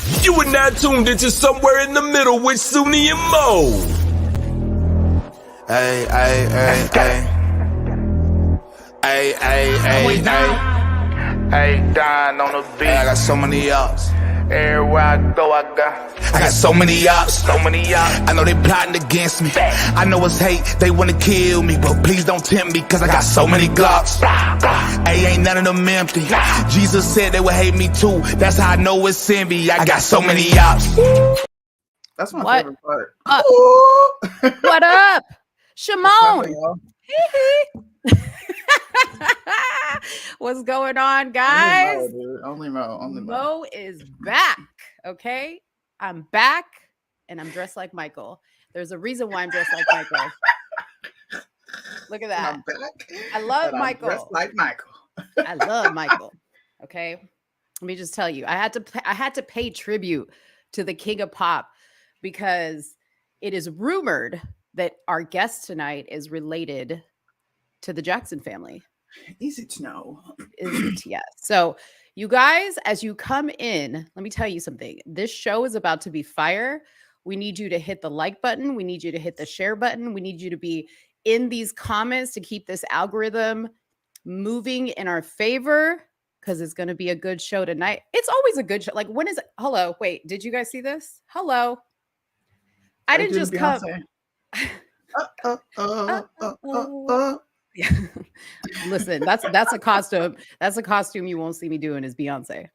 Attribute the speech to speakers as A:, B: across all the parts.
A: You are now tuned into Somewhere in the Middle with Sunni and Mo.
B: Hey, hey, hey, hey. Hey, hey, hey, hey. Hey, Don on the beat. I got so many ups. Everywhere I go, I got so many ups. So many ups. I know they plotting against me. I know it's hate, they wanna kill me, but please don't tempt me, cause I got so many glocks. Hey, ain't none of them empty. Jesus said they would hate me too. That's how I know it's in me. I got so many ups.
C: That's my favorite part.
D: What up? Shimon. What's going on, guys?
C: Only Mo.
D: Mo is back. Okay, I'm back, and I'm dressed like Michael. There's a reason why I'm dressed like Michael. Look at that.
C: I'm back.
D: I love Michael.
C: Dressed like Michael.
D: I love Michael. Okay, let me just tell you, I had to pay tribute to the King of Pop because it is rumored that our guest tonight is related to the Jackson family.
C: Easy to know.
D: Yes. So you guys, as you come in, let me tell you something. This show is about to be fire. We need you to hit the like button. We need you to hit the share button. We need you to be in these comments to keep this algorithm moving in our favor, because it's going to be a good show tonight. It's always a good show. Like, when is it? Hello. Wait, did you guys see this? Hello. I didn't just come. Listen, that's a costume. That's a costume you won't see me doing is Beyonce.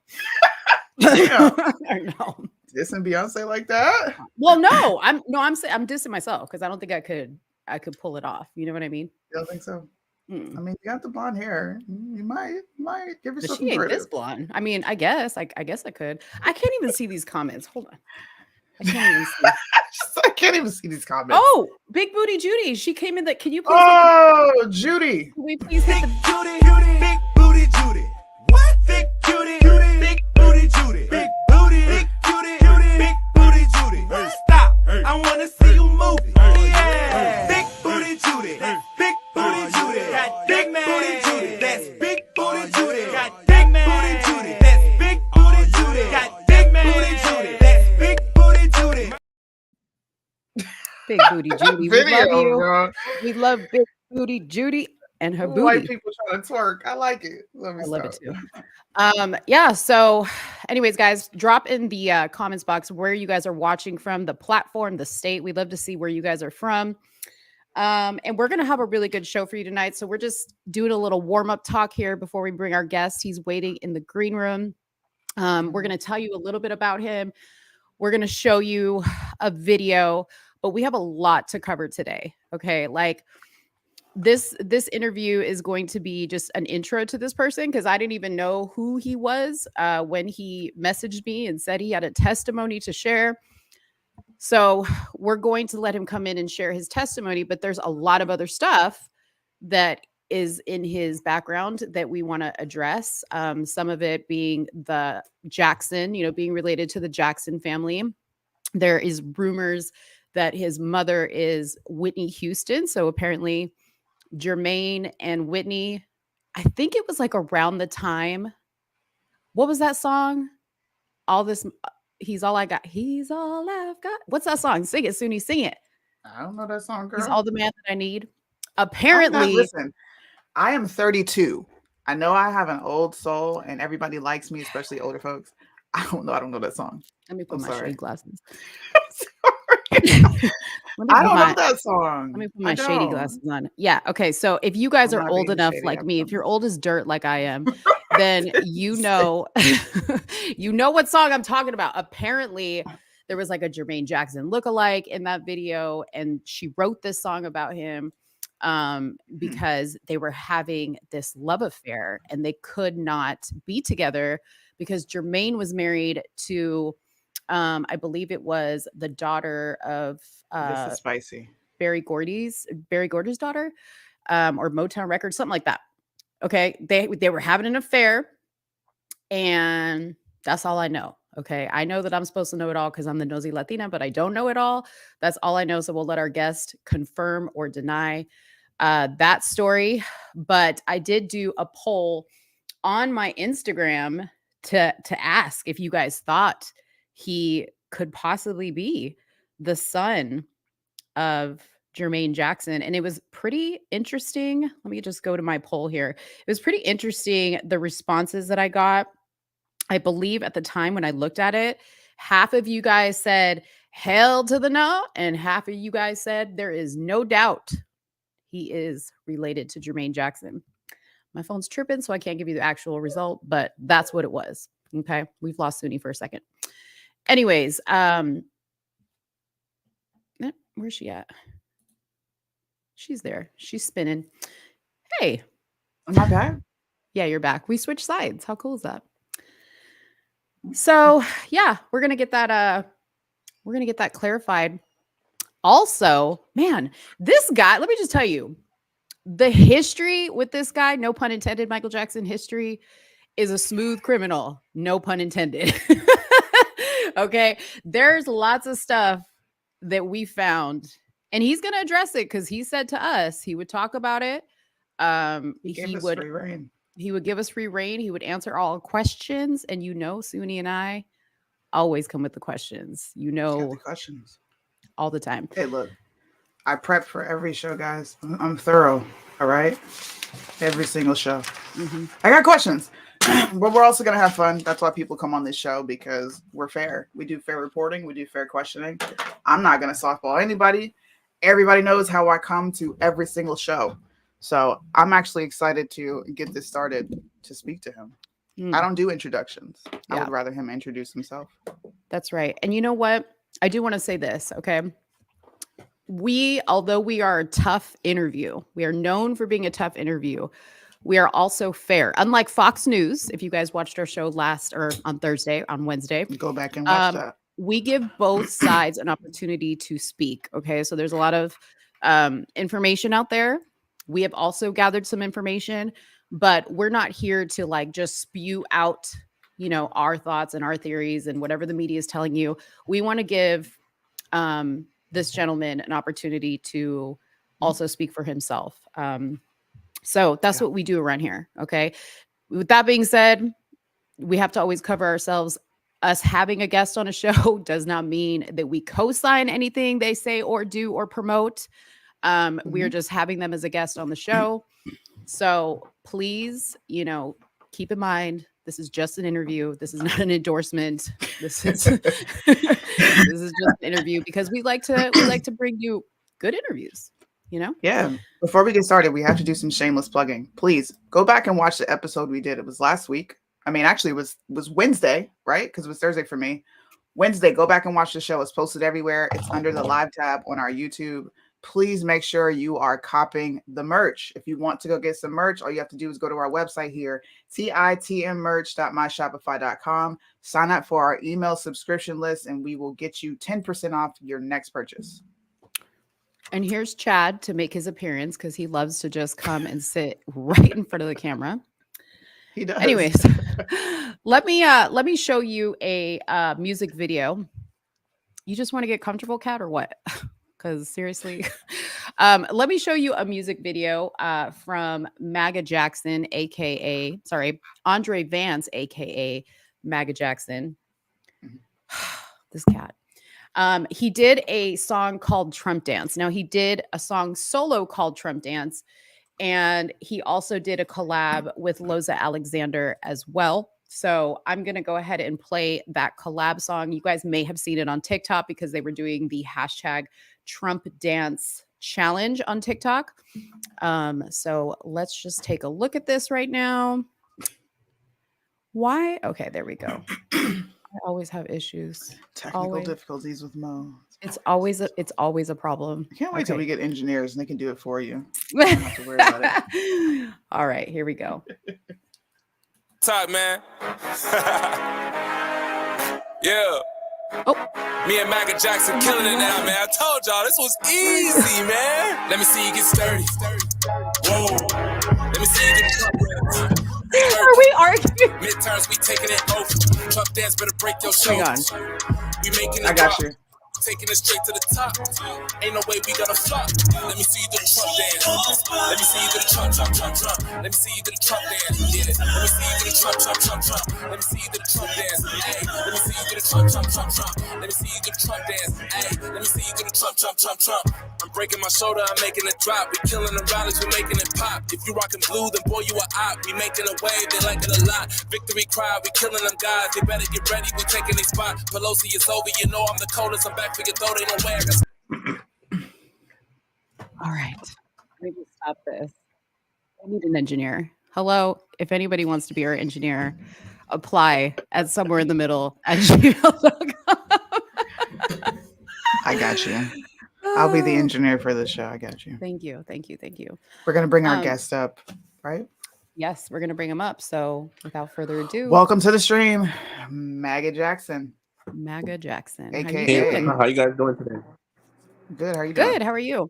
C: Yeah.
D: I know.
C: Dissing Beyonce like that?
D: Well, no, I'm dissing myself because I don't think I could pull it off. You know what I mean?
C: You don't think so? I mean, you got the blonde hair. You might give yourself.
D: But she ain't this blonde. I mean, I guess I could. I can't even see these comments. Hold on. I can't even see.
C: I can't even see these comments.
D: Oh, Big Booty Judy. She came in. That can you please?
C: Oh, Judy.
D: Can we please hit the
E: Judy, Big Booty Judy. What? Big Judy, Big Booty Judy. Big Booty, Big Judy, Big Booty Judy. Stop. I wanna see you move. Yeah. Big Booty Judy. Big Booty Judy. Got big booty Judy. That's Big Booty Judy. Got big booty Judy. That's Big Booty Judy. Got big booty Judy. That's Big Booty Judy.
D: Big Booty Judy. We love you.
C: Bro.
D: We love Big Booty Judy and her booty.
C: White people trying to twerk. I like it.
D: I love it too. Yeah. So, anyways, guys, drop in the comments box where you guys are watching from, the platform, the state. We'd love to see where you guys are from. And we're gonna have a really good show for you tonight. So we're just doing a little warm-up talk here before we bring our guest. He's waiting in the green room. We're gonna tell you a little bit about him. We're gonna show you a video, but we have a lot to cover today. Okay, like this interview is going to be just an intro to this person because I didn't even know who he was when he messaged me and said he had a testimony to share. So we're going to let him come in and share his testimony, but there's a lot of other stuff that is in his background that we want to address. Some of it being the Jackson, being related to the Jackson family. There is rumors that his mother is Whitney Houston. So apparently Jermaine and Whitney, I think it was like around the time. What was that song? He's all I got. He's all I've got. What's that song? Sing it, Suni. Sing it.
C: I don't know that song, girl.
D: He's all the man that I need. Apparently,
C: listen. I am 32. I know I have an old soul, and everybody likes me, especially older folks. I don't know that song.
D: Let me put my shady glasses.
C: I don't know that song.
D: Let me put my shady glasses on. Yeah. Okay. So if you guys are old enough like me, if you're old as dirt like I am, then you know what song I'm talking about. Apparently, there was like a Jermaine Jackson lookalike in that video, and she wrote this song about him because they were having this love affair and they could not be together because Jermaine was married to I believe it was the daughter of
C: this is spicy.
D: Berry Gordy's daughter, or Motown Records, something like that. Okay, they were having an affair, and that's all I know. Okay, I know that I'm supposed to know it all because I'm the nosy Latina, but I don't know it all. That's all I know. So we'll let our guest confirm or deny that story. But I did do a poll on my Instagram to ask if you guys thought he could possibly be the son of Jermaine Jackson. And it was pretty interesting. Let me just go to my poll here. It was pretty interesting, the responses that I got. I believe at the time when I looked at it, half of you guys said hell to the no, and half of you guys said there is no doubt he is related to Jermaine Jackson. My phone's tripping, so I can't give you the actual result, but that's what it was. Okay, we've lost Suni for a second. Anyways, where's she at? She's there. She's spinning. Hey.
C: Am I back?
D: Yeah, you're back. We switched sides. How cool is that? So yeah, we're gonna get that clarified. Also, man, this guy, let me just tell you, the history with this guy, no pun intended, Michael Jackson history, is a smooth criminal, no pun intended. Okay, there's lots of stuff that we found, and he's going to address it because he said to us he would talk about it. He would give us free reign. He would answer all questions, and Suni and I always come with the questions.
C: The questions
D: all the time.
C: Hey, look, I prep for every show, guys. I'm thorough. All right, every single show. Mm-hmm. I got questions. But we're also going to have fun. That's why people come on this show, because we're fair. We do fair reporting. We do fair questioning. I'm not going to softball anybody. Everybody knows how I come to every single show. So I'm actually excited to get this started to speak to him. I don't do introductions. Yeah. I would rather him introduce himself.
D: That's right. And you know what? I do want to say this, okay? Although we are a tough interview, we are known for being a tough interview. We are also fair. Unlike Fox News, if you guys watched our show on Wednesday.
C: Go back and watch that.
D: We give both sides an opportunity to speak. Okay. So there's a lot of information out there. We have also gathered some information, but we're not here to just spew out, our thoughts and our theories and whatever the media is telling you. We want to give this gentleman an opportunity to also speak for himself. So that's what we do around here. Okay. With that being said, we have to always cover ourselves. Us having a guest on a show does not mean that we co-sign anything they say or do or promote. We are just having them as a guest on the show. So please, keep in mind, this is just an interview. This is not an endorsement. This is just an interview because we like to bring you good interviews.
C: Yeah. Before we get started, we have to do some shameless plugging. Please go back and watch the episode we did. It was last week. I mean, actually, it was Wednesday, right? Because it was Thursday for me. Wednesday, go back and watch the show. It's posted everywhere. It's under the live tab on our YouTube. Please make sure you are copying the merch. If you want to go get some merch, all you have to do is go to our website here, titmmerch.myshopify.com. Sign up for our email subscription list, and we will get you 10% off your next purchase.
D: And here's Chad to make his appearance because he loves to just come and sit right in front of the camera.
C: He does.
D: Anyways, let me show you a music video. You just want to get comfortable, Kat, or what? Because seriously, let me show you a music video from Maga Jackson, Andre Vance, aka Maga Jackson. This cat. He did a song called Trump Dance. Now, he did a song solo called Trump Dance, and he also did a collab with Loza Alexander as well. So I'm going to go ahead and play that collab song. You guys may have seen it on TikTok because they were doing the hashtag Trump Dance challenge on TikTok. So let's just take a look at this right now. Why? Okay, there we go. I always have issues.
C: Technical difficulties with Mo.
D: It's always a problem.
C: I can't wait till we get engineers and they can do it for you. You don't have to worry about it.
D: All right, here we go.
A: Talk, man. Yeah.
D: Oh.
A: Me and Maga Jackson killing it now, man. I told y'all this was easy, man. Let me see you get sturdy. Whoa. Let me see you get sturdy.
D: Are we arguing?
A: Midterms, we taking it over. Trump dance better break your shoulders.
C: Hang on.
A: We making it
C: I got you.
A: Taking it straight to the top. Ain't no way we gonna flop. Let me see you do the Trump dance. Let me see you do the Trump. Let me see you do the Trump dance. Yeah. Let me see you do the Trump. Let me see you do the Trump dance. Hey. Let me see you do the Trump. Let me see you do the Trump dance. Hey. Let me see you do the Trump. I'm breaking my shoulder, I'm making it drop. We killing the rallies, we making it pop. If you rockin' blue, then boy, you a op. We making a wave, they like it a lot. Victory crowd, we killing them guys. They better get ready, we taking their spot. Pelosi is over, you know I'm the coldest. I'm back for your throat, ain't no way I can...
D: All right. Let me just stop this. I need an engineer. Hello, if anybody wants to be our engineer, apply at somewhere in the middle at gmail.com.
C: I got you. I'll be the engineer for the show. I got you.
D: Thank you.
C: We're going to bring our guest up, right?
D: Yes, we're going to bring him up. So without further ado,
C: welcome to the stream, Maga Jackson.
D: Maga Jackson.
C: AKA.
F: How you guys doing today?
C: Good. How are you doing?
D: Good. How are you?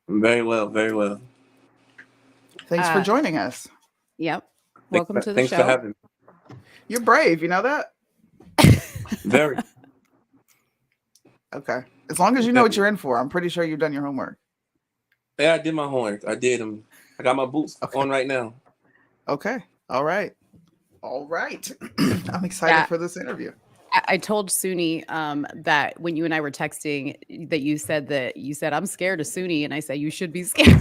F: Very well. Very well.
C: Thanks for joining us.
D: Yep. Welcome to the
F: thanks
D: show.
F: Thanks for having me.
C: You're brave. You know that?
F: Very.
C: Okay. As long as you know what you're in for, I'm pretty sure you've done your homework.
F: Yeah, I did my homework. I did them. I got my boots on right now.
C: Okay. All right. I'm excited for this interview.
D: I told Suni that when you and I were texting that you said I'm scared of Suni, and I said you should be scared.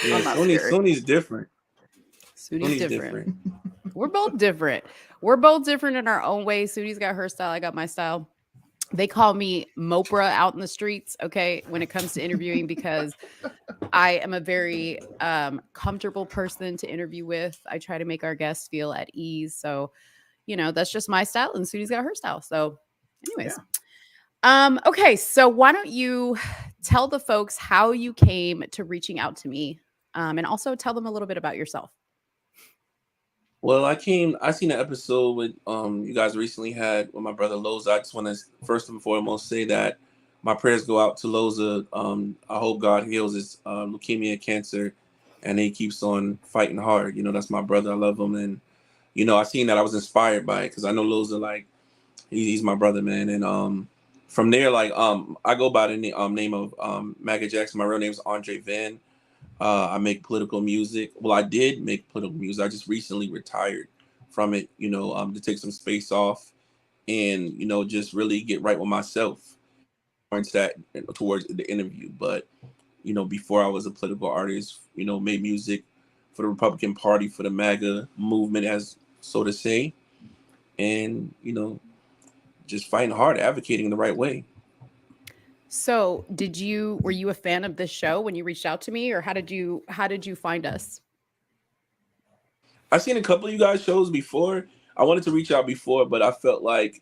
F: Yeah, Suni's different.
D: Suni's different. We're both different. We're both different in our own way. Suni's got her style. I got my style. They call me Mopra out in the streets, okay, when it comes to interviewing, because I am a very comfortable person to interview with. I try to make our guests feel at ease. So, you know, that's just my style, and Suni's got her style. So anyways, okay, so why don't you tell the folks how you came to reaching out to me, and also tell them a little bit about yourself.
F: Well, I seen an episode with you guys recently had with my brother Loza. I just want to first and foremost say that my prayers go out to Loza. I hope God heals his leukemia, cancer, and he keeps on fighting hard. You know, that's my brother. I love him, and you know, I seen that. I was inspired by it because I know Loza, like he's my brother, man. And from there, like I go by the name of Maga Jackson. My real name is Andre Van. I make political music. Well, I did make political music. I just recently retired from it, you know, to take some space off and, you know, just really get right with myself towards the interview. But, you know, before I was a political artist, you know, made music for the Republican Party, for the MAGA movement, as so to say, and, you know, just fighting hard, advocating the right way.
D: So were you a fan of this show when you reached out to me, or how did you find us?
F: I've seen a couple of you guys' shows before. I wanted to reach out before, but I felt like,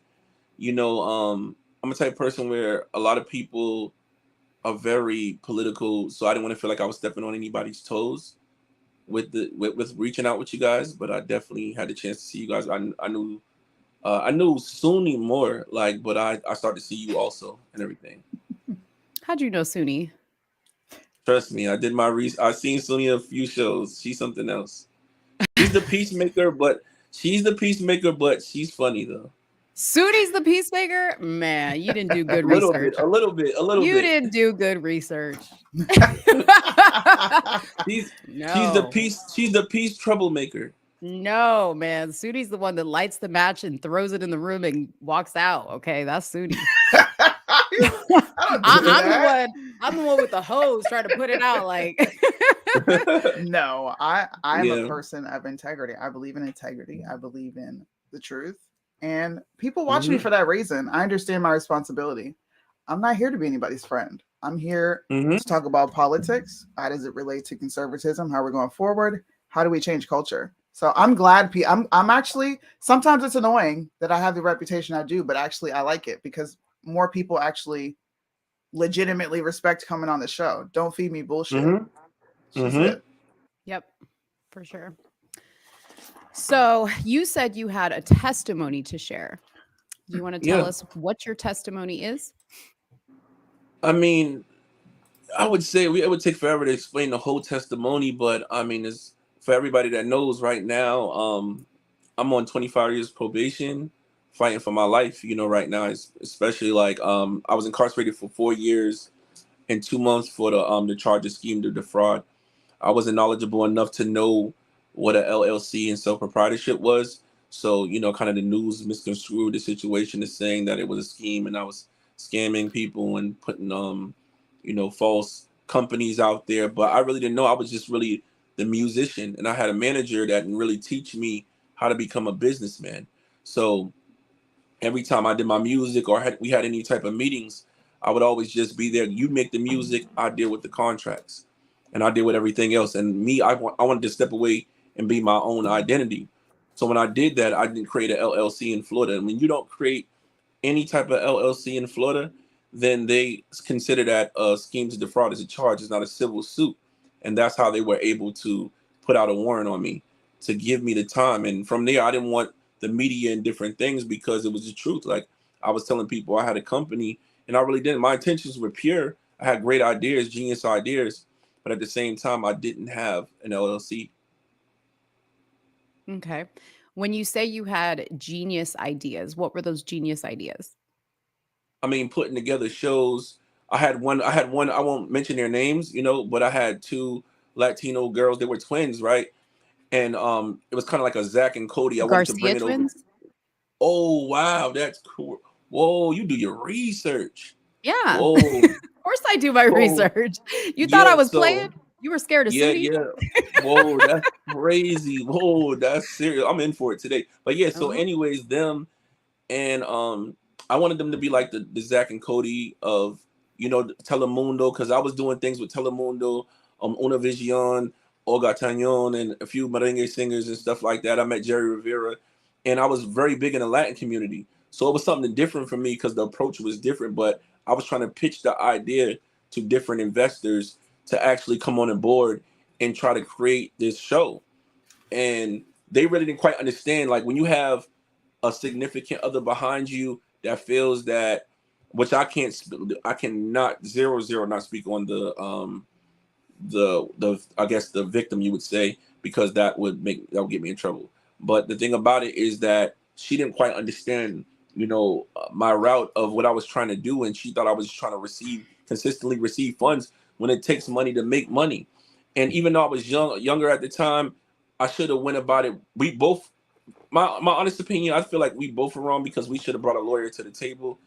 F: you know, I'm a type of person where a lot of people are very political, so I didn't want to feel like I was stepping on anybody's toes with reaching out with you guys. But I definitely had the chance to see you guys. I knew Suni more, like, but I started to see you also and everything.
D: How'd you know Suni?
F: Trust me, I did my research. I've seen Suni a few shows. She's something else. She's the peacemaker, but she's funny though.
D: Suni's the peacemaker? Man, you didn't do good research.
F: A little bit.
D: You didn't do good research.
F: She's the peace troublemaker.
D: No, man. Suni's the one that lights the match and throws it in the room and walks out. Okay, that's Suni. I'm the one with the hose trying to put it out. Like,
C: no, I'm a person of integrity. I believe in integrity. I believe in the truth, and people watch me for that reason. I understand my responsibility. I'm not here to be anybody's friend. I'm here to talk about politics. How does it relate to conservatism? How we're going forward? How do we change culture? So I'm glad. I'm actually, sometimes it's annoying that I have the reputation I do, but actually I like it because more people actually legitimately respect coming on the show. Don't feed me bullshit.
D: Yep, for sure. So you said you had a testimony to share. Do you want to tell us what your testimony is?
F: I mean, I would say it would take forever to explain the whole testimony, but I mean, it's for everybody that knows right now. I'm on 25 years probation fighting for my life, right now, especially like I was incarcerated for 4 years and 2 months for the charge of scheme to defraud. I wasn't knowledgeable enough to know what a LLC and self proprietorship was. So, kind of the news misconstrued the situation as saying that it was a scheme and I was scamming people and putting, false companies out there. But I really didn't know. I was just really the musician. And I had a manager that didn't really teach me how to become a businessman. So every time I did my music or we had any type of meetings, I would always just be there. You make the music, I deal with the contracts, and I deal with everything else. And me, I wanted to step away and be my own identity. So when I did that, I didn't create an LLC in Florida. And when you don't create any type of LLC in Florida, then they consider that a scheme to defraud is a charge. It's not a civil suit, and that's how they were able to put out a warrant on me to give me the time. And from there, I didn't want the media and different things because it was the truth. Like I was telling people, I had a company, and I really didn't. My intentions were pure. I had great ideas, genius ideas, but at the same time, I didn't have an LLC.
D: Okay. When you say you had genius ideas, what were those genius ideas?
F: I mean, putting together shows. I had one. I won't mention their names, but I had two Latino girls. They were twins, right? And it was kind of like a Zach and Cody. I wanted to
D: Garcia
F: bring it over.
D: twins?
F: Oh wow, that's cool. Whoa, you do your research.
D: Yeah.
F: Whoa,
D: Of course I do my
F: whoa.
D: research. You thought I
F: Yeah,
D: was playing?
F: so
D: You were scared of
F: yeah,
D: Sudi?
F: yeah. Whoa, that's crazy. Whoa, that's serious. I'm in for it today. But yeah, so
D: Uh-huh.
F: anyways, them and I wanted them to be like the Zach and Cody of Telemundo, because I was doing things with Telemundo, Univision, Olga Tañón, and a few merengue singers and stuff like that. I met Jerry Rivera, and I was very big in the Latin community, so it was something different for me because the approach was different. But I was trying to pitch the idea to different investors to actually come on board and try to create this show, and they really didn't quite understand. Like when you have a significant other behind you that feels that, which I cannot 0 0 not speak on the I guess the victim, you would say, because that would get me in trouble. But the thing about it is that she didn't quite understand my route of what I was trying to do, and she thought I was just trying to consistently receive funds when it takes money to make money. And even though I was younger at the time, I should have went about it. We both, my honest opinion, I feel like we both were wrong because we should have brought a lawyer to the table,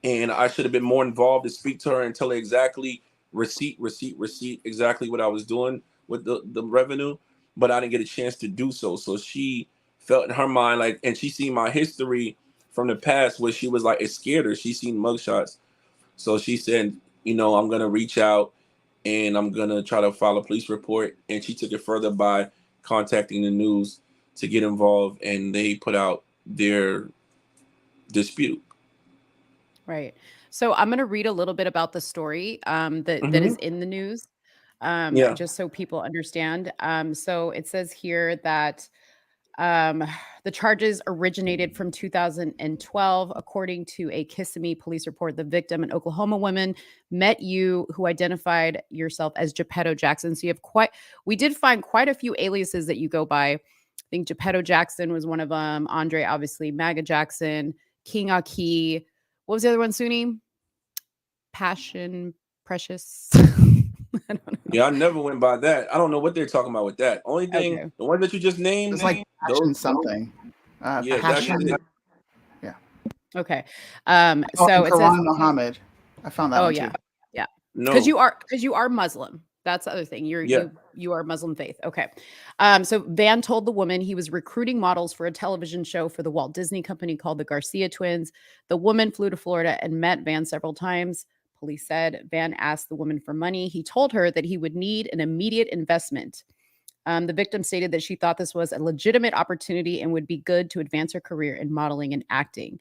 F: and I should have been more involved to speak to her and tell her exactly receipt exactly what I was doing with the revenue, but I didn't get a chance to do so. So she felt in her mind like, and she seen my history from the past where she was like, it scared her. She seen mugshots, so she said, I'm gonna reach out and I'm gonna try to file a police report. And she took it further by contacting the news to get involved, and they put out their dispute.
D: Right. So I'm going to read a little bit about the story that
F: Hmm.
D: is in the news,
F: Yeah,
D: just so people understand. So it says here that um, the charges originated from 2012, according to a Kissimmee police report. The victim, an Oklahoma woman, met you who identified yourself as Geppetto Jackson. So we did find quite a few aliases that you go by. I think Geppetto Jackson was one of them. Andre, obviously, Maga Jackson, King Aki. What was the other one, Suni? Passion, Precious. I don't
F: yeah. I never went by that. I don't know what they're talking about with that. Only
D: know.
F: thing,
D: Okay.
F: the one that you just named,
C: It's like
F: those,
C: passion something.
F: yeah, that's
C: Passion.
F: it.
C: Yeah.
D: Okay.
C: Oh, and
D: So it says,
C: Quran Muhammad. I found that
D: oh
C: one
D: yeah.
C: too.
D: Yeah. Because
F: No,
D: you are Muslim. That's the other thing.
F: yeah,
D: You are Muslim faith. Okay. So Van told the woman he was recruiting models for a television show for the Walt Disney Company called the Garcia Twins. The woman flew to Florida and met Van several times. Police said Van asked the woman for money. He told her that he would need an immediate investment. The victim stated that she thought this was a legitimate opportunity and would be good to advance her career in modeling and acting.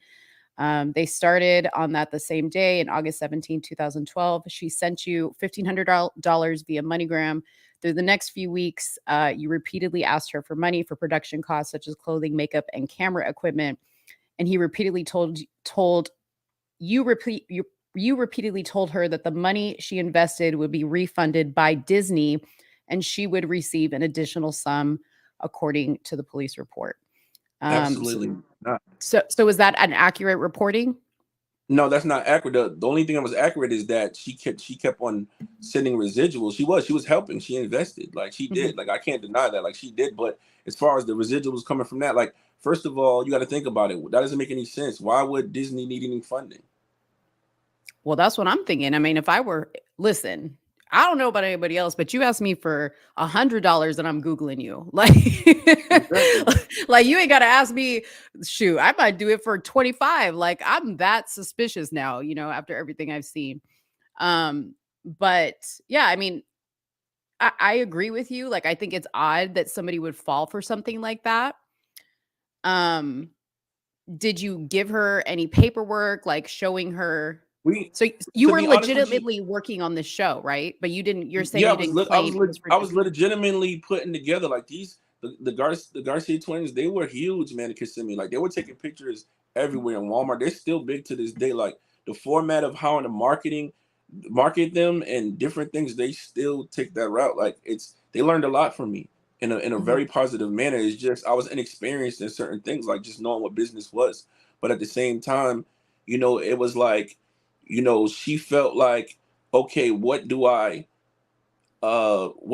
D: They started on that the same day, in August 17, 2012. She sent you $1,500 via MoneyGram. Through the next few weeks, you repeatedly asked her for money for production costs such as clothing, makeup, and camera equipment. And he repeatedly told you repeat you repeatedly told her that the money she invested would be refunded by Disney, and she would receive an additional sum, according to the police report. So
F: absolutely. not.
D: So is that an accurate reporting?
F: No, that's not accurate. The only thing that was accurate is that she kept on sending residuals. She was helping. She invested. Like she
D: Mhm.
F: did. Like I can't deny that. Like she did. But as far as the residuals coming from that, like first of all, you got to think about it. That doesn't make any sense. Why would Disney need any funding?
D: Well, that's what I'm thinking. I mean, if I were listen, I don't know about anybody else, but you asked me for $100 and I'm Googling you. Like,
F: Exactly.
D: like you ain't gotta ask me, shoot, I might do it for 25. Like, I'm that suspicious now, after everything I've seen. Um, but yeah, I mean, I agree with you. Like, I think it's odd that somebody would fall for something like that. Um, did you give her any paperwork, like showing her?
F: We,
D: So you
F: to
D: were
F: be honest with you,
D: legitimately working on this show, right? But you're saying
F: yeah,
D: you didn't claim it was for
F: I was
D: Disney.
F: legitimately putting together like the Garcia twins. They were huge, man, in Kissimmee. Like they were taking pictures everywhere in Walmart. They're still big to this day. Like the format of how to market them and different things, they still take that route. Like they learned a lot from me in a
D: Mhm,
F: very positive manner. It's just I was inexperienced in certain things, like just knowing what business was. But at the same time, it was like, she felt like, okay, what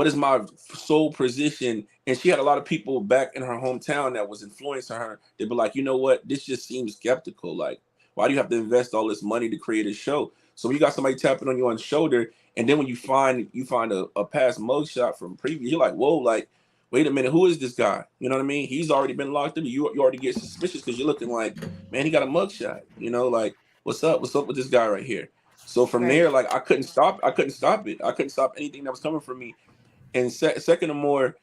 F: is my sole position? And she had a lot of people back in her hometown that was influencing her. They'd be like, you know what, this just seems skeptical. Like, why do you have to invest all this money to create a show? So when you got somebody tapping on you on the shoulder, and then when you find a past mugshot from previous, you're like, whoa, like, wait a minute, who is this guy? You know what I mean? He's already been locked up. You already get suspicious because you're looking like, man, he got a mugshot. Like, what's up? What's up with this guy right here? So from
D: right.
F: there, like I couldn't stop. I couldn't stop it. I couldn't stop anything that was coming from me. And second or more,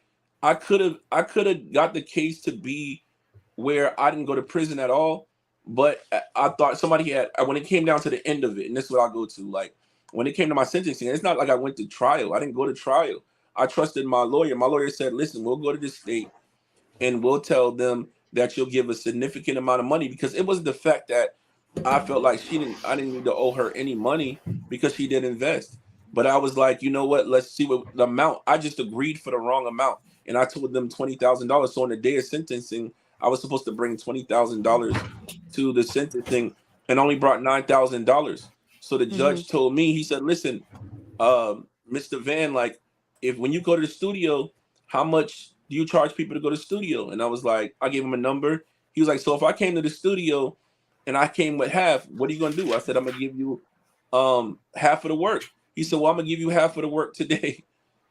F: I could have got the case to be where I didn't go to prison at all. But I thought somebody had when it came down to the end of it, and this is what I go to. Like when it came to my sentencing, it's not like I went to trial. I didn't go to trial. I trusted my lawyer. My lawyer said, "Listen, we'll go to the state and we'll tell them that you'll give a significant amount of money," because it was the fact that I felt like I didn't need to owe her any money because she did invest. But I was like, you know what? Let's see what the amount. I just agreed for the wrong amount, and I told them $20,000. So on the day of sentencing, I was supposed to bring $20,000 to the sentencing, and only brought $9,000. So the
D: Mhm,
F: judge told me, he said, "Listen, Mr. Van, like, if when you go to the studio, how much do you charge people to go to the studio?" And I was like, I gave him a number. He was like, "So if I came to the studio and I came with half, what are you gonna do?" I said, "I'm gonna give you half of the work." He said, "Well, I'm gonna give you half of the work today."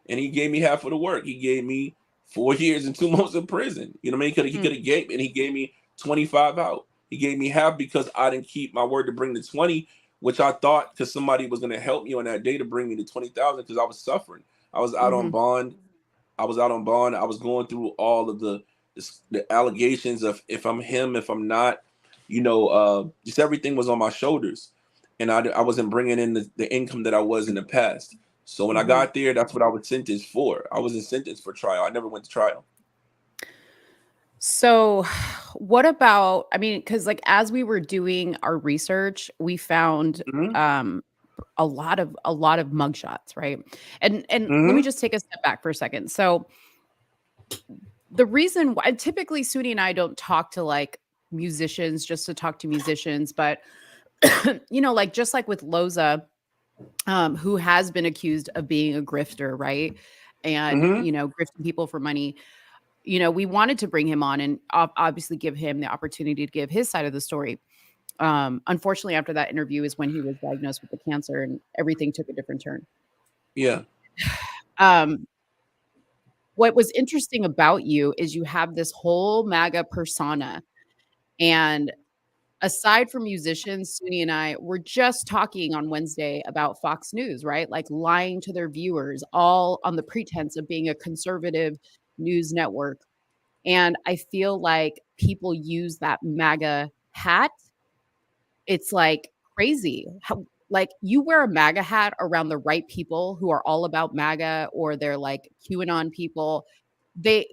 F: And he gave me half of the work. He gave me 4 years and 2 months in prison. You know what I mean? He
D: mm,
F: could have gave, and he gave me 25 out. He gave me half because I didn't keep my word to bring the 20, which I thought because somebody was gonna help me on that day to bring me the 20,000 because I was suffering. I was out on
D: mhm.
F: bond. I was out on bond. I was going through all of the allegations of if I'm him, if I'm not. Just everything was on my shoulders, and I wasn't bringing in the income that I was in the past. So when I
D: Mhm.
F: got there, that's what I was sentenced for. I wasn't sentenced for trial. I never went to trial.
D: So, what about? I mean, because like as we were doing our research, we found
F: Hmm.
D: um a lot of mugshots, right? And let me
F: Hmm.
D: just take a step back for a second. So the reason why typically Suni and I don't talk to like musicians just to talk to musicians, but like just like with Loza, who has been accused of being a grifter, right? And
F: Hmm.
D: grifting people for money. We wanted to bring him on and obviously give him the opportunity to give his side of the story. Unfortunately, after that interview is when he was diagnosed with the cancer and everything took a different turn.
F: Yeah.
D: Um, what was interesting about you is you have this whole MAGA persona. And aside from musicians, Suni and I were just talking on Wednesday about Fox News, right? Like lying to their viewers, all on the pretense of being a conservative news network. And I feel like people use that MAGA hat. It's like crazy. How, like you wear a MAGA hat around the right people who are all about MAGA or they're like QAnon people. They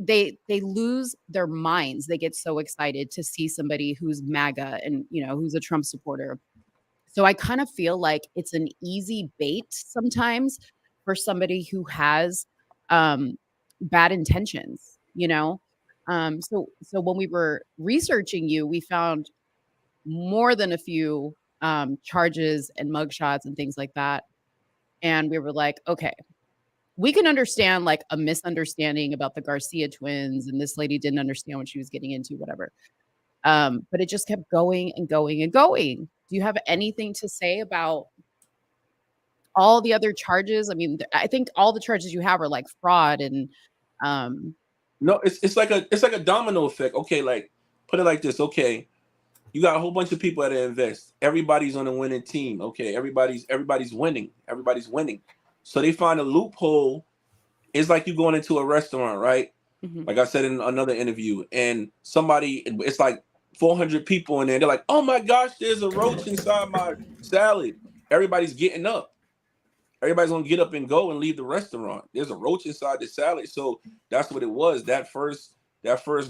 D: lose their minds. They get so excited to see somebody who's MAGA and who's a Trump supporter. So I kind of feel like it's an easy bait sometimes for somebody who has um bad intentions. So when we were researching you, we found more than a few charges and mugshots and things like that. And we were like, okay, we can understand like a misunderstanding about the Garcia twins, and this lady didn't understand what she was getting into, whatever. But it just kept going and going and going. Do you have anything to say about all the other charges? I mean, I think all the charges you have are like fraud and um
F: No, it's like a domino effect. Okay, like put it like this. Okay, you got a whole bunch of people that invest. Everybody's on a winning team. Okay, everybody's winning. Everybody's winning. So they find a loophole. It's like you going into a restaurant, right?
D: mhm.
F: Like I said in another interview, and it's like 400 people in there. They're like, "Oh my gosh, there's a roach inside my salad." Everybody's getting up. Everybody's gonna get up and go and leave the restaurant. There's a roach inside the salad. So that's what it was. That first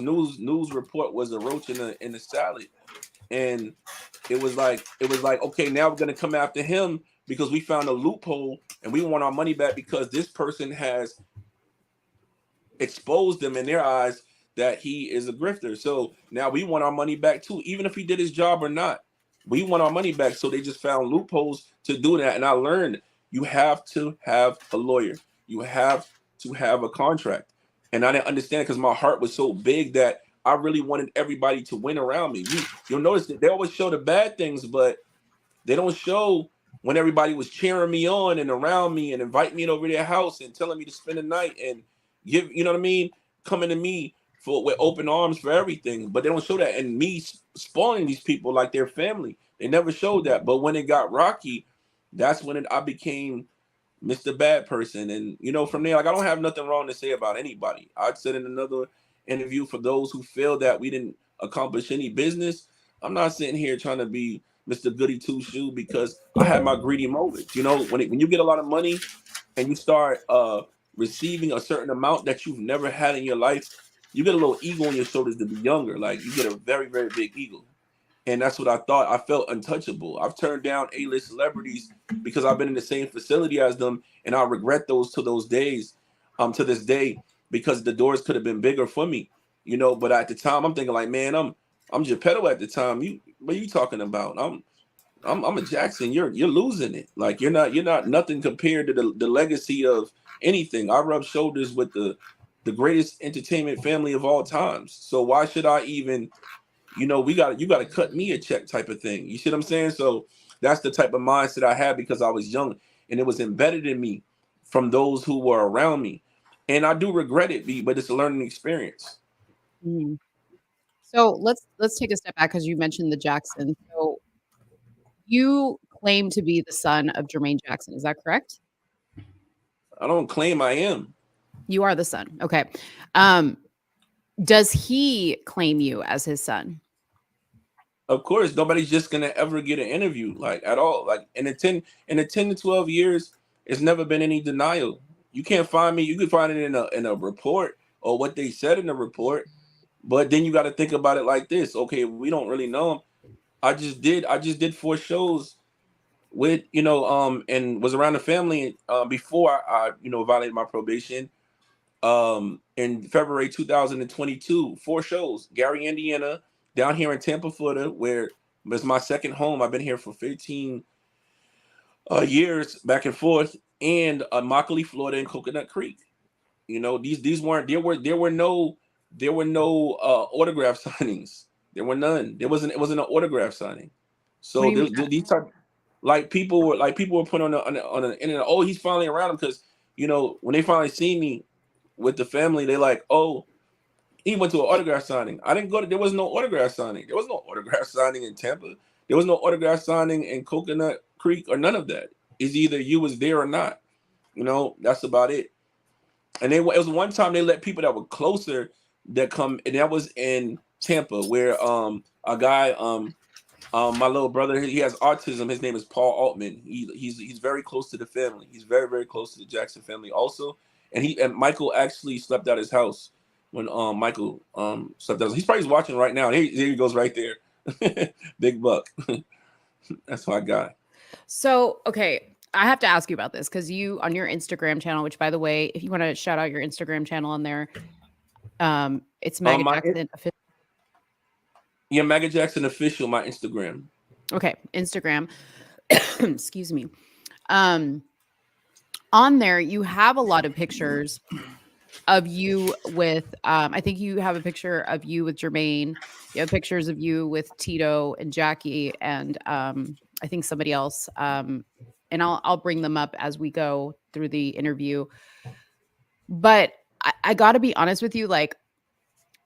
F: news report was a roach in the salad. And it was like, okay, now we're gonna come after him because we found a loophole and we want our money back because this person has exposed them in their eyes that he is a grifter. So now we want our money back too, even if he did his job or not. We want our money back. So they just found loopholes to do that. And I learned you have to have a lawyer. You have to have a contract. And I didn't understand because my heart was so big that I really wanted everybody to win around me. You'll notice that they always show the bad things, but they don't show when everybody was cheering me on and around me and inviting me over their house and telling me to spend the night and give, you know what I mean, coming to me for with open arms for everything. But they don't show that, and me spoiling these people like their family. They never showed that. But when it got rocky, that's when I became Mr. Bad Person. And from there, like I don't have nothing wrong to say about anybody. I said in another interview, for those who feel that we didn't accomplish any business, I'm not sitting here trying to be Mr. Goody Two Shoe because I had my greedy motives. When you get a lot of money and you start receiving a certain amount that you've never had in your life, you get a little ego on your shoulders to be younger. Like you get a very, very big ego. And that's what I thought. I felt untouchable. I've turned down A-list celebrities because I've been in the same facility as them, and I regret to this day, because the doors could have been bigger for me, But at the time, I'm thinking like, man, I'm Geppetto at the time. What are you talking about? I'm a Jackson. You're losing it. Like you're not nothing compared to the legacy of anything. I rub shoulders with the greatest entertainment family of all times. So why should I even? You got to cut me a check type of thing. You see what I'm saying? So that's the type of mindset I had because I was young, and it was embedded in me from those who were around me. And I do regret it, but it's a learning experience.
D: Mhm. So let's take a step back because you mentioned the Jackson. So you claim to be the son of Jermaine Jackson. Is that correct?
F: I don't claim I am.
D: You are the son. Okay. Does he claim you as his son?
F: Of course, nobody's just gonna ever get an interview like at all. Like in the 10 to 12 years, it's never been any denial. You can't find me. You can find it in a report or what they said in the report, but then you got to think about it like this. Okay, we don't really know him. I just did 4 shows with and was around the family before I violated my probation in February 2022. 4 shows: Gary, Indiana, down here in Tampa, Florida, where it's my second home. I've been here for 15 years, back and forth, and Immokalee, Florida, and Coconut Creek. These weren't there were no autograph signings. There were none. It wasn't an autograph signing.
D: What do
F: So
D: you mean?
F: these type people were put on the internet. Oh, he's finally around him because when they finally see me with the family, they like, oh, he went to an autograph signing. I didn't go to. There was no autograph signing. There was no autograph signing in Tampa. There was no autograph signing in Coconut Creek or none of that. It's either you was there or not. That's about it. And it was one time they let people that were closer that come, and that was in Tampa, where a guy my little brother, he has autism. His name is Paul Altman. He's very close to the family. He's very, very close to the Jackson family also. And Michael actually slept at his house when Michael slept out. He's probably watching right now. Here he goes right there. Big buck. That's my guy.
D: So, okay, I have to ask you about this because you on your Instagram channel, which by the way, if you want to shout out your Instagram channel on there, It's Maga
F: My
D: Jackson.
F: yeah, Maga Jackson official, my Instagram.
D: Okay, Instagram. Excuse me. Um, on there, you have a lot of pictures of you with. I think you have a picture of you with Jermaine. You have pictures of you with Tito and Jackie, and I think somebody else. And I'll bring them up as we go through the interview. But I got to be honest with you, like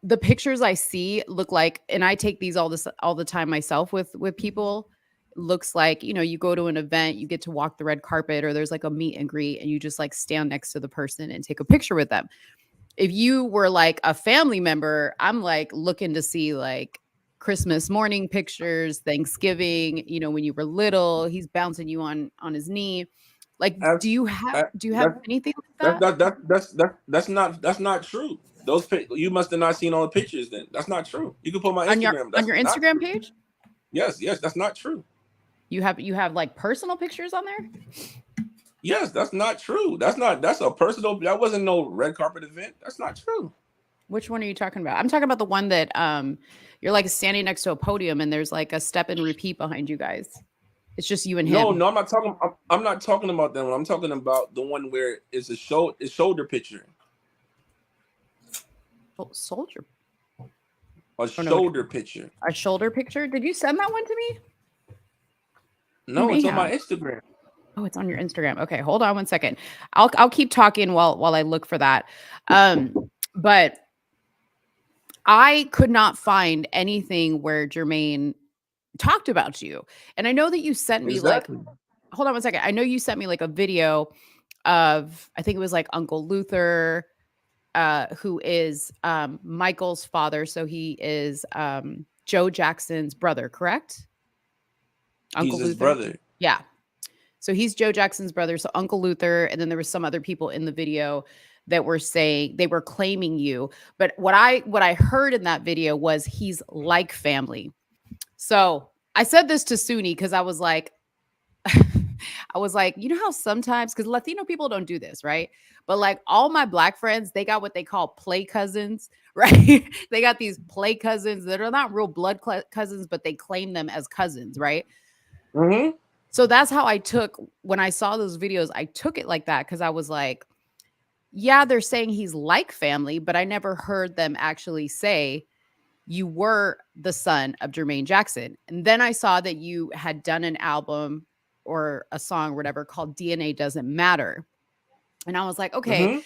D: the pictures I see look like, and I take these all the time myself with people. Looks like, you know, you go to an event, you get to walk the red carpet, or there's like a meet and greet, and you just like stand next to the person and take a picture with them. If you were like a family member, I'm like looking to see like Christmas morning pictures, Thanksgiving, you know, when you were little, he's bouncing you on his knee. Like,
F: That's,
D: do you have
F: that,
D: anything like that
F: that's not true. You must have not seen all the pictures. Then that's not true. You can put my Instagram.
D: on
F: That's
D: your
F: not
D: Instagram
F: true.
D: page?
F: Yes, that's not true.
D: You have like personal pictures on there?
F: Yes, that's not true. That's a personal. That wasn't no red carpet event. That's not true.
D: Which one are you talking about? I'm talking about the one that you're like standing next to a podium and there's like a step and repeat behind you guys. It's just you and him.
F: No, I'm not talking. I'm not talking about that one. I'm talking about the one where it's a shoulder picture.
D: Oh, soldier.
F: A shoulder picture.
D: A shoulder picture? Did you send that one to me?
F: No, it's on my Instagram.
D: Oh, it's on your Instagram. Okay, hold on one second. I'll keep talking while I look for that. But I could not find anything where Jermaine talked about you. And I know that you sent me
F: Exactly.
D: like, hold on one second. I know you sent me like a video of, I think it was like Uncle Luther, who is Michael's father. So he is Joe Jackson's brother, correct?
F: Uncle He's his Luther? Brother.
D: Yeah. So he's Joe Jackson's brother. So Uncle Luther, and then there was some other people in the video that were saying they were claiming you. But what I heard in that video was he's like family. So I said this to Suni because I was like, you know how sometimes, because Latino people don't do this, right? But like all my Black friends, they got what they call play cousins, right? They got these play cousins that are not real blood cousins, but they claim them as cousins, right?
F: Mm-hmm.
D: So that's how I took, when I saw those videos, I took it like that because I was like, yeah, they're saying he's like family, but I never heard them actually say you were the son of Jermaine Jackson. And then I saw that you had done an album or a song or whatever called DNA Doesn't Matter. And I was like, okay,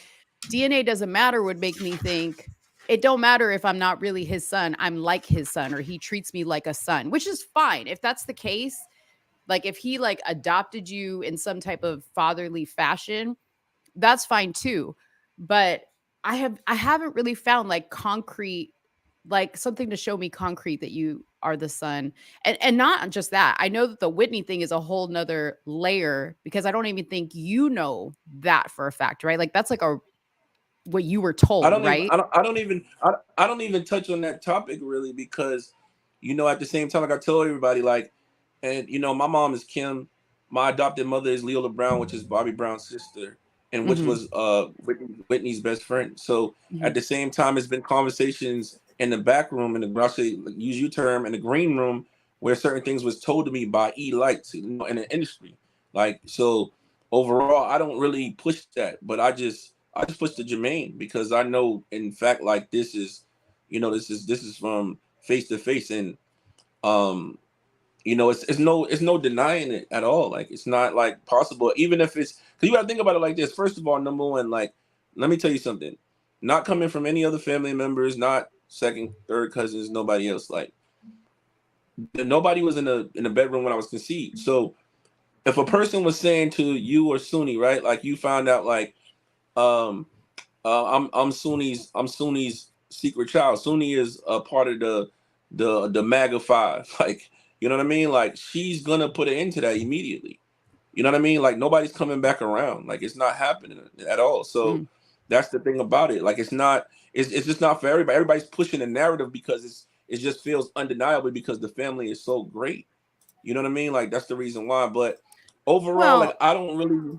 D: DNA Doesn't Matter would make me think it don't matter if I'm not really his son. I'm like his son, or he treats me like a son, which is fine. If that's the case, like if he like adopted you in some type of fatherly fashion, that's fine too. But I haven't really found like concrete, like something to show me concrete that you are the son. And not just that. I know that the Whitney thing is a whole nother layer because I don't even think you know that for a fact, right? Like that's like what you were told, right?
F: I don't even touch on that topic really because, you know, at the same time, like I told everybody, like, and you know, my mom is Kim, my adopted mother is Leola Brown, which is Bobby Brown's sister, and which was Whitney's best friend. So at the same time, it's been conversations in the back room, in the use your term, in the green room, where certain things was told to me by lights, you know, in the industry. Like, so overall, I don't really push that, but I just push the Jermaine because I know, in fact, like this is from face to face, and you know, it's no denying it at all. Like it's not like possible, even if it's, because you gotta think about it like this. First of all, number one, like, let me tell you something. Not coming from any other family members, not second, third cousins, nobody else. Like nobody was in the bedroom when I was conceived. So if a person was saying to you or Suni, right, like you found out like I'm Suni's secret child. Suni is a part of the MAGA 5. Like, you know what I mean? Like she's gonna put an end to that immediately. You know what I mean? Like nobody's coming back around. Like it's not happening at all. So that's the thing about it. Like it's just not for everybody. Everybody's pushing a narrative because it just feels undeniable because the family is so great. You know what I mean? Like that's the reason why. But overall, like I don't really.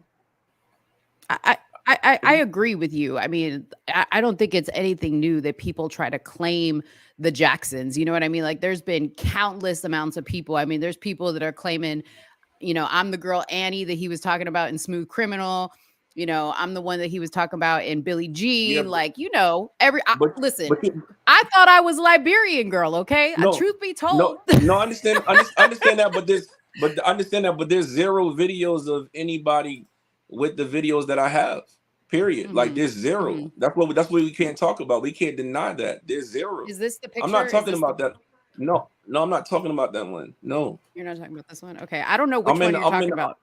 D: I agree with you. I mean, I don't think it's anything new that people try to claim the Jacksons. You know what I mean? Like, there's been countless amounts of people. I mean, there's people that are claiming, I'm the girl Annie that he was talking about in Smooth Criminal. I'm the one that he was talking about in Billie
F: Yeah,
D: Jean. Like, listen,
F: but you,
D: I thought I was Liberian girl. Okay,
F: no,
D: truth be told.
F: no. I understand that, but I understand that, but there's zero videos of anybody with the videos that I have. Period. Like
D: Mhm,
F: there's zero.
D: mhm.
F: That's what we can't talk about. We can't deny that. There's zero.
D: Is this the
F: I'm
D: picture?
F: not
D: Is
F: talking
D: this the?
F: about that. No, no, I'm not talking about that one. No.
D: You're not talking about this one. Okay, I don't know which
F: I'm
D: one
F: in
D: you're
F: I'm
D: talking
F: in
D: about.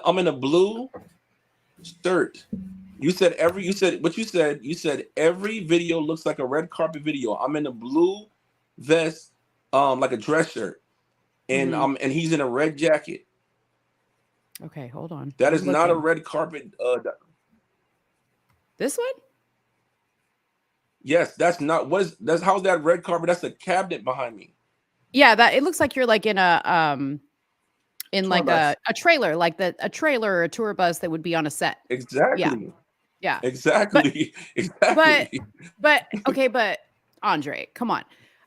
F: I'm in a blue shirt. You said every video looks like a red carpet video. I'm in a blue vest, like a dress shirt, and
D: Mhm.
F: and he's in a red jacket.
D: Okay, hold on.
F: That is
D: I'm
F: not a
D: looking.
F: red carpet.
D: This one?
F: Yes, that's not that's how's that red carpet? That's a cabinet behind me.
D: Yeah, that it looks like you're like in in
C: Tour
D: like
C: bus.
D: a trailer, like a trailer or a tour bus that would be on a set. Yeah,
F: Exactly.
D: yeah. But
F: Exactly.
D: but
F: Exactly.
D: okay, but Andre, come on.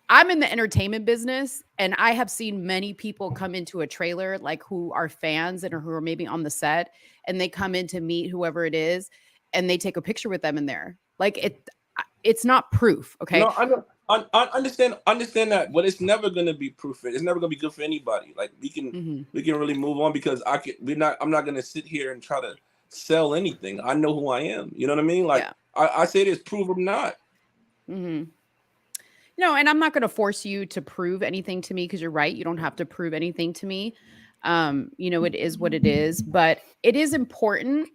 D: I'm in the entertainment business and I have seen many people come into a trailer like who are fans and who are maybe on the set and they come in to meet whoever it is and they take a picture with them in there. Like it's not proof, okay?
F: No, I know. I understand that, but it's never gonna be proof. It's never gonna be good for anybody. Like
D: Mhm.
F: we can really move on because I'm not gonna sit here and try to sell anything. I know who I am. You know what I mean? Like
D: Yeah.
F: I say this, prove them not.
D: Mhm. No, and I'm not going to force you to prove anything to me because you're right. You don't have to prove anything to me. It is what it is, but it is important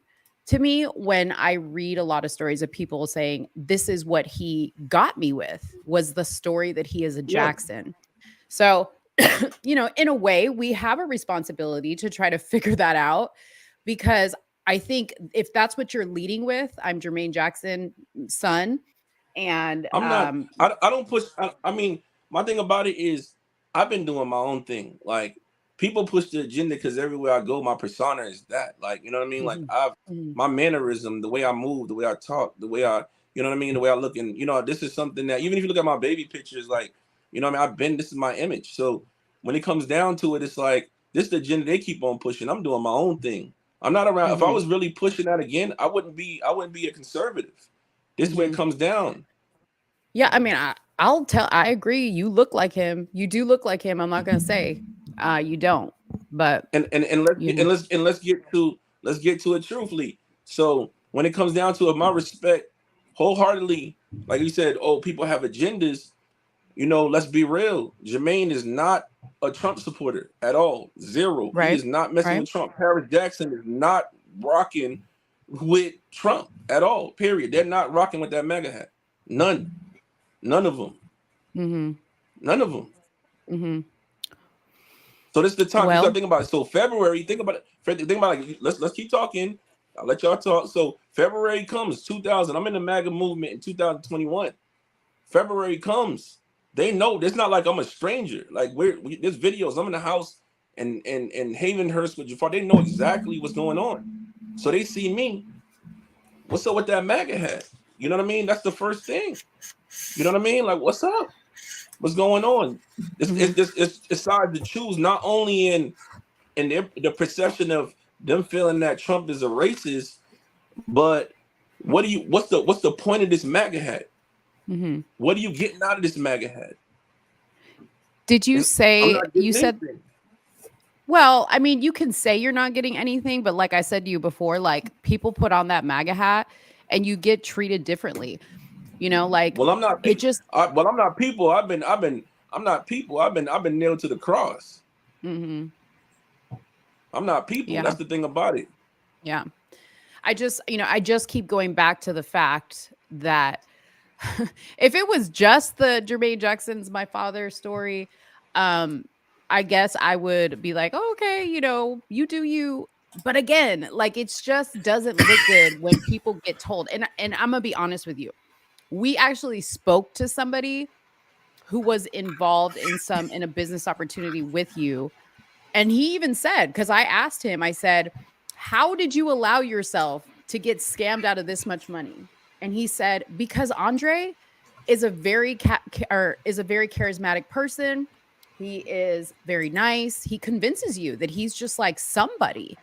D: to me when I read a lot of stories of people saying this is what he got me with was the story that he is a
F: Yeah.
D: Jackson. So, in a way, we have a responsibility to try to figure that out because I think if that's what you're leading with, I'm Jermaine Jackson son and
F: I'm not. I don't push. I mean, my thing about it is, I've been doing my own thing. Like people push the agenda because everywhere I go, my persona is that. Like you know what I mean? Like
D: Mhm.
F: I've
D: Mhm.
F: my mannerism, the way I move, the way I talk, the way I, you know what I mean, the way I look, and this is something that even if you look at my baby pictures, like what I mean, I've been. This is my image. So when it comes down to it, it's like this is the agenda they keep on pushing. I'm doing my own thing. I'm not around. If I
D: Mhm.
F: was really pushing that again, I wouldn't be. I wouldn't be a conservative. This is where it
D: Mhm.
F: comes down.
D: Yeah, I mean, I agree. You look like him. You do look like him. I'm not gonna say you don't, but
F: And
D: you know.
F: let's get to it truthfully. So when it comes down to it, my respect wholeheartedly, like you said, oh, people have agendas. Let's be real. Jermaine is not a Trump supporter at all. Zero. He
D: Right.
F: is not messing
D: Right.
F: with Trump. Paris Jackson is not rocking with Trump at all. Period. They're not rocking with that MAGA hat. None. None of them.
D: Mhm.
F: None of them.
D: Mhm.
F: So this is the time you start
D: Well,
F: thinking about it. So February, think about it. Think about it. Like, let's keep talking. I'll let y'all talk. So February comes, 2000. I'm in the MAGA movement in 2021. February comes. They know. It's not like I'm a stranger. Like there's videos. I'm in the house and Havenhurst with Jafar. They know exactly what's going on. So they see me. What's up with that MAGA hat? You know what I mean? That's the first thing. You know what I mean? Like, what's up? What's going on?
D: mhm.
F: It's hard to choose not only in the perception of them feeling that Trump is a racist, but what's the point of this MAGA hat?
D: Mhm.
F: What are you getting out of this MAGA hat?
D: Did you
F: And I'm
D: say
F: not
D: you
F: getting
D: said
F: anything.
D: well, I mean, you can say you're not getting anything, but like I said to you before, like people put on that MAGA hat and you get treated differently. Like
F: Well, I'm not
D: it
F: people.
D: just
F: Well, I'm not people. I'm not people. I've been nailed to the cross.
D: mhm.
F: I'm not people.
D: Yeah.
F: That's the thing about it.
D: Yeah. I just keep going back to the fact that if it was just the Jermaine Jackson's my father story, um, I guess I would be like, oh, okay, you do you. But again, like it's just doesn't look good when people get told. And I'm gonna be honest with you. We actually spoke to somebody who was involved in a business opportunity with you. And he even said, because I asked him, I said, how did you allow yourself to get scammed out of this much money? And he said, because Andre is a very charismatic person. He is very nice. He convinces you that he's just like somebody,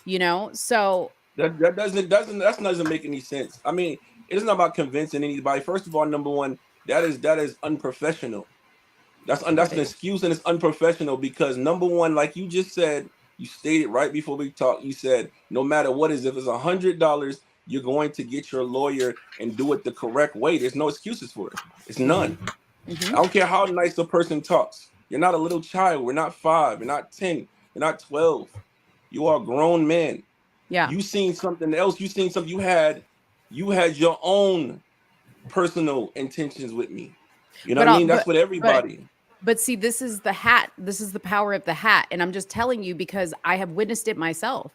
D: you know? So
F: that doesn't make any sense. I mean, it's not about convincing anybody. First of all, number one, that is unprofessional. That's an excuse, and it's unprofessional because number one, like you just said, you stated right before we talked, you said no matter what is, if it's $100, you're going to get your lawyer and do it the correct way. There's no excuses for it. It's none. I don't care how nice the person talks. You're not a little child. We're not 5. You're not 10. You're not 12. You are a grown man.
D: Yeah.
F: You seen something else. You seen something. You had your own personal intentions with me. You know what I mean? That's with everybody.
D: But see, this is the hat. This is the power of the hat. And I'm just telling you because I have witnessed it myself.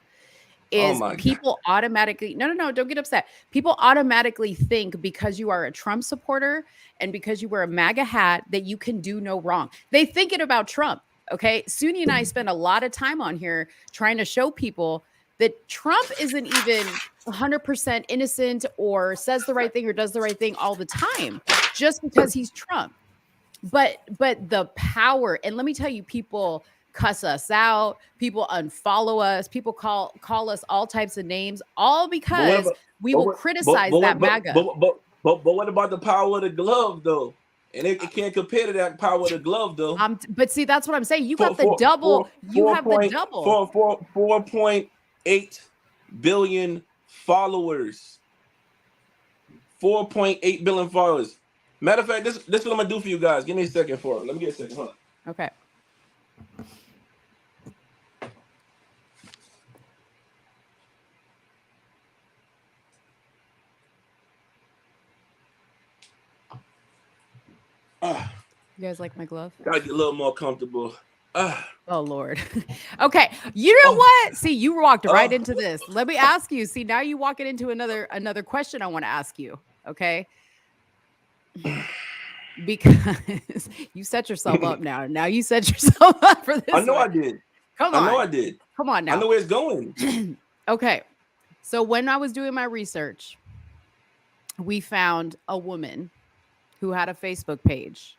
D: Is people automatically no, don't get upset. People automatically think because you are a Trump supporter and because you wear a MAGA hat that you can do no wrong. They think it about Trump. Okay. Suni and I spend a lot of time on here trying to show people that Trump isn't even 100% innocent or says the right thing or does the right thing all the time just because he's Trump. But the power, and let me tell you, people cuss us out, people unfollow us, people call us all types of names, all because we will criticize that MAGA.
F: But what about the power of the glove though? And it can't compare to that power of the glove though.
D: But see, that's what I'm saying. You got the double. You have the double.
F: 4.8 billion followers. 4.8 billion followers. Matter of fact, this is what I'm gonna do for you guys. Give me a second for it. Let me get a second. Hold on.
D: Okay. You guys like my glove?
F: Gotta get a little more comfortable.
D: Oh Lord. Okay. You know what? See, you walked right into this. Let me ask you. See, now you walking into another question I want to ask you. Okay. Because you set yourself up now. Now you set yourself up for this.
F: I know I did.
D: Come on.
F: I know I did.
D: Come on now.
F: I know where it's going.
D: Okay. So when I was doing my research, we found a woman who had a Facebook page.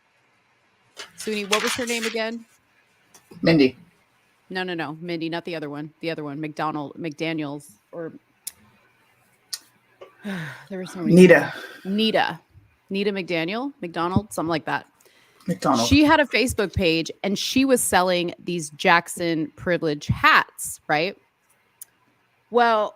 D: Suni, what was her name again?
C: Mindy.
D: No. Mindy, not the other one. The other one, McDaniels, or there was so many. Nita McDonald, something like that.
C: McDonald.
D: She had a Facebook page and she was selling these Jackson privilege hats, right? Well,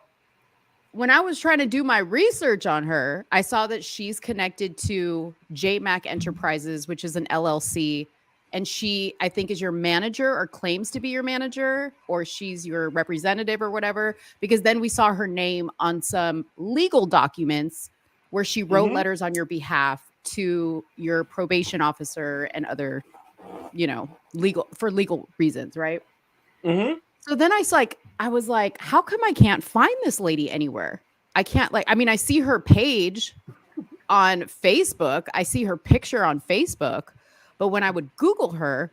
D: when I was trying to do my research on her, I saw that she's connected to JMac Enterprises, which is an LLC. And she, I think, is your manager or claims to be your manager, or she's your representative or whatever. Because then we saw her name on some legal documents where she wrote letters on your behalf to your probation officer and other, legal reasons, right?
F: Mm-hmm.
D: So then I was like, how come I can't find this lady anywhere? I can't I see her page on Facebook. I see her picture on Facebook. But when I would Google her,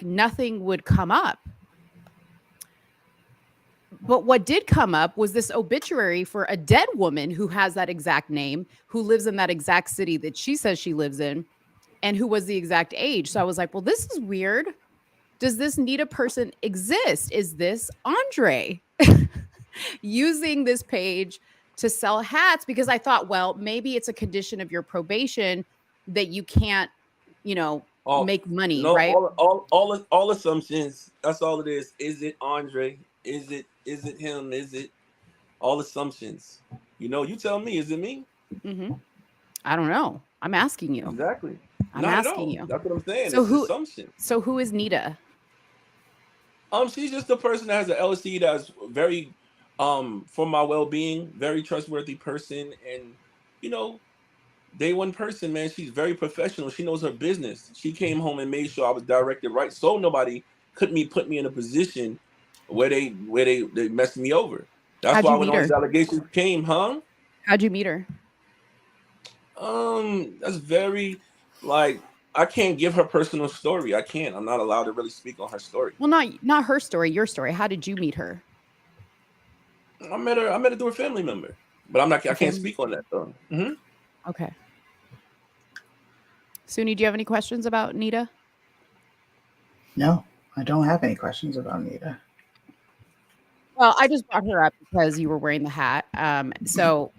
D: nothing would come up. But what did come up was this obituary for a dead woman who has that exact name, who lives in that exact city that she says she lives in, and who was the exact age. So I was like, well, this is weird. Does this Nita person exist? Is this Andre using this page to sell hats? Because I thought, well, maybe it's a condition of your probation that you can't, make money, right?
F: All assumptions. That's all it is. Is it Andre? Is it him? Is it all assumptions? You tell me. Is it me?
D: Mm-hmm. I don't know. I'm asking you.
F: Exactly.
D: I'm asking you.
F: That's what I'm saying.
D: So
F: it's assumption.
D: So who is Nita?
F: She's just a person that has an LLC that's very, for my well-being, very trustworthy person, and day one person, man. She's very professional. She knows her business. She came home and made sure I was directed right, so nobody put me in a position where they messed me over. That's why when all these allegations came,
D: How'd you meet her?
F: That's very I can't give her personal story. I can't. I'm not allowed to really speak on her story.
D: Well, not her story, your story. How did you meet her?
F: I met her through a family member, but I'm not. I can't
D: Okay.
F: speak on that though.
D: Okay. Suni, do you have any questions about Nita?
C: No, I don't have any questions about Nita.
D: Well, I just brought her up because you were wearing the hat. So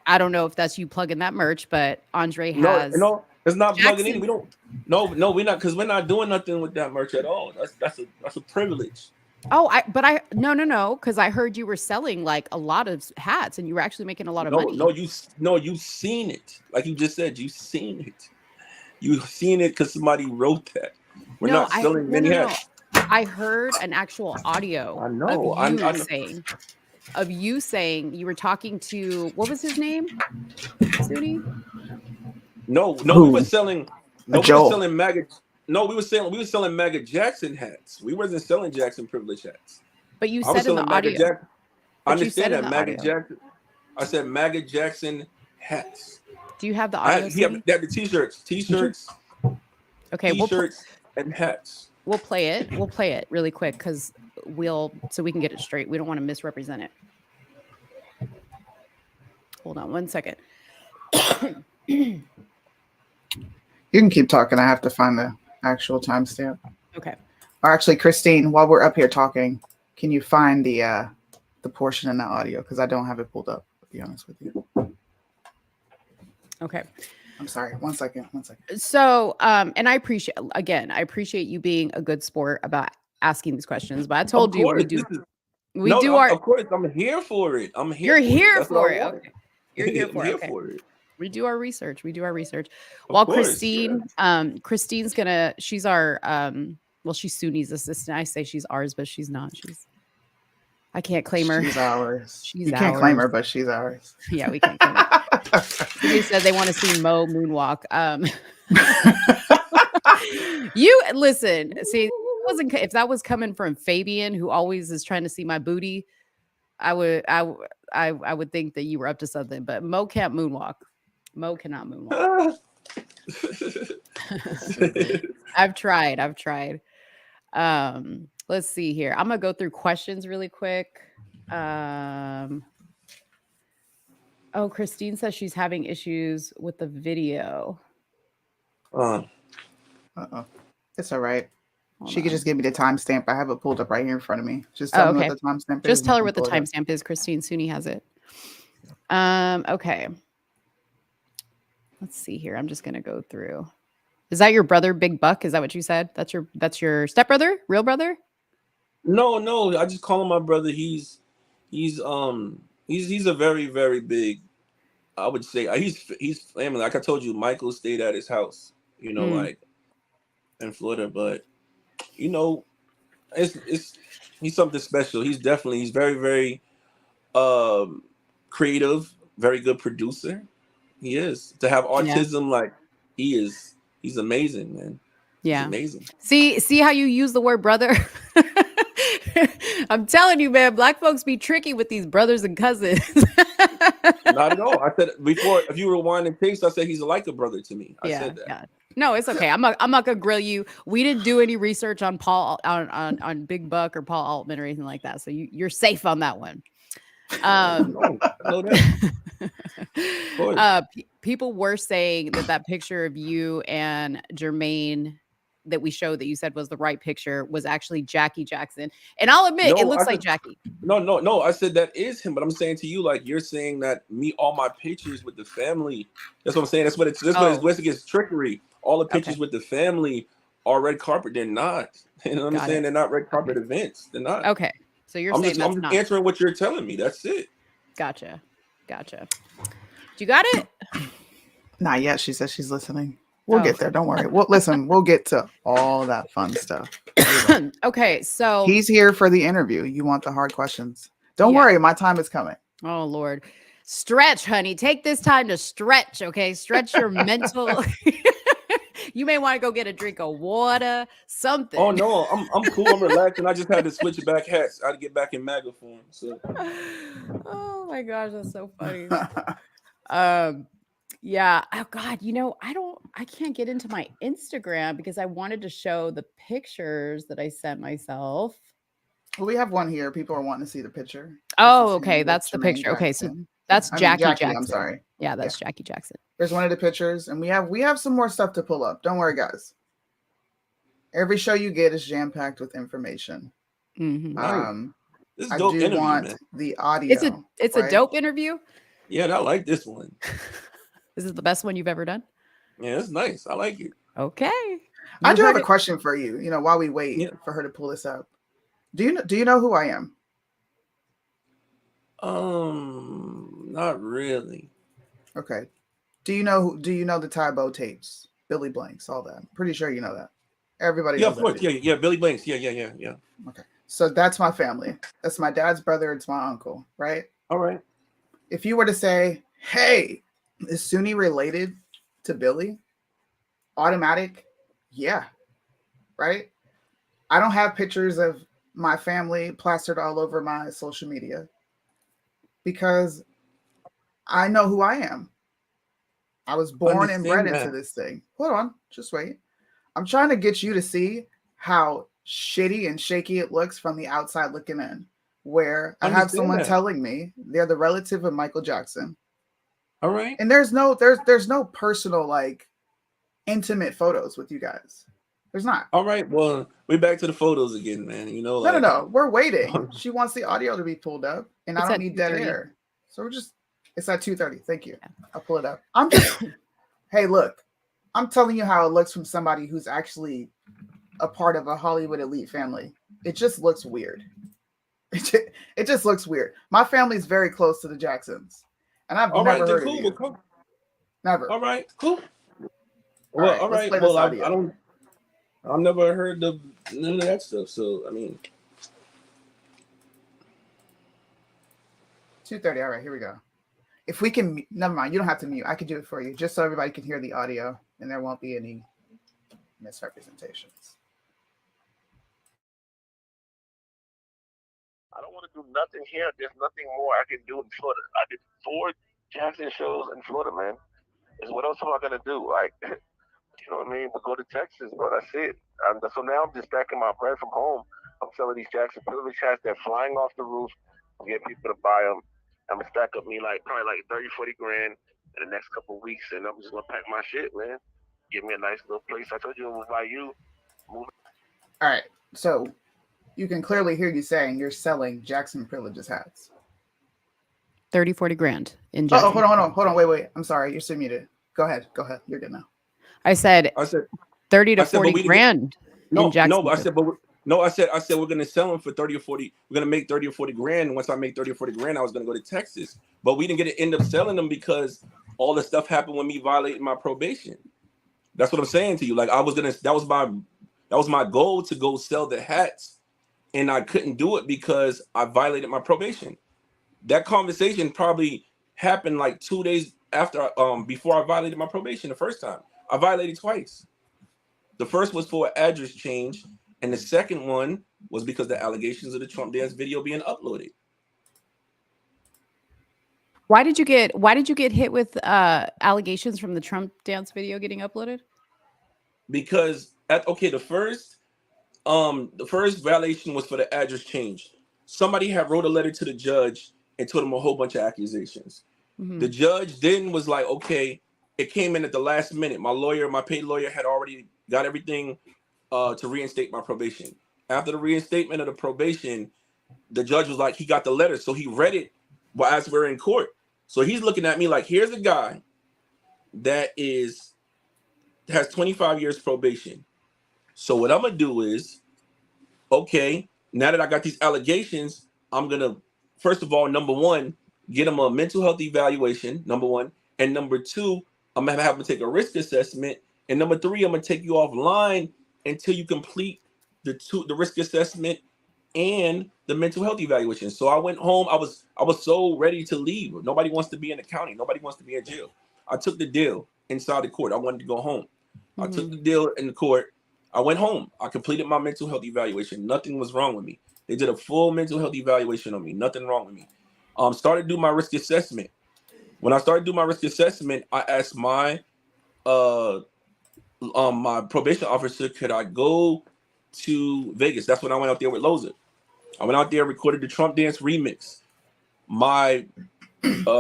D: I don't know if that's you plugging that merch, but Andre
F: No,
D: has
F: no, it's not plugging in.
D: Jackson.
F: We don't. No, we're not because we're not doing nothing with that merch at all. That's a privilege.
D: Oh, no, because I heard you were selling like a lot of hats and you were actually making a lot of
F: No,
D: money.
F: you seen it. Like you just said, you seen it. You seen it because somebody wrote that. We're
D: No,
F: not selling many
D: no.
F: hats.
D: I heard an actual audio
F: I
D: of
F: know. I know.
D: you saying you were talking to what was his name? Suni?
F: No, we were
C: Who?
F: selling. No, we were
C: Joel.
F: selling Maga. No, we were selling Maga Jackson hats. We wasn't selling Jackson privilege hats.
D: But you
F: I was
D: said in the
F: selling Maga
D: audio.
F: Jackson. I
D: But you said
F: understand
D: in
F: that
D: the
F: Maga
D: audio.
F: Jackson. I said Maga Jackson hats.
D: Do you have the audio,
F: He have
D: Suni?
F: the t-shirts,
D: Okay,
F: and hats.
D: we'll play it. We'll play it really quick because so we can get it straight. We don't want to misrepresent it. Hold on 1 second.
C: You can keep talking. I have to find the actual timestamp.
D: Okay.
C: Or actually, Christine, while we're up here talking, can you find the portion in the audio? Because I don't have it pulled up, to be honest with you.
D: Okay.
C: I'm sorry. 1 second.
D: So, and I appreciate you being a good sport about asking these questions. But I told you we do
F: Of course, I'm here for it. I'm here.
D: You're here
F: That's what
D: for
F: I
D: it.
F: want.
D: Okay. You're here
F: I'm
D: for it.
F: here
D: Okay.
F: for it.
D: We do our research.
F: Of
D: While
F: course,
D: Christine, Christine's she's our she's Suni's assistant. I say she's ours, but she's not. I can't claim her.
C: She's ours.
D: She's
C: You can't claim
D: ours.
C: her, but she's ours.
D: Yeah, we can't claim her. Somebody said they want to see Mo moonwalk. You listen, see, if that was coming from Fabian, who always is trying to see my booty, I would think that you were up to something. But Mo can't moonwalk. Mo cannot moonwalk. I've tried. Let's see here. I'm gonna go through questions really quick. Oh, Christine says she's having issues with the video.
C: It's all right.
D: Hold
C: She
D: on.
C: could just give me the timestamp. I have it pulled up right here in front of me. Just tell me what the timestamp is.
D: Just tell her what the timestamp is. Christine Suni has it. Okay. Let's see here. I'm just gonna go through. Is that your brother, Big Buck? Is that what you said? That's your stepbrother, real brother?
F: No. I just call him my brother. He's a very, very big. I would say he's family. Like I told you, Michael stayed at his house. Like in Florida, but it's he's something special. He's very, very creative, very good producer. He is. To have autism like he is, he's amazing, man.
D: Yeah.
F: He's amazing.
D: See how you use the word brother? I'm telling you, man, Black folks be tricky with these brothers and cousins.
F: Not at all. I said before, if you rewind and taste, I said he's like a brother to me. I said that.
D: Yeah. No, it's okay. I'm not gonna grill you. We didn't do any research on Paul on Big Buck or Paul Altman or anything like that. So you're safe on that one. People were saying that picture of you and Jermaine that we showed that you said was the right picture was actually Jackie Jackson. And I'll admit, it looks like Jackie.
F: No. I said that is him, but I'm saying to you, like you're saying that all my pictures with the family. That's what I'm saying. That's what it gets trickery. All the pictures with the family are red carpet. They're not. You know what I'm saying? They're not red carpet events. They're not.
D: Okay. So I'm just
F: answering what you're telling me. That's it.
D: Gotcha. You got it?
C: Not yet. She says she's listening. We'll get there. Don't worry. We'll get to all that fun stuff.
D: Okay, so
C: he's here for the interview. You want the hard questions. Don't worry. My time is coming.
D: Oh, Lord. Stretch, honey. Take this time to stretch, okay? Stretch your mental. You may want to go get a drink of water, something.
F: Oh, no. I'm cool. I'm relaxing. I just had to switch back hats. I had to get back in MAGA form. So.
D: Oh, my gosh. That's so funny. Yeah. Oh God, I can't get into my Instagram because I wanted to show the pictures that I sent myself.
C: Well, we have one here. People are wanting to see the picture.
D: Oh,
C: This is
D: okay.
C: him with
D: That's the
C: Jermaine
D: picture. Okay, so
C: Jackson.
D: that's
C: I mean,
D: Jackie
C: Jackie. I'm
D: Jackson.
C: sorry.
D: Yeah, that's Jackie Jackson.
C: There's one of the pictures, and we have some more stuff to pull up. Don't worry, guys. Every show you get is jam packed with information.
D: Mhm.
F: This is
C: I
F: dope
C: do
F: interview,
C: want
F: man.
C: the audio.
D: It's a dope interview.
F: Yeah, I like this one.
D: This is the best one you've ever done.
F: Yeah, it's nice. I like it.
D: Okay.
C: I
D: You
C: do have
D: heard
C: a
D: it.
C: question for you. You know, while we wait for her to pull this up, do you know who I am?
F: Not really.
C: Okay. Do you know the Tybo tapes, Billy Blanks, all that? I'm pretty sure you know that. Everybody
F: Yeah,
C: knows
F: of course.
C: that.
F: Yeah, Billy Blanks. Yeah.
C: Okay. So that's my family. That's my dad's brother. It's my uncle, right?
F: All right.
C: If you were to say, hey, is Sunni related to Billy? Automatic, yeah. Right? I don't have pictures of my family plastered all over my social media because I know who I am. I was born and bred into this thing. Hold on, just wait. I'm trying to get you to see how shitty and shaky it looks from the outside looking in. Where I have someone telling me they're the relative of Michael Jackson.
F: All right.
C: And there's no personal, like, intimate photos with you guys. There's not.
F: All right. Well, we're back to the photos again, man. You know, like
C: No. We're waiting. She wants the audio to be pulled up, and I don't need dead
D: 2:30.
C: air. So it's at 2:30. Thank you. I'll pull it up. I'm just hey, look, I'm telling you how it looks from somebody who's actually a part of a Hollywood elite family. It just looks weird. It just looks weird. My family's very close to the Jacksons, and I've never heard of you.
F: Cool.
C: Never.
F: All right, cool. Well, all right. Well, I've never heard of none of that stuff. So, I mean,
C: 2:30. All right, here we go. If we can, never mind. You don't have to mute. I can do it for you, just so everybody can hear the audio, and there won't be any misrepresentations.
G: I don't want to do nothing here. There's nothing more I can do in Florida. I did 4 Jackson shows in Florida, man. What else am I gonna do? Like, you know what I mean? We'll go to Texas, bro. That's it. So now I'm just stacking my bread from home. I'm selling these Jackson Privilege hats. They're flying off the roof. I'm getting people to buy them. I'm gonna stack up me probably like 30, 40 grand in the next couple of weeks, and I'm just gonna pack my shit, man. Give me a nice little place. I told you it was by you.
C: All right. So you can clearly hear you saying you're selling Jackson Privileges hats.
D: 30, 40 grand in Jackson.
C: Oh, hold on. Wait. I'm sorry. You're still muted. Go ahead. You're good now.
D: I said 30 to 40 grand in Jackson.
F: I said we're gonna sell them for 30 or 40. We're gonna make 30 or 40 grand. And once I make 30 or 40 grand, I was gonna go to Texas. But we didn't get to end up selling them because all the stuff happened with me violating my probation. That's what I'm saying to you. Like, that was my goal, to go sell the hats, and I couldn't do it because I violated my probation. That conversation probably happened like 2 days after, before I violated my probation the first time. I violated twice. The first was for an address change, and the second one was because the allegations of the Trump dance video being uploaded.
D: Why did you get hit with allegations from the Trump dance video getting uploaded?
F: Because the first violation was for the address change. Somebody had wrote a letter to the judge and told him a whole bunch of accusations. Mm-hmm. The judge then was like, okay, it came in at the last minute. My paid lawyer had already got everything to reinstate my probation. After the reinstatement of the probation, the judge was like, he got the letter. So he read it as we're in court. So he's looking at me like, here's a guy that has 25 years probation. So what I'm going to do is, okay, now that I got these allegations, I'm going to, first of all, number one, get him a mental health evaluation, number one. And number two, I'm going to have him take a risk assessment. And number three, I'm going to take you offline until you complete the risk assessment and the mental health evaluation. So I went home. I was so ready to leave. Nobody wants to be in the county. Nobody wants to be in jail. I took the deal inside the court. I wanted to go home. Mm-hmm. I took the deal in the court. I went home. I completed my mental health evaluation. Nothing was wrong with me. They did a full mental health evaluation on me. Nothing wrong with me. Started to do my risk assessment. When I started to do my risk assessment, I asked my probation officer, could I go to Vegas? That's when I went out there with Loza. I went out there, recorded the Trump Dance remix. My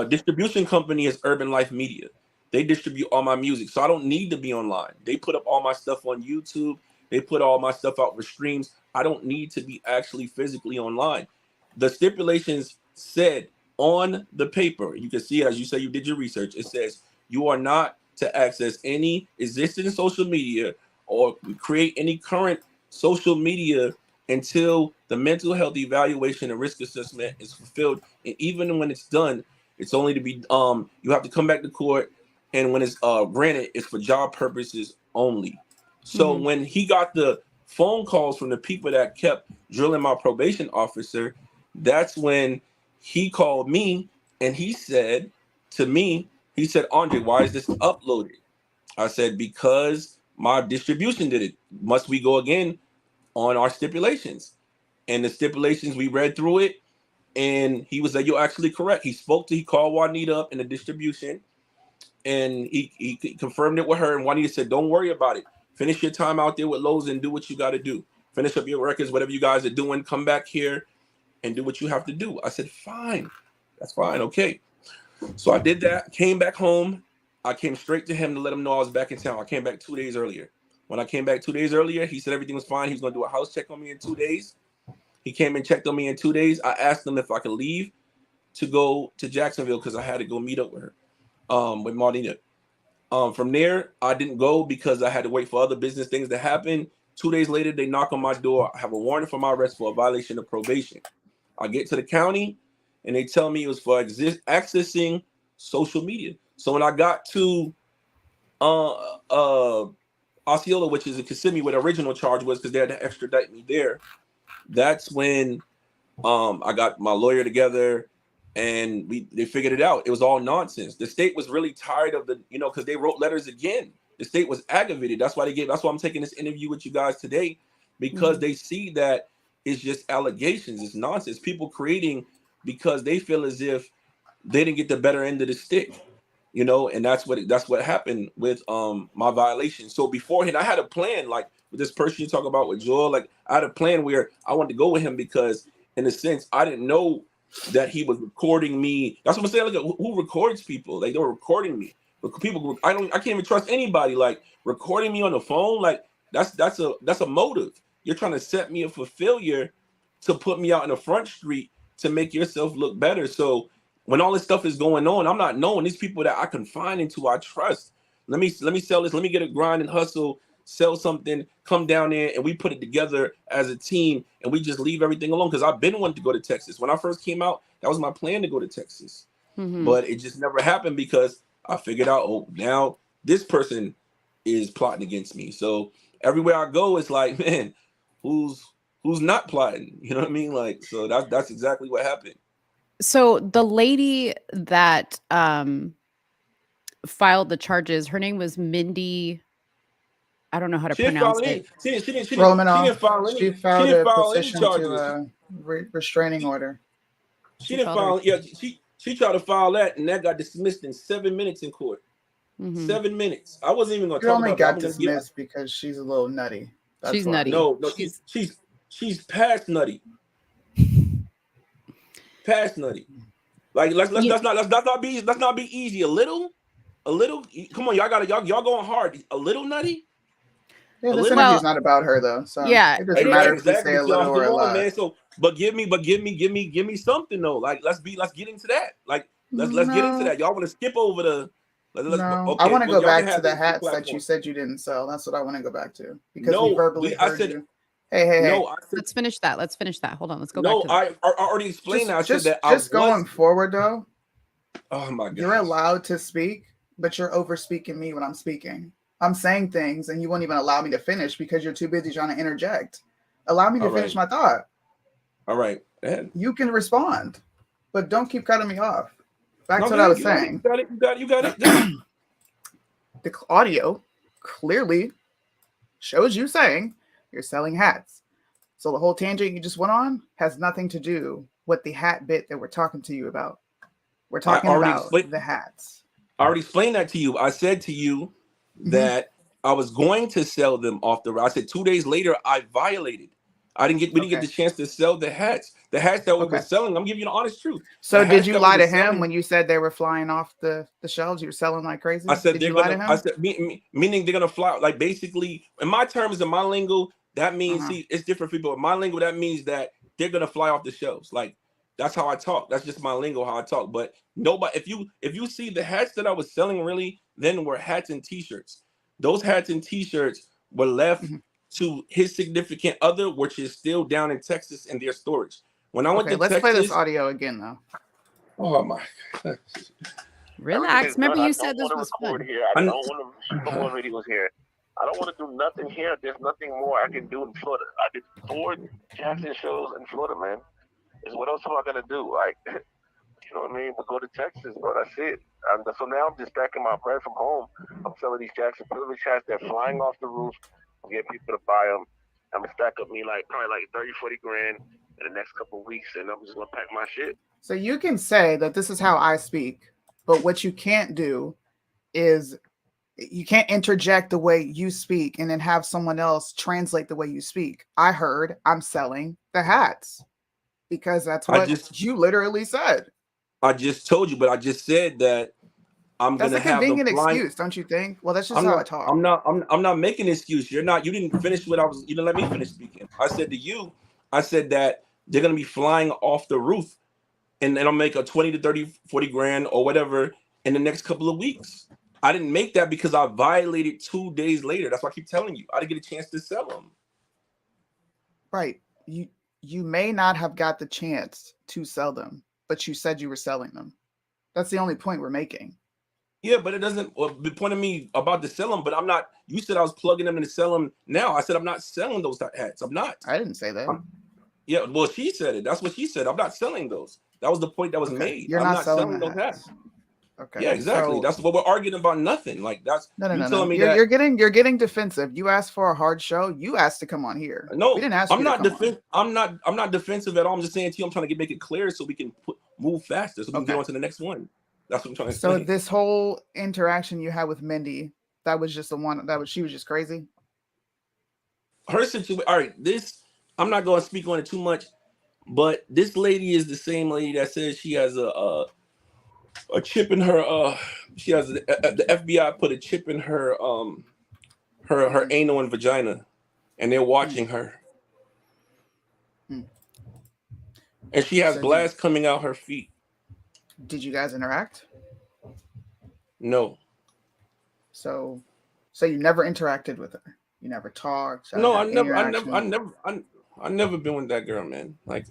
F: distribution company is Urban Life Media. They distribute all my music, so I don't need to be online. They put up all my stuff on YouTube. They put all my stuff out for streams. I don't need to be actually physically online. The stipulations said on the paper, you can see it as you say you did your research. It says you are not to access any existing social media or create any current social media until the mental health evaluation and risk assessment is fulfilled. And even when it's done, it's only to be you have to come back to court, and when it's granted, it's for job purposes only. So when he got the phone calls from the people that kept drilling my probation officer, that's when he called me and he said to me, he said, Andre, why is this uploaded? I said, because my distribution did it. Must we go again on our stipulations? And the stipulations, we read through it, and he was like, you're actually correct. He called Juanita up in the distribution, and he confirmed it with her. And Juanita said, don't worry about it. Finish your time out there with Lowe's and do what you got to do. Finish up your records, whatever you guys are doing. Come back here and do what you have to do. I said, fine. That's fine. Okay. So I did that, came back home. I came straight to him to let him know I was back in town. I came back 2 days earlier. When I came back 2 days earlier, he said everything was fine. He was going to do a house check on me in 2 days. He came and checked on me in 2 days. I asked him if I could leave to go to Jacksonville because I had to go meet up with her, with Martina. From there, I didn't go because I had to wait for other business things to happen. 2 days later, they knock on my door. I have a warrant for my arrest for a violation of probation. I get to the county, and they tell me it was for accessing social media. So when I got to Osceola, which is in Kissimmee, where the original charge was, because they had to extradite me there, that's when I got my lawyer together, and they figured it out. It was all nonsense. The state was really tired of because they wrote letters again. The state was aggravated. That's why I'm taking this interview with you guys today, because they see that it's just allegations. It's nonsense. People creating because they feel as if they didn't get the better end of the stick, and that's what happened with my violation. So beforehand, I had a plan, like with this person you talk about with Joel. Like I had a plan where I wanted to go with him because, in a sense, I didn't know that he was recording me. That's what I'm saying. Like, who records people? Like, they were recording me. People, I can't even trust anybody. Like recording me on the phone. Like that's a motive. You're trying to set me up for failure to put me out in the front street to make yourself look better. So when all this stuff is going on, I'm not knowing these people that I confine into, I trust. Let me sell this. Let me get a grind and hustle, sell something, come down there, and we put it together as a team, and we just leave everything alone. Because I've been wanting to go to Texas. When I first came out, that was my plan to go to Texas. But it just never happened because I figured out, oh, now this person is plotting against me. So everywhere I go, it's like, man, who's not plotting? You know what I mean? Like, so that's exactly what happened.
D: So the lady that filed the charges, her name was Mindy. I don't know how to pronounce it.
F: She didn't file any.
C: She filed
F: any
C: a petition
F: charges.
C: to restraining order.
F: She didn't file. Yeah, she tried to file that, and that got dismissed in 7 minutes in court. 7 minutes. I wasn't even going to talk about.
C: She only got dismissed because she's a little nutty.
D: She's nutty.
F: No, she's past nutty. Past nutty. Like let's not be easy. A little. Come on, y'all going hard. A little nutty.
C: Yeah, this interview's not about her though. So
D: yeah,
C: it doesn't matter if we say a little or a lot.
F: Man. So, but give me something though. Like let's get into that. Like let's get into that. Y'all want to skip over the.
C: Okay, I want to go back to the hats that you said you didn't sell. That's what I want to go back to because we verbally heard you. Hey.
F: No,
D: let's finish that. Hold on. Let's go
F: back
D: to that.
F: I already explained that. I said that
C: just going forward though.
F: Oh my God.
C: You're allowed to speak, but you're over speaking me when I'm speaking. I'm saying things and you won't even allow me to finish because you're too busy trying to interject. Allow me to finish my thought.
F: All right. Go ahead.
C: You can respond, but don't keep cutting me off. Back to what I was saying.
F: You got it.
C: The audio clearly shows you saying you're selling hats. So the whole tangent you just went on has nothing to do with the hat bit that we're talking to you about. We're talking about the hats.
F: I already explained that to you. I said to you that I was going to sell them off the road. I said 2 days later, I violated. We didn't get the chance to sell the hats. The hats that we were selling, I'm giving you the honest truth.
C: So did you lie to him when you said they were flying off the shelves? You were selling like crazy?
F: I said
C: did
F: they're
C: you lie
F: gonna.
C: to him?
F: I said meaning they're gonna fly. Like basically, in my terms, in my lingo, that means see, it's different for people. In my lingo, that means that they're gonna fly off the shelves. Like that's how I talk. That's just my lingo, how I talk. But nobody, if you see the hats that I was selling, really, then were hats and T-shirts. Those hats and T-shirts were left to his significant other, which is still down in Texas in their storage. When I went to
C: let's
F: Texas,
C: play this audio again, though.
F: Oh my God.
D: Relax. Remember you said this was fun.
G: Here. I don't want to shoot more videos here. I don't want to do nothing here. There's nothing more I can do in Florida. I did 4 Jackson shows in Florida, man. Is what else am I gonna do? Like, you know what I mean? But go to Texas, bro. That's it. So now I'm just stacking my bread from home. I'm selling these Jackson privilege hats. They're flying off the roof. I'm getting people to buy them. I'm gonna stack up me probably 30, 40 grand in the next couple of weeks, and I'm just gonna pack my shit.
C: So you can say that this is how I speak, but what you can't do is you can't interject the way you speak and then have someone else translate the way you speak. I heard I'm selling the hats because that's what you literally said.
F: I just told you, but I just said that I'm
C: that's
F: gonna have
C: a convenient excuse, don't you think? Well, that's just how I talk.
F: I'm not making an excuse. You didn't finish what I was. You didn't let me finish speaking. I said to you, I said that they're gonna be flying off the roof, and I'll make a 20 to 30, 40 grand or whatever in the next couple of weeks. I didn't make that because I violated 2 days later. That's why I keep telling you. I didn't get a chance to sell them.
C: Right. You may not have got the chance to sell them, but you said you were selling them. That's the only point we're making.
F: Yeah, but it doesn't. The point of me about to sell them, but I'm not. You said I was plugging them in to sell them now. I said I'm not selling those hats. I'm not.
C: I didn't say that.
F: Yeah, well, she said it. That's what she said. I'm not selling those. That was the point that was made.
C: You're not selling those hats.
F: Okay. Yeah, exactly. So, that's what we're arguing about. Nothing. Like that's
C: no. You're getting defensive. You asked for a hard show. You asked to come on here.
F: No,
C: we didn't ask.
F: I'm not I'm not defensive at all. I'm just saying to you. I'm trying to make it clear so we can move faster, so we can get on to the next one. That's what I'm trying to say.
C: So this whole interaction you had with Mindy, that was just the one she was just crazy.
F: Her situation. All right, I'm not going to speak on it too much, but this lady is the same lady that says she has a chip in her. She has the FBI put a chip in her her anal and vagina, and they're watching her, and she has glass coming out her feet.
C: Did you guys interact?
F: No.
C: So you never interacted with her. You never talked.
F: No, I never been with that girl, man. Like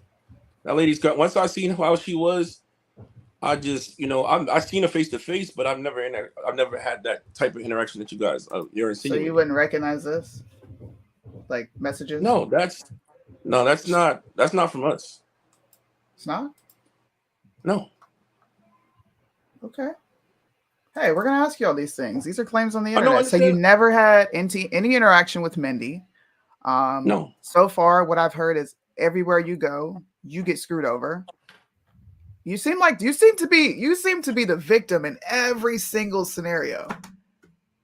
F: that lady's got. Once I seen how she was, I just, I seen her face to face, but I've never had that type of interaction that you guys you're insinuating.
C: So you wouldn't recognize this, like messages?
F: No, that's not from us.
C: It's not.
F: No.
C: Okay. Hey, we're gonna ask you all these things. These are claims on the internet. So you never had any interaction with Mindy.
F: No.
C: So far, what I've heard is everywhere you go, you get screwed over. You seem to be the victim in every single scenario.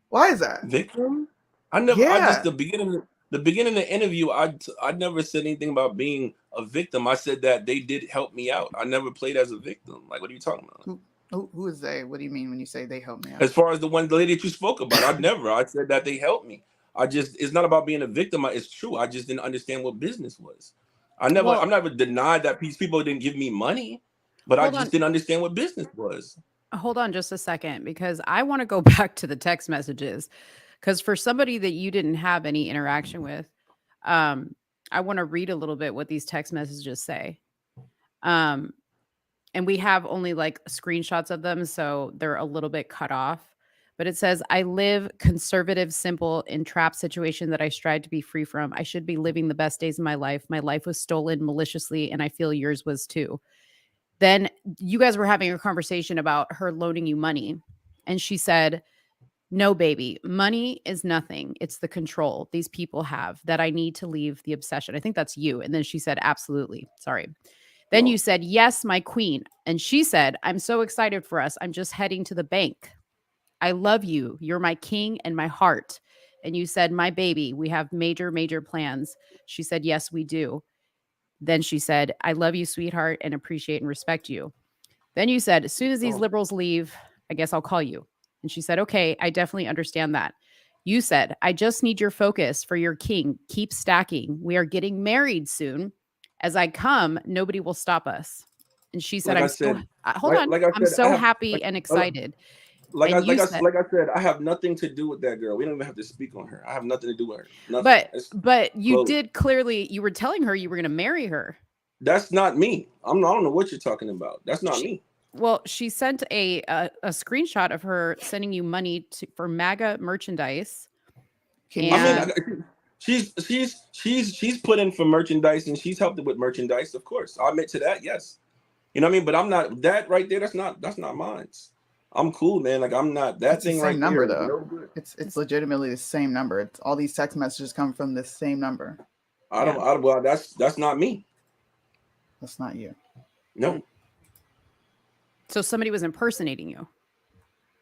C: Why is that?
F: Victim? I never. Yeah. I just the beginning of the interview. I never said anything about being a victim. I said that they did help me out. I never played as a victim. Like, what are you talking about?
C: Who is they? What do you mean when you say they helped me out?
F: As far as the lady that you spoke about, I said that they helped me. It's not about being a victim. It's true. I just didn't understand what business was. I'm never denied that people didn't give me money, but I just didn't understand what business was.
D: Hold on just a second, because I want to go back to the text messages, because for somebody that you didn't have any interaction with, I want to read a little bit what these text messages say. And we have only like screenshots of them, so they're a little bit cut off. But it says, I live conservative, simple, in trap situation that I strive to be free from. I should be living the best days of my life. My life was stolen maliciously, and I feel yours was too. Then you guys were having a conversation about her loaning you money. And she said, no, baby, money is nothing. It's the control these people have that I need to leave the obsession. I think that's you. And then she said, absolutely. Sorry. Then you said, yes, my queen. And she said, I'm so excited for us. I'm just heading to the bank. I love you. You're my king and my heart. And you said, my baby, we have major, major plans. She said, yes, we do. Then she said, I love you, sweetheart, and appreciate and respect you. Then you said, as soon as these liberals leave, I guess I'll call you. And she said, okay, I definitely understand that. You said, I just need your focus for your king. Keep stacking. We are getting married soon. As I come, nobody will stop us. And she said,
F: Like I
D: I'm so,
F: said,
D: hold on.
F: like I
D: I'm
F: said, I
D: so
F: have
D: happy and excited.
F: like
D: And you said,
F: I said, I have nothing to do with that girl. We don't even have to speak on her. I have nothing to do with her. Nothing.
D: but you
F: Close.
D: did clearly, you were telling her you were going to marry her.
F: That's not me. I don't know what you're talking about. That's not me.
D: Well, she sent a screenshot of her sending you money for MAGA merchandise.
F: I mean, she's put in for merchandise and she's helped with merchandise. Of course, I'll admit to that. Yes, you know what I mean. But I'm not that right there. That's not mine. I'm cool, man. Like I'm not that
C: it's
F: thing
C: the same
F: right
C: number
F: there.
C: though.
F: No,
C: It's legitimately the same number. It's all these text messages come from the same number.
F: Well, that's not me.
C: That's not you.
F: No.
D: So somebody was impersonating you.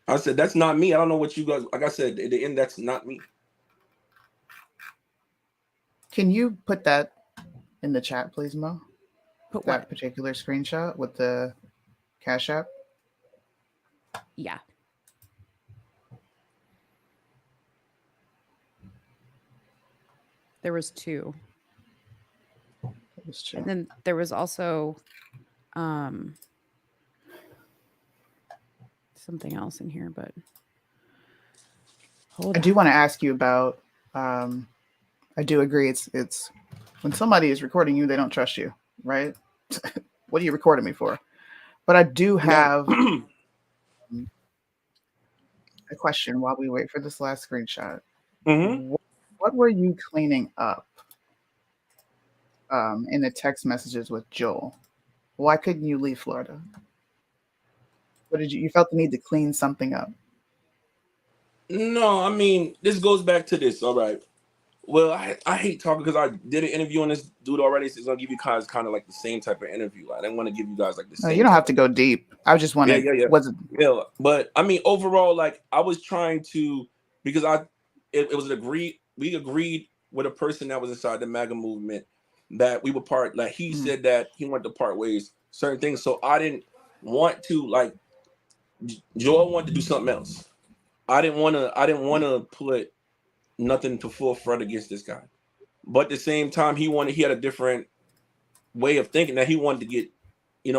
F: I said that's not me. I don't know what you guys. Like I said, at the end, that's not me.
C: Can you put that in the chat, please, Mo?
D: Put
C: that
D: what?
C: particular screenshot with the Cash App?
D: Yeah. There was two. And then there was also something else in here, but
C: I do want to ask you about I do agree it's when somebody is recording you, they don't trust you, right? What are you recording me for? But I do have a question while we wait for this last screenshot.
F: Mm-hmm.
C: What were you cleaning up in the text messages with Joel? Why couldn't you leave Florida? What did you felt the need to clean something up?
F: No, I mean, this goes back to this. All right. Well, I hate talking because I did an interview on this dude already. So it's gonna give you guys kind of like the same type of interview. I didn't want to give you guys like the same.
C: No, you don't have to go deep. I just want to.
F: Yeah. But I mean, overall, like I was trying to because it was we agreed with a person that was inside the MAGA movement that we were part. Like he said that he wanted to part ways certain things. So I didn't want to like Joel wanted to do something else. I didn't want to put nothing to forefront against this guy, but at the same time he had a different way of thinking that he wanted to get,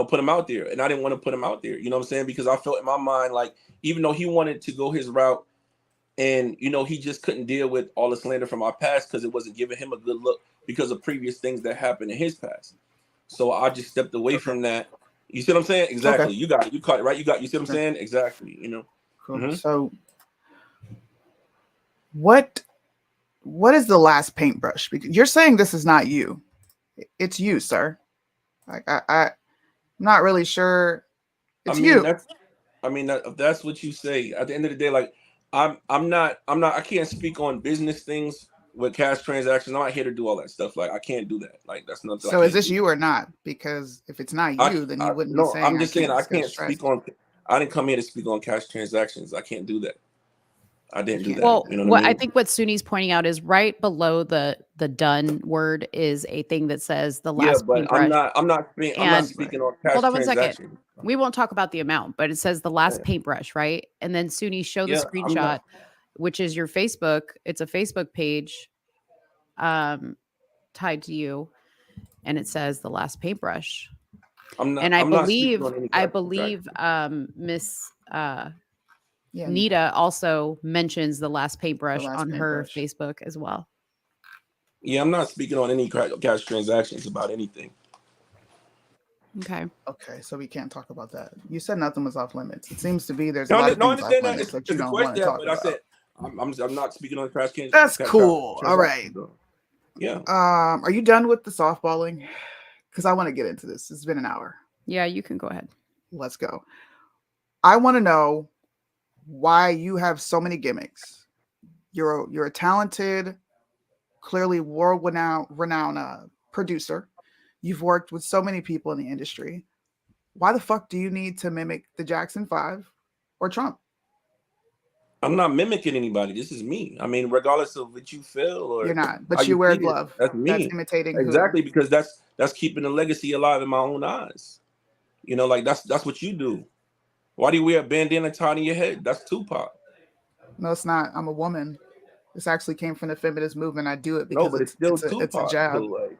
F: put him out there, and I didn't want to put him out there, you know what I'm saying, because I felt in my mind like even though he wanted to go his route and he just couldn't deal with all the slander from our past because it wasn't giving him a good look because of previous things that happened in his past. So I just stepped away from that. You see what I'm saying? Exactly. Okay. You got it. You caught it, right? You see what I'm saying? Exactly.
C: Cool.
F: Mm-hmm.
C: So what is the last paintbrush? Because you're saying this is not you. It's you, sir. Like I'm not really sure. It's you.
F: If that's what you say. At the end of the day, like I'm not. I can't speak on business things with cash transactions. I'm not here to do all that stuff. Like I can't do that. Like that's not.
C: So is this you or not? Because if it's not you, then you wouldn't be saying.
F: I'm just saying I can't speak on. I didn't come here to speak on cash transactions. I can't do that. I didn't do that.
D: Well,
F: you know what I mean?
D: I think what Suni's pointing out is right below the done word is a thing that says the last.
F: Yeah, but I'm not speaking on cash
D: hold on 1
F: transactions.
D: second. We won't talk about the amount, but it says the last paintbrush, right? And then Suni show the screenshot, which is your Facebook. It's a Facebook page tied to you, and it says the last paintbrush. I believe Miss Nita also mentions the last paintbrush on her Facebook as well.
F: Yeah, I'm not speaking on any cash transactions about anything.
D: Okay,
C: so we can't talk about that. You said nothing was off limits. It seems to be there's a lot of things off limits that you don't want to talk about.
F: I said I'm not speaking on cash transactions.
C: That's cool. All right.
F: Yeah.
C: Are you done with the softballing? Because I want to get into this. It's been an hour.
D: Yeah, you can go ahead.
C: Let's go. I want to know why you have so many gimmicks. You're a talented, clearly world-renowned producer. You've worked with so many people in the industry. Why the fuck do you need to mimic the Jackson 5 or Trump?
F: I'm not mimicking anybody. This is me. I mean, regardless of what you feel
C: You're
F: or
C: not,
F: how
C: but you
F: you
C: wear a
F: see it,
C: glove.
F: that's
C: That's
F: me.
C: imitating who?
F: Exactly, because that's keeping the legacy alive in my own eyes. You know, like that's what you do. Why do you wear a bandana tied on your head? That's Tupac.
C: No, it's not. I'm a woman. This actually came from the feminist movement. I do it
F: No,
C: because
F: but it's still
C: it's a
F: Tupac. So
C: jab.
F: like,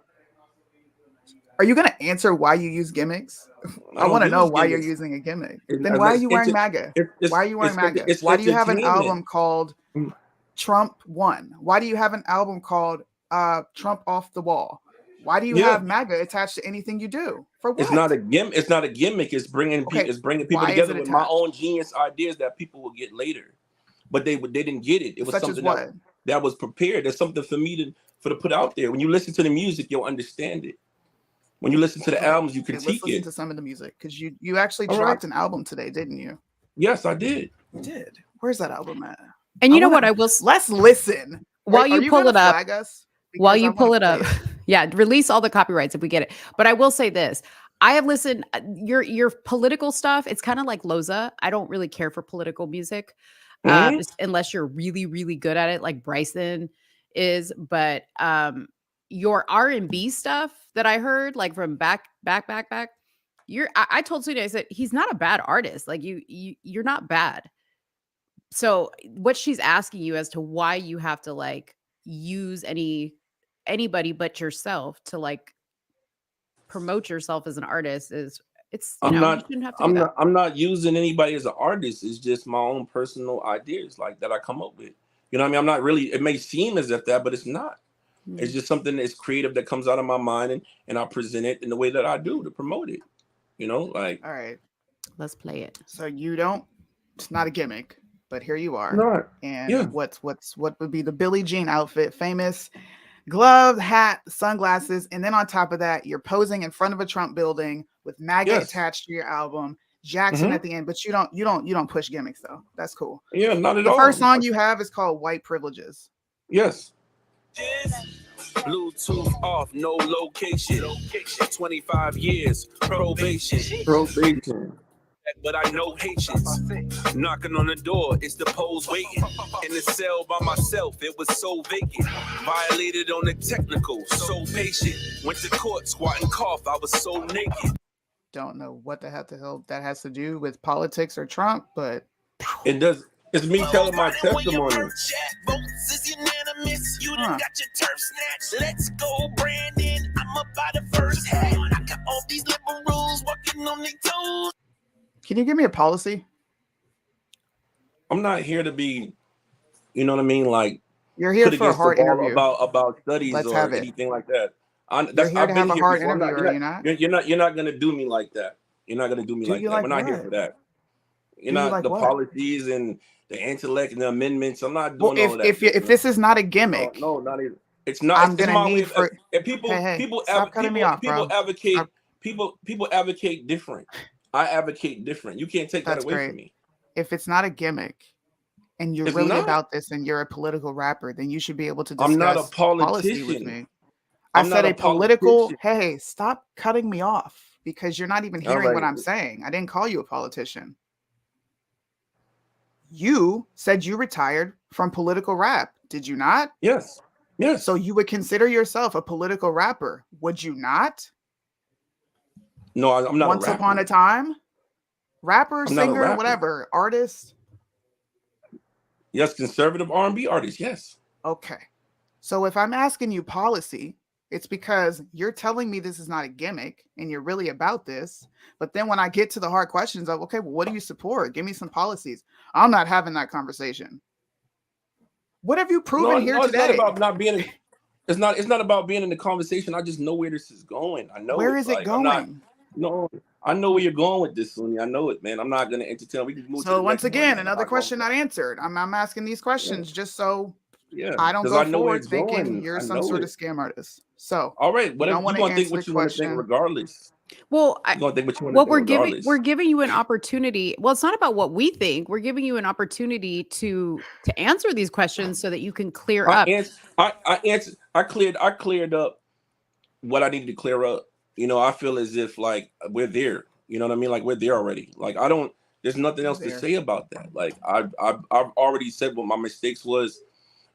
C: Are you gonna answer why you use gimmicks?
F: I
C: I
F: don't
C: want to know
F: use
C: why you're
F: gimmicks.
C: using a gimmick.
F: It,
C: Then
F: uh,
C: why are
F: it's,
C: you wearing
F: enter,
C: MAGA?
F: it's,
C: Why are you wearing
F: it's,
C: MAGA?
F: it's
C: Why do you have an
F: entertainment.
C: album called Trump Won? Why do you have an album called Trump Off the Wall? Why do you
F: Yeah,
C: have MAGA attached to anything you do? For
F: it's
C: what?
F: not a gimmick. It's not a gimmick. It's bringing people.
C: Okay,
F: It's bringing people
C: why is
F: together
C: it
F: with my
C: attached?
F: own genius ideas that people will get later. But they didn't get it. It was
C: Such as
F: something that
C: what?
F: that was prepared. There's something for me to put out there. When you listen to the music, you'll understand it. When you listen to the
C: Okay,
F: albums, you
C: okay, let's
F: critique
C: listen
F: it.
C: to some of the music because you actually
F: All right.
C: dropped an album today, didn't you?
F: Yes, I did.
C: You did. Where's that album at?
D: And
C: I
D: you know
C: want
D: what?
C: to let's listen.
D: While
C: Are
D: you
C: you
D: pull
C: gonna
D: it up,
C: flag us?
D: while
C: Because I
D: you
C: want
D: pull
C: to
D: it up,
C: play it.
D: yeah, release all the copyrights if we get it. But I will say this: I have listened. Your political stuff. It's kind of like Loza. I don't really care for political music,
F: Mhm.
D: unless you're really, really good at it, like Bryson is. But your R&B stuff that I heard, like from back. I told Sudi, I said he's not a bad artist. Like you're not bad. So what she's asking you as to why you have to like use anybody but yourself to like promote yourself as an artist is it's
F: I'm
D: you
F: not.
D: shouldn't have to do
F: I'm
D: that.
F: not. I'm not using anybody as an artist. It's just my own personal ideas, like that I come up with. You know what I mean? I'm not really. It may seem as if that, but it's not. It's
D: Mm,
F: just something that's creative that comes out of my mind, and I present it in the way that I do to promote it. You know, like
C: All right.
D: let's play it.
C: So you don't. It's not a gimmick, but here you are.
F: not.
C: And
F: Yeah.
C: what would be the Billie Jean outfit? Famous glove, hat, sunglasses, and then on top of that, you're posing in front of a Trump building with MAGA
F: Yes.
C: attached to your album, Jackson
F: Hmm.
C: at the end. But you don't push gimmicks though. That's cool.
F: Yeah. Not at
C: The
F: all.
C: first song you have is called White Privileges.
F: Yes.
A: Bluetooth off, no location. 25 years, probation.
F: Probation.
A: But I know Haitians. Knocking on the door, it's the poles waiting. In the cell by myself, it was so vacant. Violated on the technical, so patient. Went to court, squatting cough, I was so naked.
C: Don't know what the hell that has to do with politics or Trump, but
F: It does. It's me telling my testimony.
A: Votes is unanimous. You done
C: Huh.
A: got your turf snatched. Let's go, Brandon. I'm up by the first hat. I got all these liberals walking on their toes.
C: can you give me a policy?
F: I'm not here to be, you know what I mean, like
C: You're here
F: put
C: for a
F: against the
C: hard
F: wall
C: interview.
F: about studies
C: Let's
F: or
C: have it.
F: anything like that.
C: You're here
F: I've
C: to
F: been
C: have a
F: here
C: hard
F: before.
C: interview, are you not?
F: You're not gonna do me like that. You're not gonna do me
C: Do
F: like
C: you
F: that.
C: like
F: We're not here
C: what?
F: for that. You're
C: Do you
F: not
C: like
F: the
C: what?
F: policies and the intellect and the amendments. I'm not
C: Well,
F: doing all of that.
C: if this is not a gimmick,
F: no, not even. It's not.
C: I'm
F: It's
C: gonna
F: my way
C: need
F: of.
C: for
F: And people
C: hey, stop cutting me off,
F: people
C: bro.
F: advocate.
C: Stop.
F: People advocate different. I advocate different. You can't take that
C: That's
F: away
C: great.
F: from me.
C: If it's not a gimmick and you're
F: It's
C: really
F: not.
C: about this and you're a political rapper, then you should be able to
F: I'm not a
C: discuss policy with
F: politician.
C: me. I
F: I'm
C: said
F: not
C: a
F: a
C: political,
F: politician.
C: hey, stop cutting me off because you're not even
F: All
C: hearing what
F: right.
C: I'm saying. I didn't call you a politician. You said you retired from political rap, did you not?
F: Yes. Yes.
C: So you would consider yourself a political rapper, would you not?
F: No, I'm not
C: Once
F: a
C: upon a
F: rapper.
C: time? Rapper,
F: I'm not a
C: singer,
F: rapper.
C: whatever, artist?
F: Yes, conservative R&B artist. Yes.
C: Okay. So if I'm asking you policy, it's because you're telling me this is not a gimmick and you're really about this. But then when I get to the hard questions of, okay, well, what do you support? Give me some policies. I'm not having that conversation. What have you proven here
F: No, it's not
C: today?
F: about not being. It's not about being in the conversation. I just know where this is going. I know
C: Where
F: it.
C: is it
F: Like I'm not.
C: going?
F: No, I know where you're going with this, Sunni. I know it, man. I'm not gonna entertain. We can move to
C: So
F: the
C: once
F: next one,
C: again,
F: man. I'm
C: another
F: not going
C: question
F: for
C: not answered. I'm asking these questions just so
F: Yeah,
C: I don't
F: because
C: go
F: I know where
C: forward
F: it's
C: thinking
F: going.
C: you're
F: I
C: some
F: know
C: sort
F: it.
C: of scam artist. So
F: All right,
C: you
F: whatever
C: don't want
F: you
C: to
F: gonna think
C: answer the
F: what you want to think
C: question.
F: regardless.
D: Well,
F: You gonna think what you want to
D: what
F: think
D: we're
F: regardless.
D: giving you an opportunity. Well, it's not about what we think. We're giving you an opportunity to answer these questions so that you can clear
F: I
D: up.
F: answered. I cleared up what I needed to clear up. You know, I feel as if like we're there. You know what I mean? Like we're there already. Like I don't. There's nothing else to say about that. Like I've already said what my mistakes was,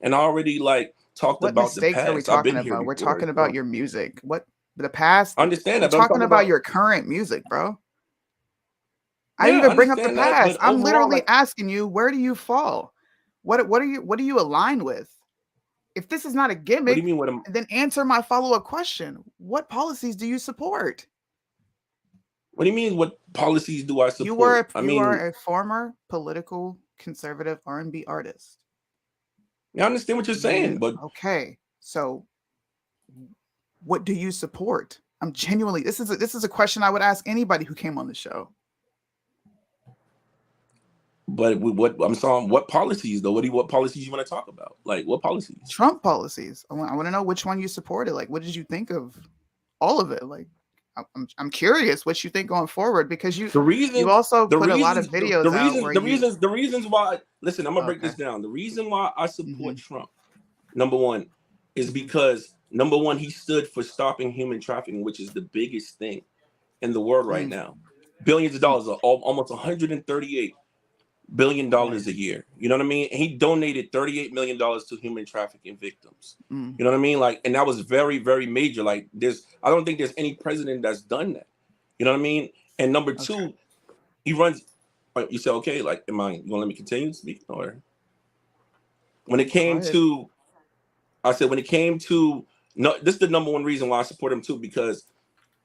F: and I already like talked
C: What
F: about the
C: mistakes are we
F: past. I've been
C: talking
F: here
C: about? We're
F: before.
C: talking about
F: So
C: your music. What the past?
F: I understand
C: We're
F: that, but I'm
C: talking
F: talking
C: about
F: about
C: your current music, bro. I didn't
F: yeah, I
C: even bring up the
F: understand that,
C: past.
F: but
C: I'm
F: overall,
C: literally
F: like
C: asking you, where do you fall? What do you align with? If this is not a
F: what do you
C: gimmick,
F: mean? What am
C: then answer my follow-up question. What policies do you support?
F: What do you mean? What policies do I support? I
C: You
F: mean,
C: are a former political conservative R&B artist.
F: yeah, I understand what you're saying, but
C: Okay, so what do you support? I'm genuinely this is a question I would ask anybody who came on the show.
F: what I'm sorry, what policies though? What policies you want to talk about? Like what policies?
C: Trump policies. I want to know which one you supported. Like, what did you think of all of it? Like, I'm curious what you think going forward because
F: The
C: you
F: reasons,
C: also put a lot of videos out where you
F: the reasons why. Listen, I'm gonna break
C: okay.
F: this down. The reason why I support
C: Hmm.
F: Trump, number one, is because number one, he stood for stopping human trafficking, which is the biggest thing in the world right now. Billions of dollars, almost 138 billion dollars a year. You know what I mean? And he donated $38 million to human trafficking victims.
C: Mm.
F: You know what I mean? Like, and that was very, very major. Like, I don't think there's any president that's done that. You know what I mean? And number
C: Okay.
F: two, he runs. You say, okay, like, you gonna let me continue to speak? Or when it came to, I said, when it came to, no, this is the number one reason why I support him too, because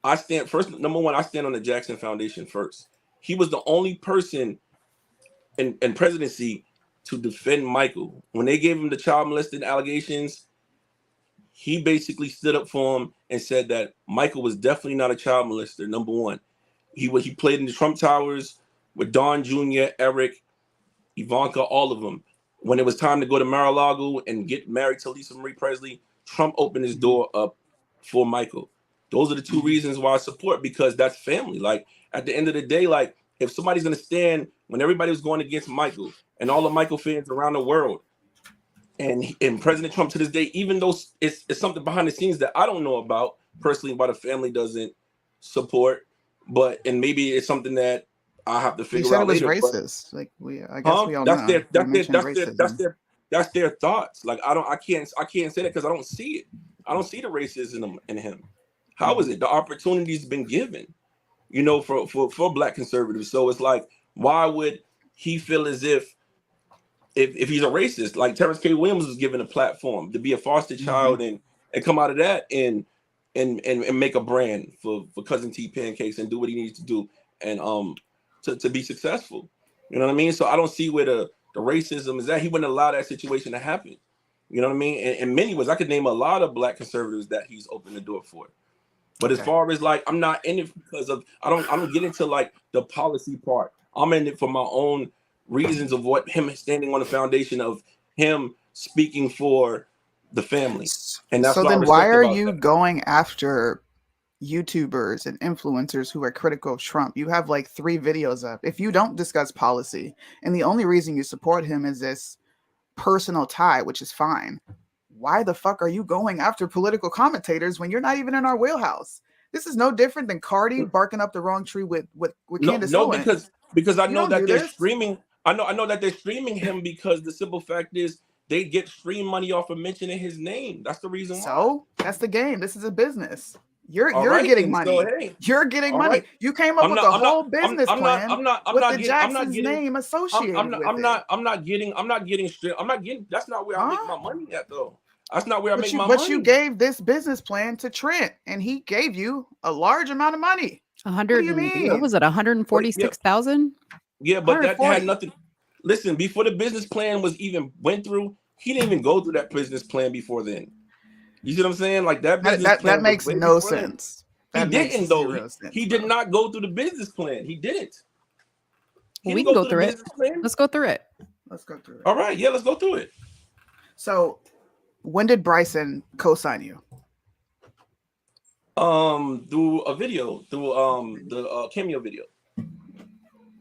F: I stand first. Number one, I stand on the Jackson Foundation first. He was the only person in presidency to defend Michael. When they gave him the child molesting allegations, he basically stood up for him and said that Michael was definitely not a child molester. Number one, he played in the Trump Towers with Don Jr., Eric, Ivanka, all of them. When it was time to go to Mar-a-Lago and get married to Lisa Marie Presley, Trump opened his door up for Michael. Those are the two reasons why I support, because that's family. Like at the end of the day, like if somebody's gonna stand when everybody was going against Michael and all the Michael fans around the world, and President Trump to this day, even though it's something behind the scenes that I don't know about personally, why the family doesn't support, and maybe it's something that I have to figure
C: You said
F: out
C: it was
F: later.
C: racist. Like I guess we all know. You mentioned racism.
F: That's their thoughts. Like I can't say that because I don't see it. I don't see the racism in him. How is it? The opportunity's been given, for Black conservatives. So it's like, why would he feel as if he's a racist? Like Terrence K. Williams was given a platform to be a foster child and come out of that and make a brand for Cousin T Pancakes and do what he needs to do and to be successful. You know what I mean? So I don't see where the racism is at. He wouldn't allow that situation to happen. You know what I mean? And in many ways, I could name a lot of Black conservatives that he's opened the door for. But as far as like, I'm not in it because of I don't get into like the policy part. I'm in it for my own reasons of what him standing on the foundation of him speaking for the family. And that's
C: So
F: what I
C: then why
F: respect
C: are
F: about
C: you
F: that.
C: going after YouTubers and influencers who are critical of Trump? You have like 3 videos up. If you don't discuss policy and the only reason you support him is this personal tie, which is fine, why the fuck are you going after political commentators when you're not even in our wheelhouse? This is no different than Cardi barking up the wrong tree with Candace
F: No,
C: Owens.
F: because I
C: You
F: know
C: don't do
F: that they're
C: this.
F: streaming. I know that they're streaming him because the simple fact is they get stream money off of mentioning his name. That's the reason why.
C: So that's the game. This is a business. You're
F: All
C: you're
F: right,
C: getting
F: then. So
C: money.
F: hey,
C: You're getting
F: all
C: money.
F: right.
C: You came up with a whole business plan
F: I'm
C: with
F: not
C: the
F: getting.
C: Jackson's name associated with it.
F: I'm not getting straight. I'm not getting. That's not where I make
C: Huh?
F: my money at though. That's not where I make my
C: But you
F: money.
C: gave this business plan to Trent, and he gave you a large amount of money. What do you
D: What
C: mean?
D: was it? 146,000?
F: Yeah, but that had
C: 140.
F: nothing. Listen, before the business plan was even went through, he didn't even go through that business plan before then. You see what I'm saying? Like that business
C: That
F: plan was
C: makes
F: way
C: no
F: before then.
C: sense.
F: He
C: That makes
F: didn't though.
C: 0 sense,
F: He did
C: bro.
F: not go through the business plan. He didn't. He
D: Well, we
F: didn't
D: can
F: go
D: go
F: through the
D: through it.
F: business plan.
D: Let's go through it.
C: Let's go through it.
F: All right, yeah, let's go through it.
C: So, when did Bryson co-sign you?
F: Through a video, through the cameo video.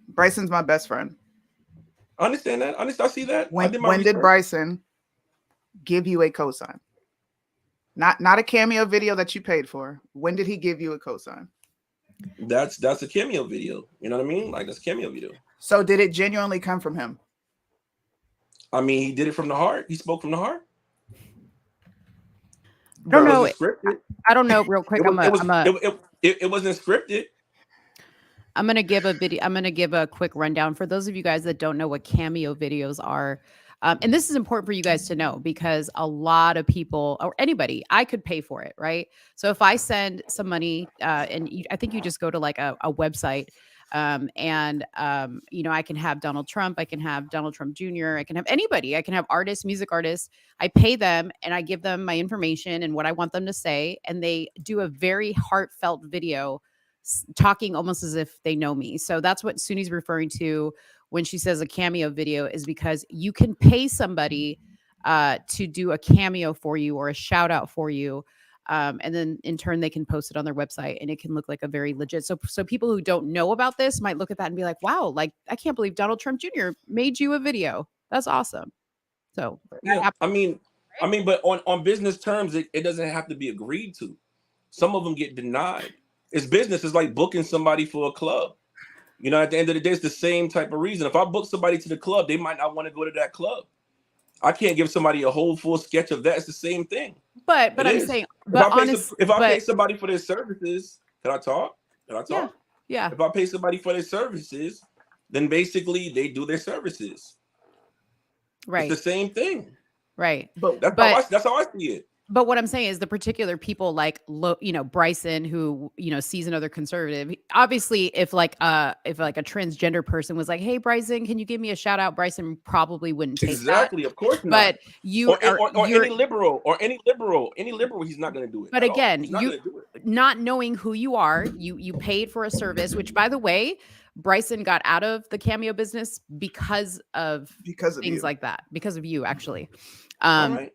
C: Bryson's my best friend.
F: I understand that. I see that.
C: When did Bryson give you a cosign? Not a cameo video that you paid for. When did he give you a cosign?
F: That's a cameo video. You know what I mean? Like that's a cameo video.
C: So did it genuinely come from him?
F: I mean, he did it from the heart. He spoke from the heart.
D: I don't
F: It
D: know.
F: wasn't scripted.
D: I don't know. Real quick,
F: It wasn't scripted.
D: I'm gonna give a video. I'm gonna give a quick rundown for those of you guys that don't know what cameo videos are. And this is important for you guys to know because a lot of people or anybody, I could pay for it, right? So if I send some money, I think you just go to like a website, I can have Donald Trump, I can have Donald Trump Jr., I can have anybody, I can have artists, music artists. I pay them and I give them my information and what I want them to say, and they do a very heartfelt video talking almost as if they know me. So that's what Suni's referring to when she says a cameo video, is because you can pay somebody to do a cameo for you or a shout out for you. And then in turn, they can post it on their website and it can look like a very legit. So people who don't know about this might look at that and be like, wow, like, I can't believe Donald Trump Jr. made you a video. That's awesome. So
F: yeah, I mean, but on business terms, it doesn't have to be agreed to. Some of them get denied. It's business. It's like booking somebody for a club. You know, at the end of the day, it's the same type of reason. If I book somebody to the club, they might not want to go to that club. I can't give somebody a whole full sketch of that. It's the same thing.
D: But I'm saying, but
F: if I pay somebody for their services, can I talk?
D: Yeah.
F: If I pay somebody for their services, then basically they do their services.
D: Right.
F: It's the same thing.
D: Right.
F: That's how I see it.
D: But what I'm saying is the particular people like, Bryson, who, sees another conservative. Obviously, if like a transgender person was like, hey, Bryson, can you give me a shout out? Bryson probably wouldn't take
F: exactly.
D: that.
F: Of course not.
D: But
F: any liberal, he's not going to do it.
D: But again, not knowing who you are, you paid for a service, which, by the way, Bryson got out of the cameo business because of things
C: you.
D: like that, because of you, actually.
F: All right.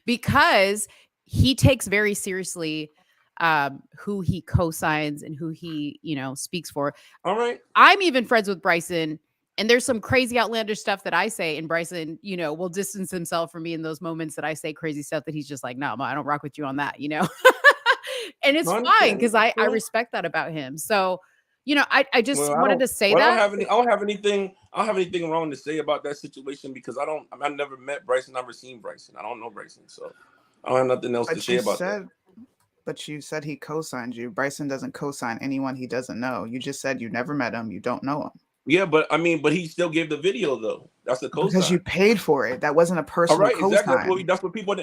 D: Because he takes very seriously who he co-signs and who he, speaks for.
F: All right.
D: I'm even friends with Bryson, and there's some crazy outlandish stuff that I say, and Bryson, will distance himself from me in those moments that I say crazy stuff that he's just like, no, I don't rock with you on that, And it's fine because I respect that about him. So, I just wanted to say that.
F: I don't have anything wrong to say about that situation because I've never met Bryson, never seen Bryson. I don't know Bryson, so I don't have nothing else to say about that.
C: But you said he co-signed you. Bryson doesn't co-sign anyone he doesn't know. You just said you never met him. You don't know him.
F: Yeah, but he still gave the video though. That's the co-sign.
C: Because you paid for it. That wasn't a personal co-sign.
F: Exactly. That's what people.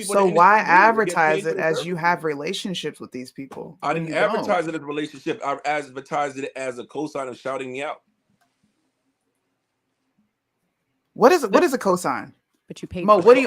C: So why advertise it as you have relationships with these people?
F: I didn't advertise it as a relationship. I advertised it as a co-sign of shouting me out.
C: What is a co-sign?
D: But you paid.
C: Mo, what do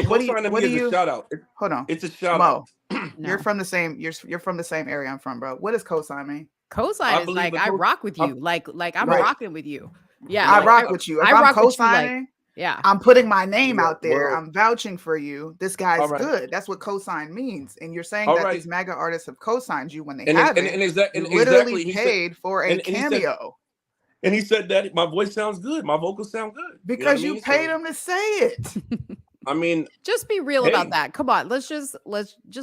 C: you?
F: Shout out.
C: Hold on.
F: It's a shout
C: Mo,
F: out.
C: You're from the same. You're from the same area I'm from, bro. What does co-sign mean?
D: Co-sign is like I rock with you, like I'm rocking with you. Yeah,
C: I rock with you. If I'm co-signing,
D: yeah,
C: I'm putting my name out there.
F: Well,
C: I'm vouching for you. This guy's good. That's what co-sign means. And you're saying that these MAGA artists have co-signed you when they literally paid for a cameo.
F: And he said that my voice sounds good. My vocals sound good.
C: Because you paid him to say it.
F: I mean,
D: just be real about that. Come on, let's just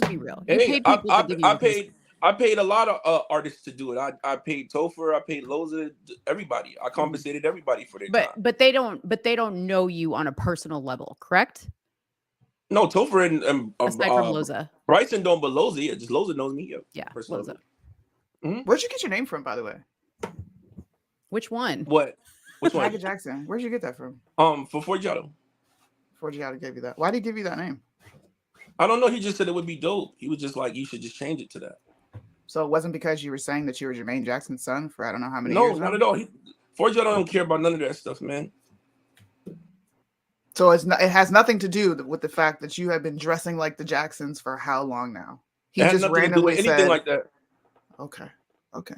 D: be real. You paid people
F: I paid a lot of artists to do it. I paid Topher, I paid Loza, everybody. I compensated everybody for their time.
D: But they don't know you on a personal level, correct?
F: No, Topher and
D: aside from Loza.
F: Bryson don't, but Loza, yeah, just Loza knows me.
D: Yeah, Loza.
C: Mm-hmm. Where'd you get your name from, by the way?
D: Which one?
F: Which one?
C: Maga Jackson. Where'd you get that from?
F: For Forgiato.
C: Forgiato gave you that. Why did he give you that name?
F: I don't know. He just said it would be dope. He was just like, you should just change it to that.
C: So it wasn't because you were saying that you were Jermaine Jackson's son for I don't know how many
F: No,
C: years?
F: not at all. Forgiato don't care about none of that stuff, man.
C: So it has nothing to do with the fact that you have been dressing like the Jacksons for how long now? He just randomly said anything
F: like that.
C: Okay.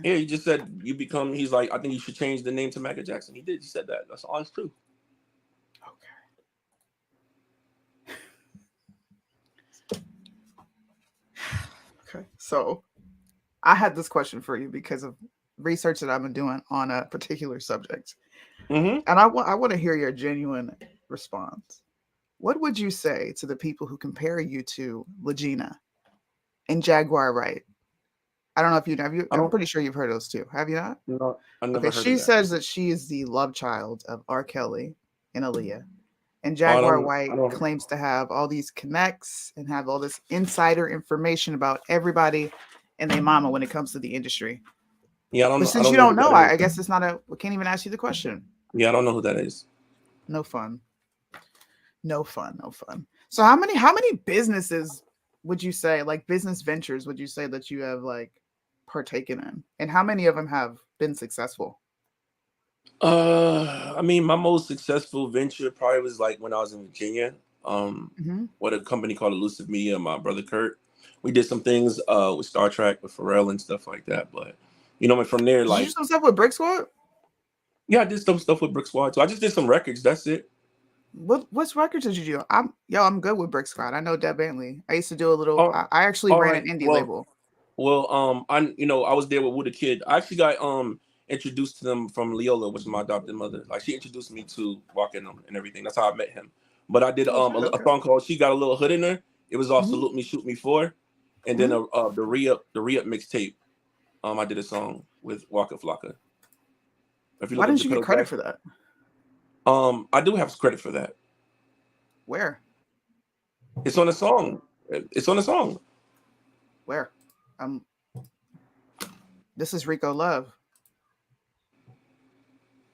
F: Yeah, he just said he's like, I think you should change the name to Maga Jackson. He did. He said that. That's honest truth.
C: Okay. So I had this question for you because of research that I've been doing on a particular subject.
F: Mm-hmm.
C: And I want to hear your genuine response. What would you say to the people who compare you to Legina and Jaguar Wright I don't know if you have you.
F: I
C: I'm
F: don't.
C: pretty sure you've heard those two. Have you not?
F: No, I never
C: Okay,
F: heard of
C: she
F: that.
C: says that she is the love child of R. Kelly and Aaliyah. And
F: Oh,
C: Jaguar
F: I
C: White
F: don't.
C: claims to have all these connects and have all this insider information about everybody and their mama when it comes to the industry.
F: Yeah, I don't
C: But
F: know. I
C: since you
F: don't know
C: don't
F: who
C: know,
F: that is.
C: I guess it's not a. We can't even ask you the question.
F: Yeah, I don't know who that is.
C: No fun. No fun. No fun. So how many businesses would you say, like business ventures, would you say that you have like partaken in, and how many of them have been successful?
F: I mean, my most successful venture probably was like when I was in Virginia.
C: Mm-hmm.
F: With a company called Elusive Media, my brother Kurt. We did some things with Star Trek with Pharrell and stuff like that. But and from there,
C: Did you do
F: like,
C: some stuff with Brick Squad?
F: yeah, I did some stuff with Brick Squad. So I just did some records. That's it.
C: What's records did you do? I'm good with Brick Squad. I know Deb Bentley. I used to do a little.
F: Oh,
C: I actually
F: all
C: ran an
F: right.
C: indie label.
F: I was there with Wood the Kid. I actually got introduced to them from Leola, which is my adopted mother. Like she introduced me to Walking Them and everything. That's how I met him. But I did
C: Oh,
F: a,
C: shit,
F: a
C: okay.
F: song called "She Got a Little Hood in Her." It was off
C: Mhm.
F: "Salute Me, Shoot Me For," and then the re-up mixtape. I did a song with Waka Flocka. If you
C: Why
F: look up
C: didn't you get
F: Geppetto
C: credit
F: Jackson,
C: for that?
F: I do have credit for that.
C: Where?
F: It's on the song. It's on the song.
C: Where? This is Rico Love.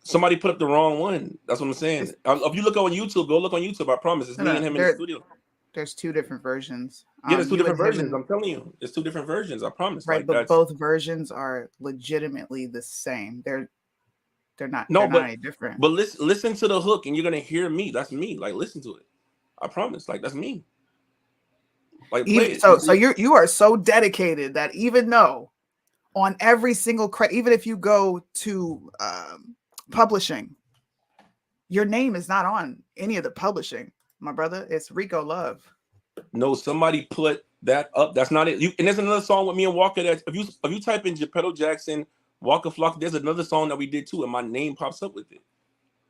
F: Somebody put up the wrong one. That's what I'm saying. If you look on YouTube, go look on YouTube. I promise. It's me and him in the studio.
C: There's two different versions.
F: Yeah, there's two
C: You and
F: different
C: him
F: versions.
C: and
F: I'm telling you, there's two different versions. I promise.
C: right,
F: Like
C: but
F: that's
C: both versions are legitimately the same. They're not.
F: no,
C: They're not
F: but
C: any different.
F: but listen to the hook, and you're gonna hear me. That's me. Like listen to it. I promise. Like that's me. Like play
C: Even
F: it.
C: so, you are so dedicated that even though on every single credit, even if you go to publishing, your name is not on any of the publishing, my brother. It's Rico Love.
F: No, somebody put that up. That's not it. And there's another song with me and Walker that if you type in Geppetto Jackson, Walker Flock, there's another song that we did too, and my name pops up with it.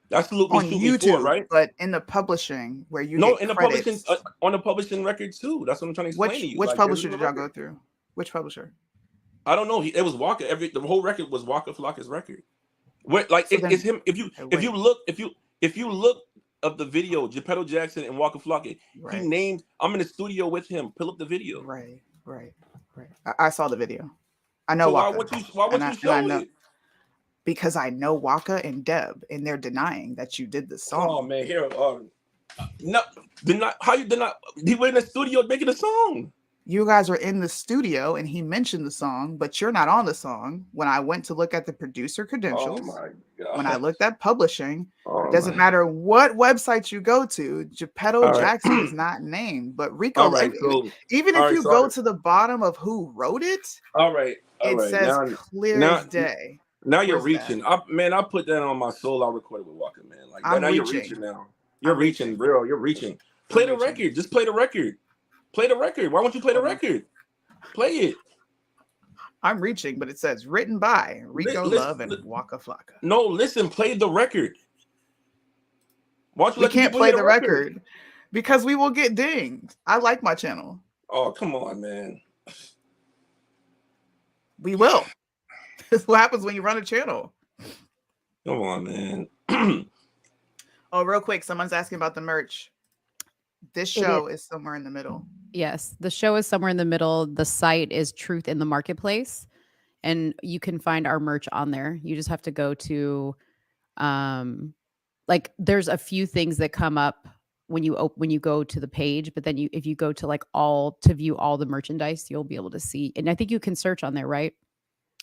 F: That's Salute Me,
C: On
F: Shoot Me For,
C: YouTube,
F: right?
C: but in the publishing where you
F: No,
C: get
F: in the
C: credits.
F: publishing on the publishing record too. That's what I'm trying to explain to you.
C: Which
F: Like, there's
C: publisher
F: another
C: did y'all
F: record.
C: go through? Which publisher?
F: I don't know. It was Walker. The whole record was Walker Flocka's record. Like
C: So
F: it's
C: then,
F: him. If you look of the video, Geppetto Jackson and Walker Flocka,
C: right,
F: he named. I'm in the studio with him. Pull up the video.
C: right. I saw the video. I know
F: So why
C: Waka.
F: would you
C: I
F: show
C: know
F: it?
C: because I know Waka and Deb, and they're denying that you did the song.
F: Oh man, here. No, did not. How you did not? He went in the studio making a song.
C: You guys were in the studio, and he mentioned the song, but you're not on the song. When I went to look at the producer credentials,
F: Oh my god.
C: when I looked at publishing,
F: Oh,
C: doesn't matter what website you go to, Geppetto
F: All right.
C: Jackson is not named. But Rico,
F: All right. So
C: even
F: all
C: if
F: right,
C: you
F: so
C: go to the bottom of who wrote it,
F: all right.
C: it says clear
F: Now,
C: as day.
F: now you're
C: Where's that?
F: reaching. I put that on my soul. I recorded with Walker, man. Like
C: I'm
F: now you're
C: reaching.
F: reaching now. You're
C: I'm
F: reaching,
C: reaching.
F: bro. You're reaching. Play
C: I'm
F: the
C: reaching.
F: record. Just play the record. Play the record. Why won't you play the record? Play it.
C: I'm reaching, but it says written by Rico Love and Waka Flocka.
F: No, listen. Play the record. Why don't you
C: We
F: let the
C: can't
F: people
C: play
F: hear
C: the record because we will get dinged. I like my channel.
F: Oh, come on, man.
C: We will. This is what happens when you run a channel.
F: Come on, man.
C: Oh, real quick, someone's asking about the merch. This show is somewhere in the middle.
D: Yes, the show is somewhere in the middle. The site is Truth in the Marketplace, and you can find our merch on there. You just have to go to, like, there's a few things that come up when you go to the page, but then if you go to like to view all the merchandise, you'll be able to see. And I think you can search on there, right?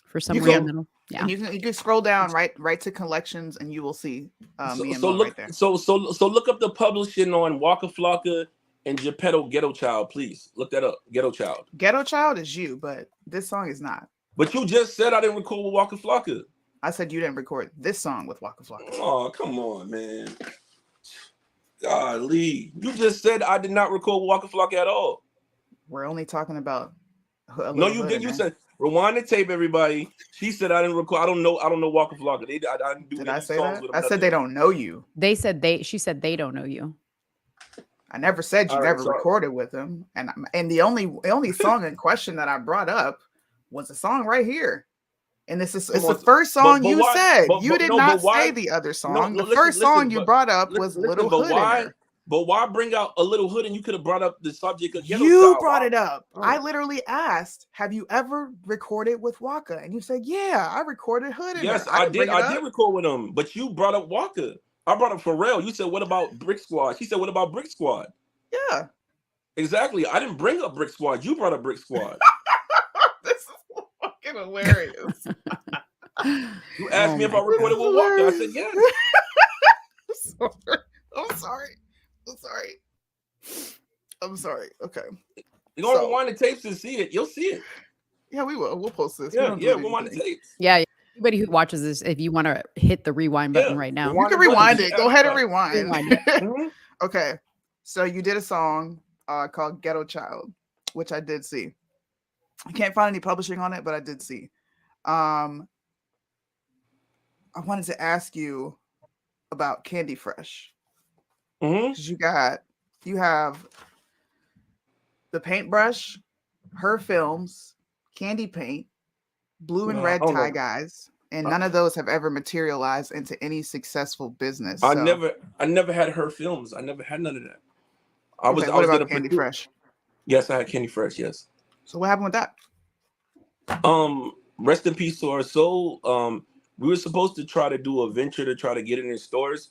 D: For somewhere in the middle. Yeah.
C: And you can scroll down right to collections, and you will see me and Mo right there.
F: So look up the publishing on Waka Flocka and Geppetto Ghetto Child, please. Look that up. Ghetto Child.
C: Ghetto Child is you, but this song is not.
F: But you just said I didn't record with Waka Flocka.
C: I said you didn't record this song with Waka Flocka.
F: Oh, come on, man. Golly. You just said I did not record with Waka Flocka at all.
C: We're only talking about
F: no, you did. You said rewind the tape, everybody. She said I didn't record. I don't know Waka Flocka. I didn't do.
C: Did I say that? I said they don't know you.
D: She said they don't know you.
C: I never said you never recorded with them. And the only song in question that I brought up was a song right here. And it's
F: Come
C: the
F: on.
C: first song
F: But
C: you
F: why-
C: said.
F: but-
C: You
F: but
C: did
F: no,
C: not
F: but why-
C: say the other song.
F: No,
C: The first song you
F: but-
C: brought up was
F: listen,
C: Little
F: but
C: Hood
F: why?
C: in there.
F: But why bring out a Little Hood and you could have brought up the subject of Ghetto
C: You
F: Child?
C: brought
F: Why?
C: it up.
F: Oh.
C: I literally asked, have you ever recorded with Waka? And you said, yeah, I recorded Hood in
F: Yes,
C: there.
F: I
C: didn't
F: did.
C: bring it
F: I
C: up.
F: did record with him, but you brought up Walker. I brought up Pharrell. You said, what about Brick Squad? She said, what about Brick Squad?
C: Yeah.
F: Exactly. I didn't bring up Brick Squad. You brought up Brick Squad.
C: This is fucking hilarious.
F: You asked me if I
C: This
F: recorded
C: is
F: with Walker. I
C: hilarious.
F: said, yes.
C: I'm sorry. I'm sorry. Okay.
F: You're going to
C: So-
F: rewind the tapes and see it. You'll see it.
C: Yeah, we will. We'll post this. We
F: Yeah,
C: don't do
F: yeah,
C: anything.
F: rewind the tapes.
D: Yeah, anybody who watches this, if you want to hit the rewind button
F: Yeah,
D: right now,
C: You can rewind it. Go ahead and rewind.
D: Rewind it.
F: Mhm.
C: Okay. So you did a song called Ghetto Child, which I did see. I can't find any publishing on it, but I did see. I wanted to ask you about Candy Fresh.
F: Mhm.
C: Because you have the paintbrush, her films, candy paint, blue and
F: No,
C: red
F: I don't
C: tie
F: know.
C: guys, and none of those have ever materialized into any successful business.
F: I
C: So-
F: never had her films. I never had none of that. I
C: Okay,
F: was
C: what
F: gonna
C: about Candy
F: produce-
C: Fresh?
F: Yes, I had Candy Fresh. Yes.
C: So what happened with that?
F: Rest in peace to our soul. We were supposed to try to do a venture to try to get it in stores,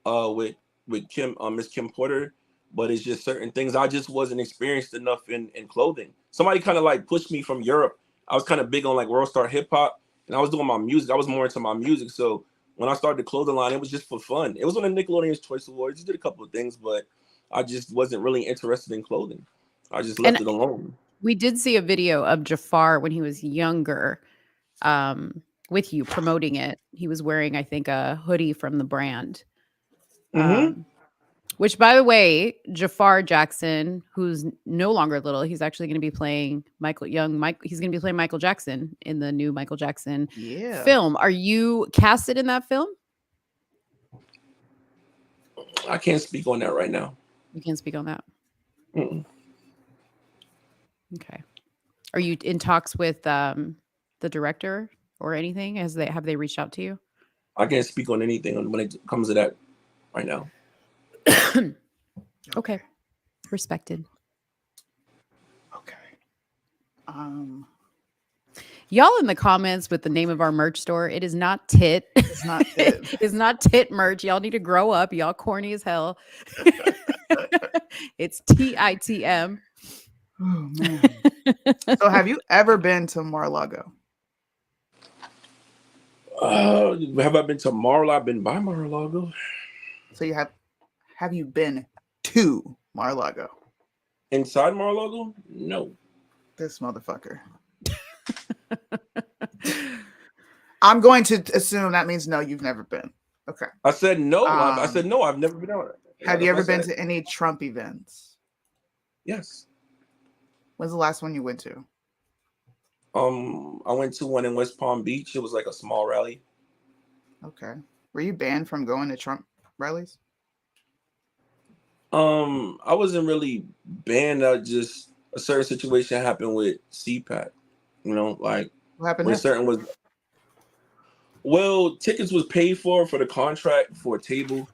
F: with Kim, Miss Kim Porter, but it's just certain things. I just wasn't experienced enough in clothing. Somebody kind of like pushed me from Europe. I was kind of big on like World Star Hip Hop, and I was doing my music. I was more into my music. So when I started the clothing line, it was just for fun. It was on the Nickelodeon's Choice Awards. Just did a couple of things, but I just wasn't really interested in clothing. I just left it alone.
D: we did see a video of Jafar when he was younger, with you promoting it. He was wearing, I think, a hoodie from the brand. Which, by the way, Jafar Jackson, who's no longer little, he's actually going to be playing he's going to be playing Michael Jackson in the new Michael Jackson film. Are you casted in that film?
F: I can't speak on that right now.
D: You can't speak on that.
F: Mm-mm.
D: Okay. Are you in talks with the director or anything? Have they reached out to you?
F: I can't speak on anything when it comes to that right now.
D: Okay. Respected.
C: Okay.
D: Y'all in the comments with the name of our merch store. It is not Tit.
C: It's not Tit.
D: It's not Tit merch. Y'all need to grow up. Y'all corny as hell. It's TITM.
C: Oh man. So have you ever been to Mar-a-Lago?
F: Have I been to Mar-a-Lago? I've been by Mar-a-Lago.
C: So you have you been to Mar-a-Lago?
F: Inside Mar-a-Lago? No.
C: This motherfucker. I'm going to assume that means no, you've never been. Okay.
F: I said no. I said no. I've never been out.
C: Have you ever been to any Trump events?
F: Yes.
C: When's the last one you went to?
F: I went to one in West Palm Beach. It was like a small rally.
C: Okay. Were you banned from going to Trump rallies?
F: I wasn't really banned. Just a certain situation happened with CPAC. You know, like
C: What happened
F: when
C: there?
F: certain was. Well, tickets was paid for the contract for a table,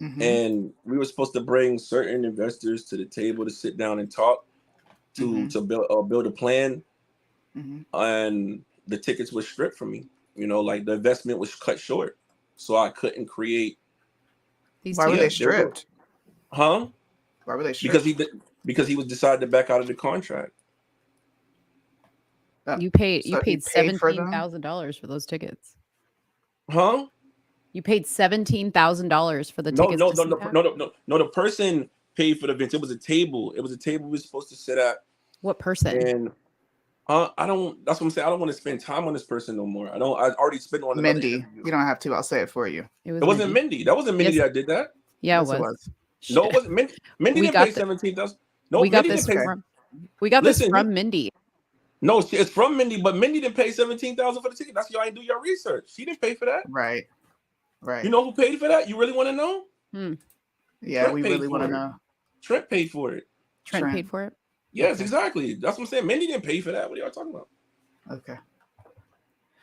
C: Mhm.
F: and we were supposed to bring certain investors to the table to sit down and talk to build a plan,
C: Mhm.
F: and the tickets were stripped from me. You know, like the investment was cut short, so I couldn't create.
C: Why were
F: Yeah,
C: they stripped?
F: Huh?
C: Why were they stripped?
F: Because he was decided to back out of the contract.
D: You paid
C: So you paid for them?
D: $17,000 for those tickets.
F: Huh?
D: You paid $17,000 for the
F: No,
D: tickets.
F: no,
D: to
F: no,
D: CPAC?
F: no. The person paid for the event. It was a table. It was a table we were supposed to sit at.
D: What person?
F: And I don't. That's what I'm saying. I don't want to spend time on this person no more. I don't. I already spent on another
C: Mindy.
F: interview.
C: You don't have to. I'll say it for you.
D: It was
F: It wasn't Mindy. That wasn't Mindy
D: Yes.
F: that did that.
D: Yeah,
C: Yes,
D: it was.
F: No, it wasn't Mindy. Mindy
D: We
F: didn't
D: got
F: pay
D: the-
F: 17,000. No,
D: we got
F: Mindy
D: this
F: didn't pay.
D: from. We got this
F: Listen,
D: from Mindy.
F: No, it's from Mindy, but Mindy didn't pay 17,000 for the ticket. That's why y'all ain't do your research. She didn't pay for that.
C: Right. Right.
F: You know who paid for that? You really want to know?
C: Yeah,
F: Trent
C: we
F: paid
C: really want to
F: for it.
C: know.
F: Trent paid for it.
D: Trent
C: Trent.
D: paid for it.
F: Yes,
C: Okay.
F: exactly. That's what I'm saying. Mindy didn't pay for that. What are y'all talking about?
C: Okay.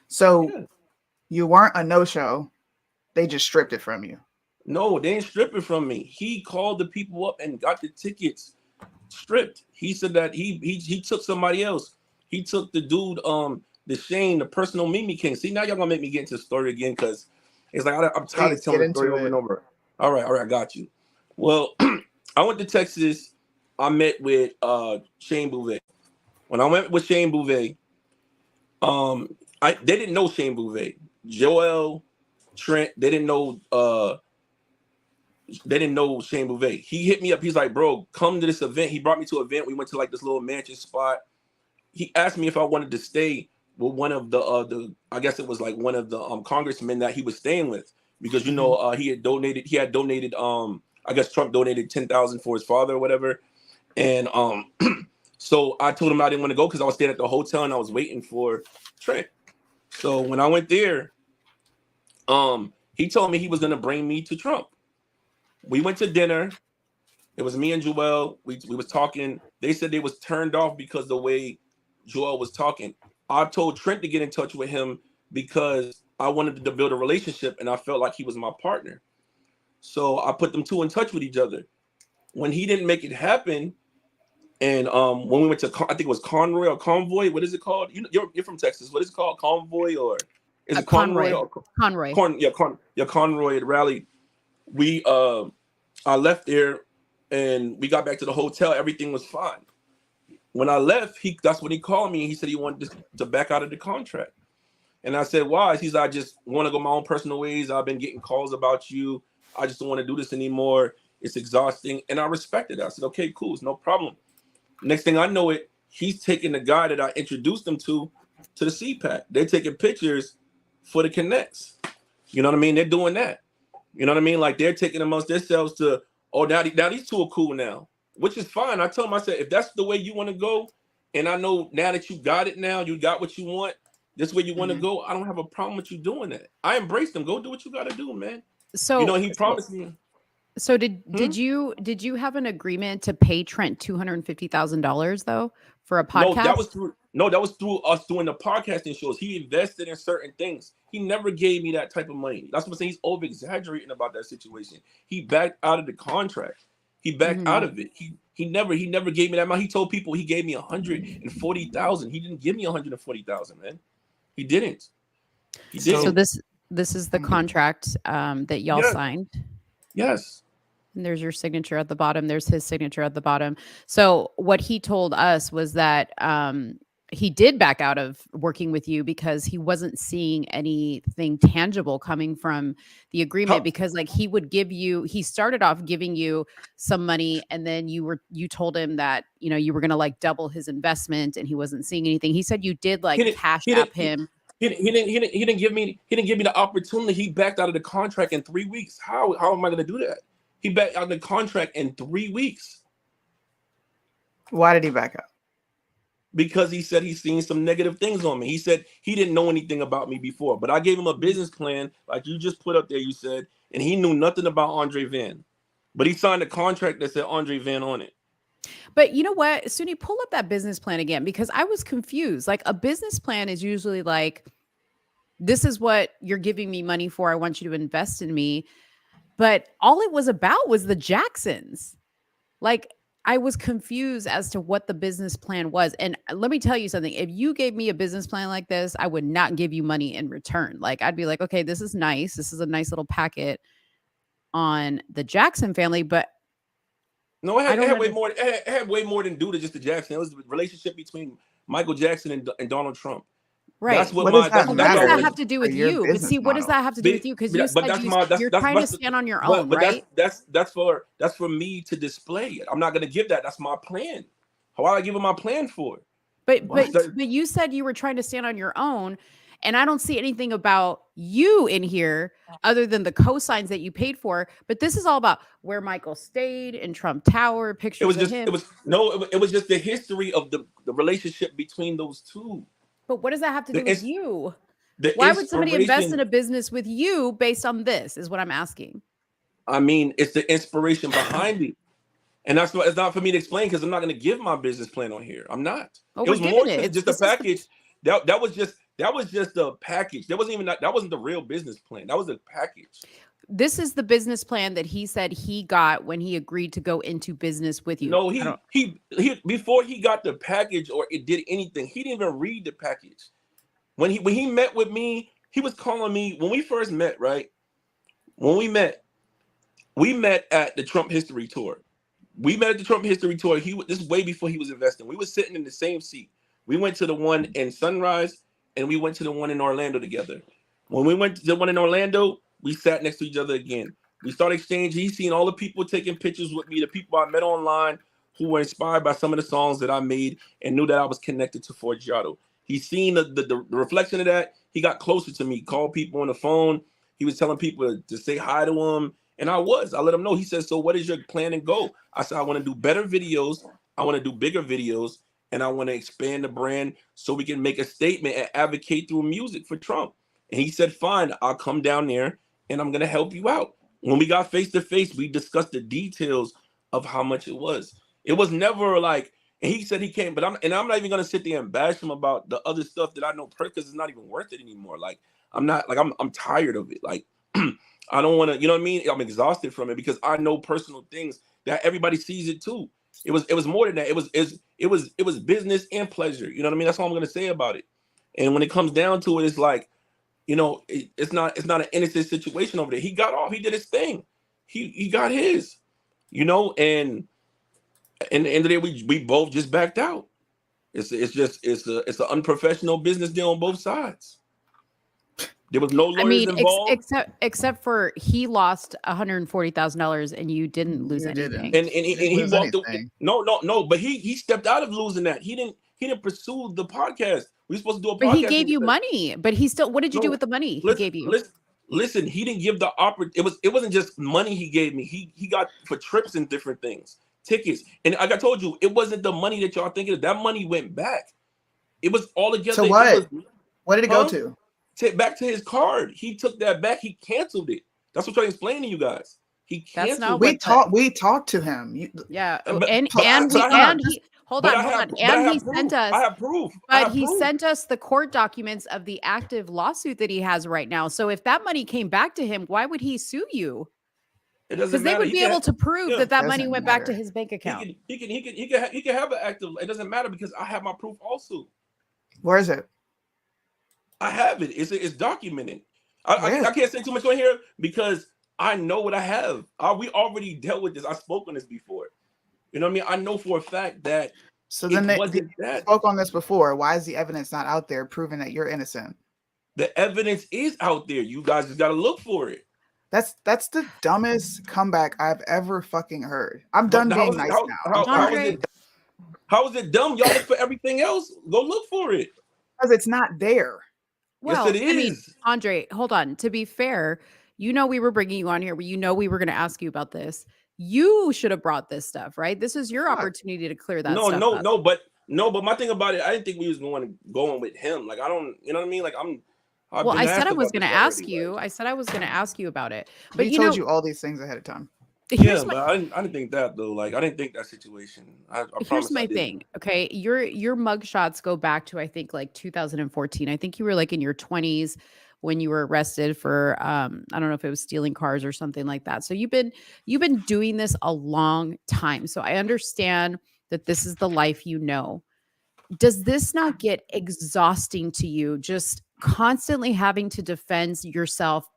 C: So
F: Yeah.
C: you weren't a no-show. They just stripped it from you.
F: No, they didn't strip it from me. He called the people up and got the tickets stripped. He said that he took somebody else. He took the dude, the Shane, the personal Mimi King. See, now y'all gonna make me get into the story again because it's like I'm tired
C: Please
F: of telling
C: get
F: the story
C: into
F: over
C: it.
F: and over. All right, I got you. Well, I went to Texas. I met with Shane Bouvet. When I went with Shane Bouvet, they didn't know Shane Bouvet. Joel, Trent, they didn't know Shane Bouvet. He hit me up. He's like, bro, come to this event. He brought me to an event. We went to like this little mansion spot. He asked me if I wanted to stay with one of the I guess it was like one of the congressmen that he was staying with because you know he had donated I guess Trump donated 10,000 for his father or whatever. And so I told him I didn't want to go because I was staying at the hotel and I was waiting for Trent. So when I went there, he told me he was gonna bring me to Trump. We went to dinner. It was me and Joel. We was talking. They said they was turned off because the way Joel was talking. I told Trent to get in touch with him because I wanted to build a relationship and I felt like he was my partner. So I put them two in touch with each other. When he didn't make it happen, and when we went to, I think it was Conroy or Convoy. What is it called? You're from Texas. What is it called? Convoy or is it Conroy?
D: Conroy.
F: Conroy at Raleigh. We I left there and we got back to the hotel. Everything was fine. When I left, that's when he called me and he said he wanted to back out of the contract. And I said, why? He said, I just want to go my own personal ways. I've been getting calls about you. I just don't want to do this anymore. It's exhausting. And I respected it. I said, okay, cool. It's no problem. Next thing I know he's taking the guy that I introduced him to the CPAC. They're taking pictures for the connects. You know what I mean? They're doing that. You know what I mean? Like they're taking amongst themselves to, oh, now these two are cool now, which is fine. I told him, I said, if that's the way you want to go, and I know now that you got it now, you got what you want, this way you want to go, I don't have a problem with you doing that. I embrace them. Go do what you got to do, man.
D: So,
F: you know, he promised me.
D: So did you have an agreement to pay Trent $250,000 though for a podcast?
F: That was through us doing the podcasting shows. He invested in certain things. He never gave me that type of money. That's what I'm saying. He's over exaggerating about that situation. He backed out of the contract. He backed out of it. He never gave me that money. He told people he gave me $140,000. He didn't give me $140,000, man. He didn't. He didn't.
D: So this is the contract that y'all signed.
F: Yes.
D: And there's your signature at the bottom. There's his signature at the bottom. So what he told us was that he did back out of working with you because he wasn't seeing anything tangible coming from the agreement. Because like he started off giving you some money, and then you told him that you were gonna like double his investment, and he wasn't seeing anything. He said you did like cash app him.
F: He didn't give me the opportunity. He backed out of the contract in 3 weeks. How am I going to do that? He backed out of the contract in 3 weeks.
C: Why did he back out?
F: Because he said he's seen some negative things on me. He said he didn't know anything about me before, but I gave him a business plan like you just put up there, you said, and he knew nothing about Andre Van. But he signed a contract that said Andre Van on it.
D: But you know what, Suni, pull up that business plan again, because I was confused. Like a business plan is usually like, this is what you're giving me money for. I want you to invest in me. But all it was about was the Jacksons. Like I was confused as to what the business plan was. And let me tell you something. If you gave me a business plan like this, I would not give you money in return. Like I'd be like, okay, this is nice. This is a nice little packet on the Jackson family. But
F: no, it had way more. It had way more than due to just the Jackson. It was the relationship between Michael Jackson and Donald Trump.
D: Right.
F: That's what
D: does that have to do with you? But see, what does that have to do with you? Because you said you're trying to stand on your own, right?
F: That's for me to display it. I'm not going to give that. That's my plan. How would I give him my plan for?
D: But you said you were trying to stand on your own, and I don't see anything about you in here other than the cosigns that you paid for. But this is all about where Michael stayed in Trump Tower, pictures of him.
F: It was just the history of the relationship between those two.
D: But what does that have to do with you? Why would somebody invest in a business with you based on this is what I'm asking.
F: I mean, it's the inspiration behind it. And it's not for me to explain because I'm not going to give my business plan on here. I'm not.
D: Oh,
F: it was more than just a package. that was just a package. That wasn't the real business plan. That was a package.
D: This is the business plan that he said he got when he agreed to go into business with you.
F: No, he before he got the package or it did anything, he didn't even read the package. When he met with me, he was calling me when we first met, right? When we met at the Trump History Tour. We met at the Trump History Tour. This is way before he was investing. We were sitting in the same seat. We went to the one in Sunrise and we went to the one in Orlando together. When we went to the one in Orlando, we sat next to each other again. We started exchanging. He's seen all the people taking pictures with me, the people I met online who were inspired by some of the songs that I made and knew that I was connected to Forgiato. He's seen the reflection of that. He got closer to me, called people on the phone. He was telling people to say hi to him. And I let him know. He said, so what is your plan and goal? I said, I want to do better videos. I want to do bigger videos. And I want to expand the brand so we can make a statement and advocate through music for Trump. And he said, fine, I'll come down there and I'm going to help you out. When we got face to face, we discussed the details of how much it was. It was never like, and he said he came, but I'm not even going to sit there and bash him about the other stuff that I know because it's not even worth it anymore. Like, I'm tired of it. Like, I don't want to, you know what I mean? I'm exhausted from it because I know personal things that everybody sees it too. It was more than that. It was business and pleasure. You know what I mean? That's all I'm going to say about it. And when it comes down to it, it's like, you know, it's not an innocent situation over there. He got off. He did his thing. He got his, you know, and in the end of the day, we both just backed out. It's an unprofessional business deal on both sides. There was no lawyers involved.
D: Except for he lost $140,000 and you didn't lose anything.
F: And he walked away. No. But he stepped out of losing that. He didn't pursue the podcast. We were supposed to do a podcast.
D: But he gave you money. But he still. What did you do with the money he gave you?
F: Listen. He didn't give the It wasn't just money he gave me. He got for trips and different things, tickets. And like I told you, it wasn't the money that y'all thinking of. That money went back. It was all together.
C: So what? What did it go to?
F: Back to his card. He took that back. He canceled it. That's what I'm trying to explain to you guys. He canceled.
C: We talked to him.
D: And he sent us.
F: I have proof.
D: But he sent us the court documents of the active lawsuit that he has right now. So if that money came back to him, why would he sue you? Because they would be able to prove that money went back to his bank account.
F: He can have an active. It doesn't matter because I have my proof also.
C: Where is it?
F: I have it. It's documented. I can't say too much on here because I know what I have. We already dealt with this. I spoke on this before. You know what I mean? I know for a fact that.
C: So then they spoke on this before. Why is the evidence not out there proving that you're innocent?
F: The evidence is out there. You guys just got to look for it.
C: That's the dumbest comeback I've ever fucking heard. I'm done being nice now.
F: How is it dumb? Y'all look for everything else. Go look for it.
C: Because it's not there.
D: Well,
F: yes, it is.
D: I mean, Andre, hold on. To be fair, we were bringing you on here. We were going to ask you about this. You should have brought this stuff, right? This is your opportunity to clear that stuff up.
F: But my thing about it, I didn't think we was going with him. Like, I don't, you know what I mean? Like,
D: I said I was going to ask you. I said I was going to ask you about it. But
C: he told you all these things ahead of time.
F: Yeah, but I didn't think that though. Like, I didn't think that situation.
D: Here's my thing. Okay, your mug shots go back to I think like 2014. I think you were like in your 20s when you were arrested for I don't know if it was stealing cars or something like that. So you've been doing this a long time. So I understand that this is the life you know. Does this not get exhausting to you? Just constantly having to defend yourself.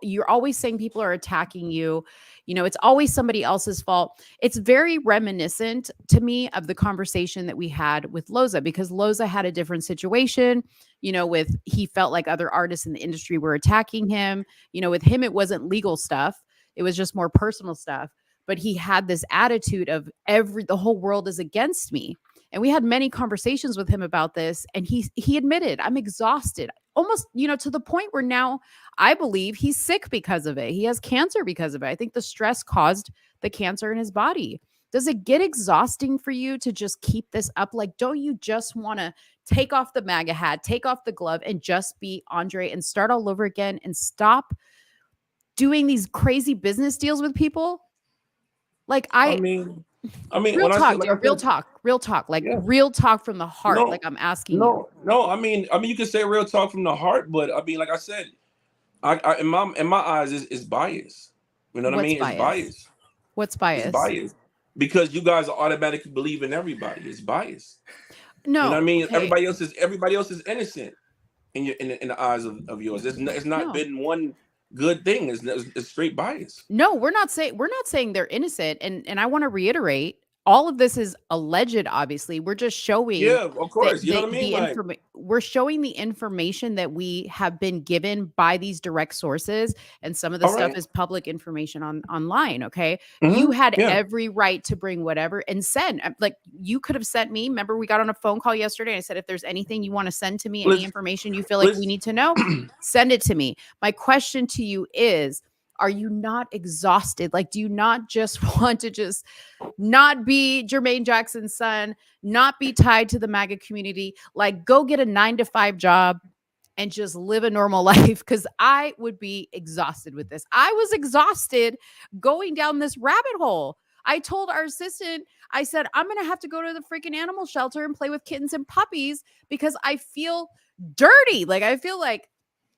D: You're always saying people are attacking you. You know, it's always somebody else's fault. It's very reminiscent to me of the conversation that we had with Loza, because Loza had a different situation, you know, he felt like other artists in the industry were attacking him. You know, with him, it wasn't legal stuff. It was just more personal stuff. But he had this attitude of the whole world is against me. And we had many conversations with him about this. And he admitted, I'm exhausted, almost, you know, to the point where now I believe he's sick because of it. He has cancer because of it. I think the stress caused the cancer in his body. Does it get exhausting for you to just keep this up? Like, don't you just want to take off the MAGA hat, take off the glove and just be Andre and start all over again and stop doing these crazy business deals with people? Like,
F: I mean,
D: real talk. Real talk, like
F: Yeah.
D: real talk from the heart.
F: No,
D: Like I'm asking you.
F: no. I mean, you can say real talk from the heart, but I mean, like I said, I in my eyes, is bias. You know what I
D: What's
F: mean? It's
D: bias?
F: bias.
D: What's
F: It's
D: bias?
F: bias because you guys automatically believe in everybody. It's bias. You know what
D: No,
F: I mean?
D: okay.
F: Everybody else is innocent in your in the eyes of yours. It's not
D: No.
F: been one good thing. It's straight bias.
D: No, we're not saying they're innocent. And I want to reiterate, all of this is alleged, obviously. We're just showing
F: Yeah, of
D: that
F: course. You know what I mean? Like,
D: we're showing the information that we have been given by these direct sources, and some of the
F: all
D: stuff
F: right.
D: is public information online. Okay. You
F: Mm-hmm.
D: had
F: Yeah.
D: every right to bring whatever and send. Like, you could have sent me. Remember, we got on a phone call yesterday and I said, if there's anything you want to send to me, any
F: Let's
D: information you feel like we
F: let's
D: need to know, send it to me. My question to you is, are you not exhausted? Like, do you not just want to just not be Jermaine Jackson's son, not be tied to the MAGA community? Like, go get a 9-to-5 job and just live a normal life. Because I would be exhausted with this. I was exhausted going down this rabbit hole. I told our assistant, I said, I'm going to have to go to the freaking animal shelter and play with kittens and puppies because I feel dirty. Like, I feel like,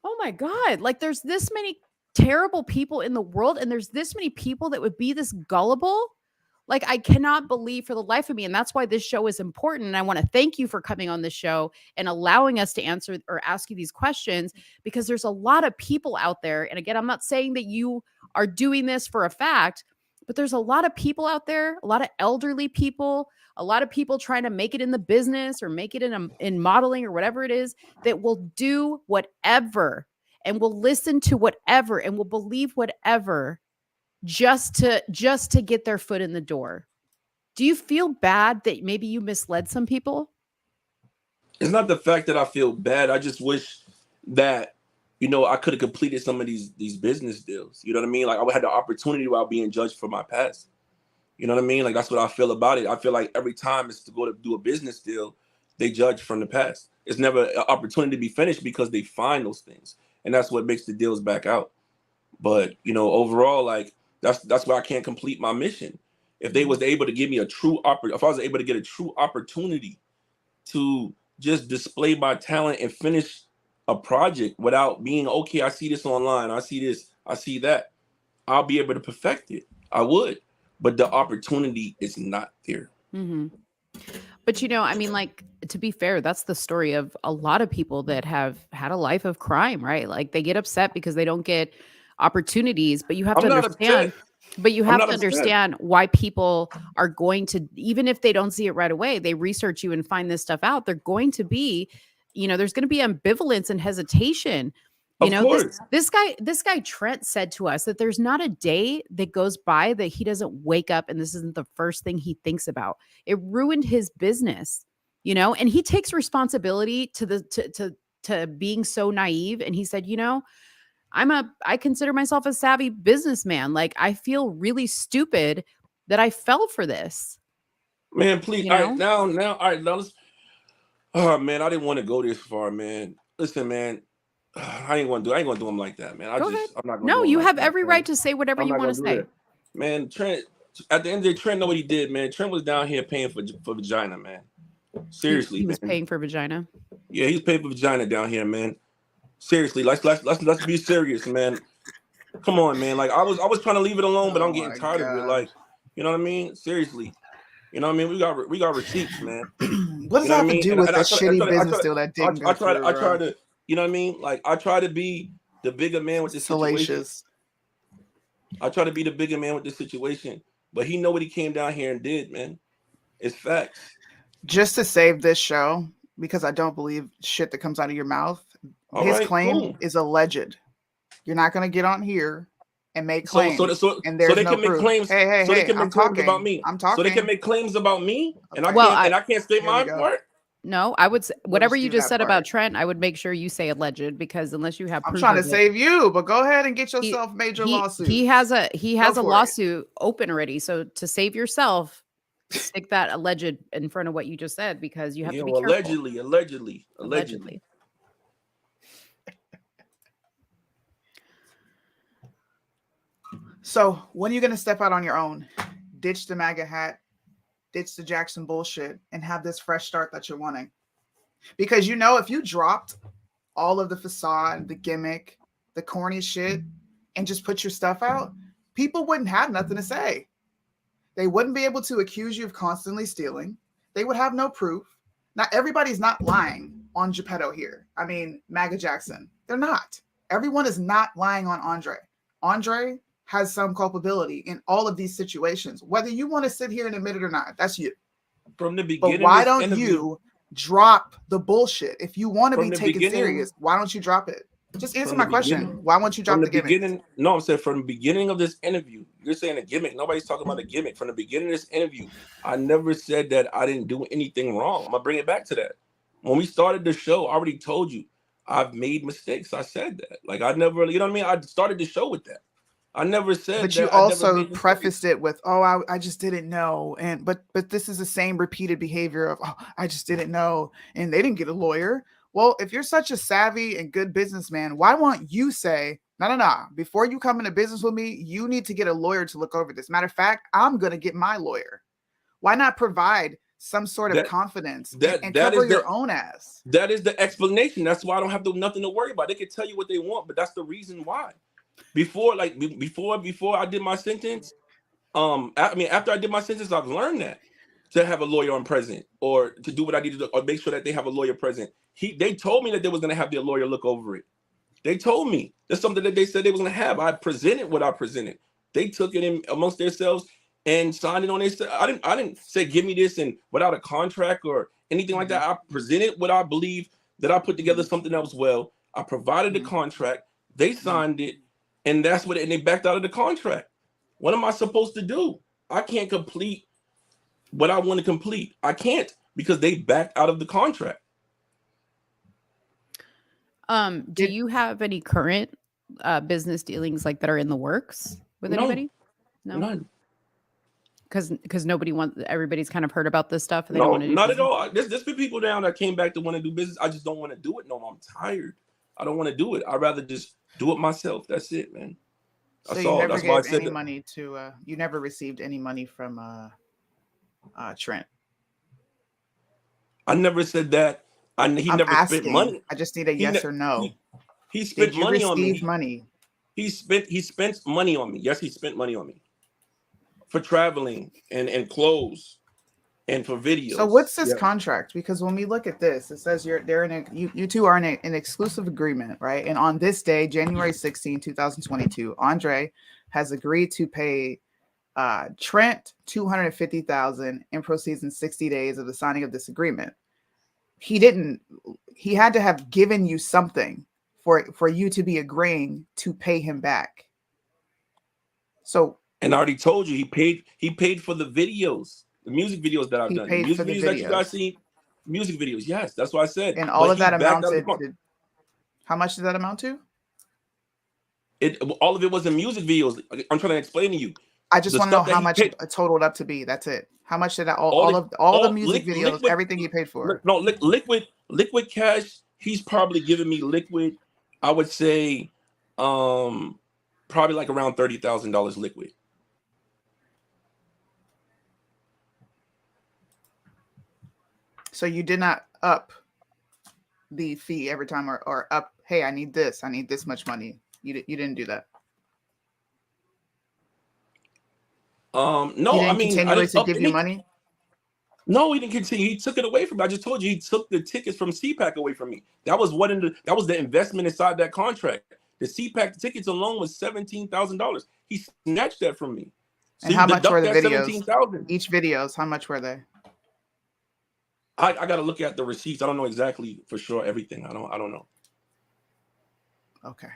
D: oh my God, like there's this many terrible people in the world, and there's this many people that would be this gullible. Like, I cannot believe for the life of me. And that's why this show is important. And I want to thank you for coming on this show and allowing us to answer or ask you these questions, because there's a lot of people out there. And again, I'm not saying that you are doing this for a fact, but there's a lot of people out there, a lot of elderly people, a lot of people trying to make it in the business or make it in modeling or whatever it is, that will do whatever and will listen to whatever and will believe whatever just to get their foot in the door. Do you feel bad that maybe you misled some people?
F: It's not the fact that I feel bad. I just wish that, I could have completed some of these business deals. You know what I mean? Like, I had the opportunity while being judged for my past. You know what I mean? Like, that's what I feel about it. I feel like every time it's to go to do a business deal, they judge from the past. It's never an opportunity to be finished because they find those things. And that's what makes the deals back out. But, overall, like, that's why I can't complete my mission. If they was able to give me if I was able to get a true opportunity to just display my talent and finish a project without being, okay, I see this online, I see this, I see that, I'll be able to perfect it. I would. But the opportunity is not there.
D: Mm-hmm. But I mean, like, to be fair, that's the story of a lot of people that have had a life of crime, right? Like, they get upset because they don't get opportunities, but you have to
F: I'm not
D: understand.
F: upset.
D: But you
F: I'm
D: have
F: not
D: to
F: upset.
D: understand why people are going to, even if they don't see it right away, they research you and find this stuff out. They're going to be, there's going to be ambivalence and hesitation.
F: Of course.
D: This guy Trent said to us that there's not a day that goes by that he doesn't wake up and this isn't the first thing he thinks about. It ruined his business, and he takes responsibility to being so naive. And he said, I consider myself a savvy businessman. Like, I feel really stupid that I fell for this.
F: Man, please. All right, now, all right, now let's. Oh man, I didn't want to go this far, man. Listen, man, I ain't gonna do him like that, man. I'm not gonna.
D: No,
F: do him
D: you
F: like
D: have
F: that,
D: every
F: man.
D: right to say whatever
F: I'm
D: you
F: not
D: want to
F: gonna do
D: say.
F: that. Man, Trent. At the end of the day, Trent know what he did, man. Trent was down here paying for vagina, man. Seriously,
D: he was
F: man.
D: paying for vagina.
F: Yeah, he's paying for vagina down here, man. Seriously, let's be serious, man. Come on, man. Like, I was trying to leave it alone, but I'm getting tired of it. Like, you know what I mean? Seriously. You know what I mean? We got receipts, man.
C: What does that have to do with the shitty business deal that didn't go through?
F: I try to, you know what I mean? Like, I try to be the bigger man with this situation. I try to be the bigger man with this situation, but he know what he came down here and did, man. It's facts.
C: Just to save this show, because I don't believe shit that comes out of your mouth. His claim is alleged. You're not going to get on here and make claims. And there's
F: they
C: no
F: can make
C: proof.
F: claims.
C: Hey,
F: they can
C: I'm
F: make claims
C: talking
F: about me.
C: I'm talking.
F: So they can make claims about me, and I can't state my part.
D: No, I would say whatever you just said about Trent. I would make sure you say alleged, because unless you have proof,
C: I'm trying to save you, but go ahead and get yourself major lawsuit.
D: He has a lawsuit open already. So to save yourself, stick that alleged in front of what you just said, because you have to be careful.
F: Allegedly.
C: So when are you going to step out on your own? Ditch the MAGA hat, ditch the Jackson bullshit and have this fresh start that you're wanting. Because you know, if you dropped all of the facade, the gimmick, the corny shit, and just put your stuff out, people wouldn't have nothing to say. They wouldn't be able to accuse you of constantly stealing. They would have no proof. Not everybody's not lying on Geppetto here. I mean, Maga Jackson. They're not. Everyone is not lying on Andre. Andre has some culpability in all of these situations. Whether you want to sit here and admit it or not, that's you.
F: From the beginning,
C: but why don't you drop the bullshit? If you want to be taken serious, why don't you drop it? Just answer my question. Why won't you drop the gimmick?
F: No, I'm saying from the beginning of this interview, you're saying a gimmick. Nobody's talking about a gimmick. From the beginning of this interview, I never said that I didn't do anything wrong. I'm gonna bring it back to that. When we started the show, I already told you I've made mistakes. I said that. Like I never, you know what I mean? I started the show with that. I never said
C: but
F: that.
C: You also prefaced it with, oh, I just didn't know. And but this is the same repeated behavior of, oh, I just didn't know. And they didn't get a lawyer. Well, if you're such a savvy and good businessman, why won't you say, no, before you come into business with me, you need to get a lawyer to look over this. Matter of fact, I'm going to get my lawyer. Why not provide some sort of confidence and cover your own ass?
F: That is the explanation. That's why I don't have nothing to worry about. They can tell you what they want, but that's the reason why. Before I did my sentence, after I did my sentence, I've learned that to have a lawyer on present or to do what I need to do or make sure that they have a lawyer present. They told me that they was going to have their lawyer look over it. They told me that's something that they said they was going to have. I presented what I presented. They took it in amongst themselves and signed it on their. I didn't say give me this and without a contract or anything like that. I presented what I believe that I put together something that was well. I provided the contract. They signed it, and that's what. And they backed out of the contract. What am I supposed to do? I can't complete what I want to complete. I can't because they backed out of the contract.
D: Do you have any current business dealings like that are in the works with anybody? No,
F: none.
D: Because everybody's kind of heard about this stuff. And they
F: no,
D: don't want to do
F: not
D: business.
F: at all. There's been people down that came back to want to do business. I just don't want to do it no more. I'm tired. I don't want to do it. I'd rather just do it myself. That's it, man.
C: So you never gave any money to you never received any money from Trent?
F: I never said that. He
C: I'm
F: never
C: asking.
F: spent money.
C: I just need a yes or no.
F: He spent money on me.
C: Money?
F: He spent money on me. Yes, he spent money on me for traveling and clothes and for videos.
C: So what's this contract? Because when we look at this, it says you two are in an exclusive agreement, right? And on this day, January 16, 2022, Andre has agreed to pay Trent $250,000 in proceeds in 60 days of the signing of this agreement. He had to have given you something for you to be agreeing to pay him back. So,
F: and I already told you he paid for the videos, the music videos that I've done. The music videos that you guys see, music videos. Yes, that's what I said.
C: And all of that amounted to, how much did that amount to?
F: All of it was in music videos. I'm trying to explain to you.
C: I just want to know how much it totaled up to be. That's it. How much did that all the music videos, everything you paid for?
F: No, liquid cash. He's probably giving me liquid. I would say, probably like around $30,000 liquid.
C: So you did not up the fee every time, or up. Hey, I need this much money. You didn't do that.
F: No, I mean,
C: continuously give you money.
F: No, he didn't continue. He took it away from me. I just told you he took the tickets from CPAC away from me. That was that was the investment inside that contract. The CPAC tickets alone was $17,000. He snatched that from me. So
C: and how much were the videos? Each videos, how much were they?
F: I got to look at the receipts. I don't know exactly for sure everything. I don't know.
C: Okay.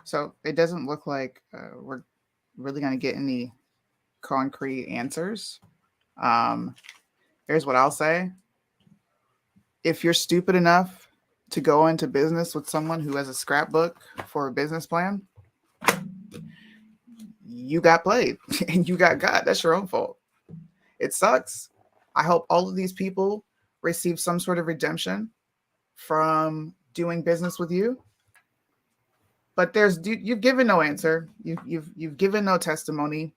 C: So it doesn't look like we're really going to get any concrete answers. Here's what I'll say. If you're stupid enough to go into business with someone who has a scrapbook for a business plan, you got played and you got got. That's your own fault. It sucks. I hope all of these people receive some sort of redemption from doing business with you. But you've given no answer. You've given no testimony.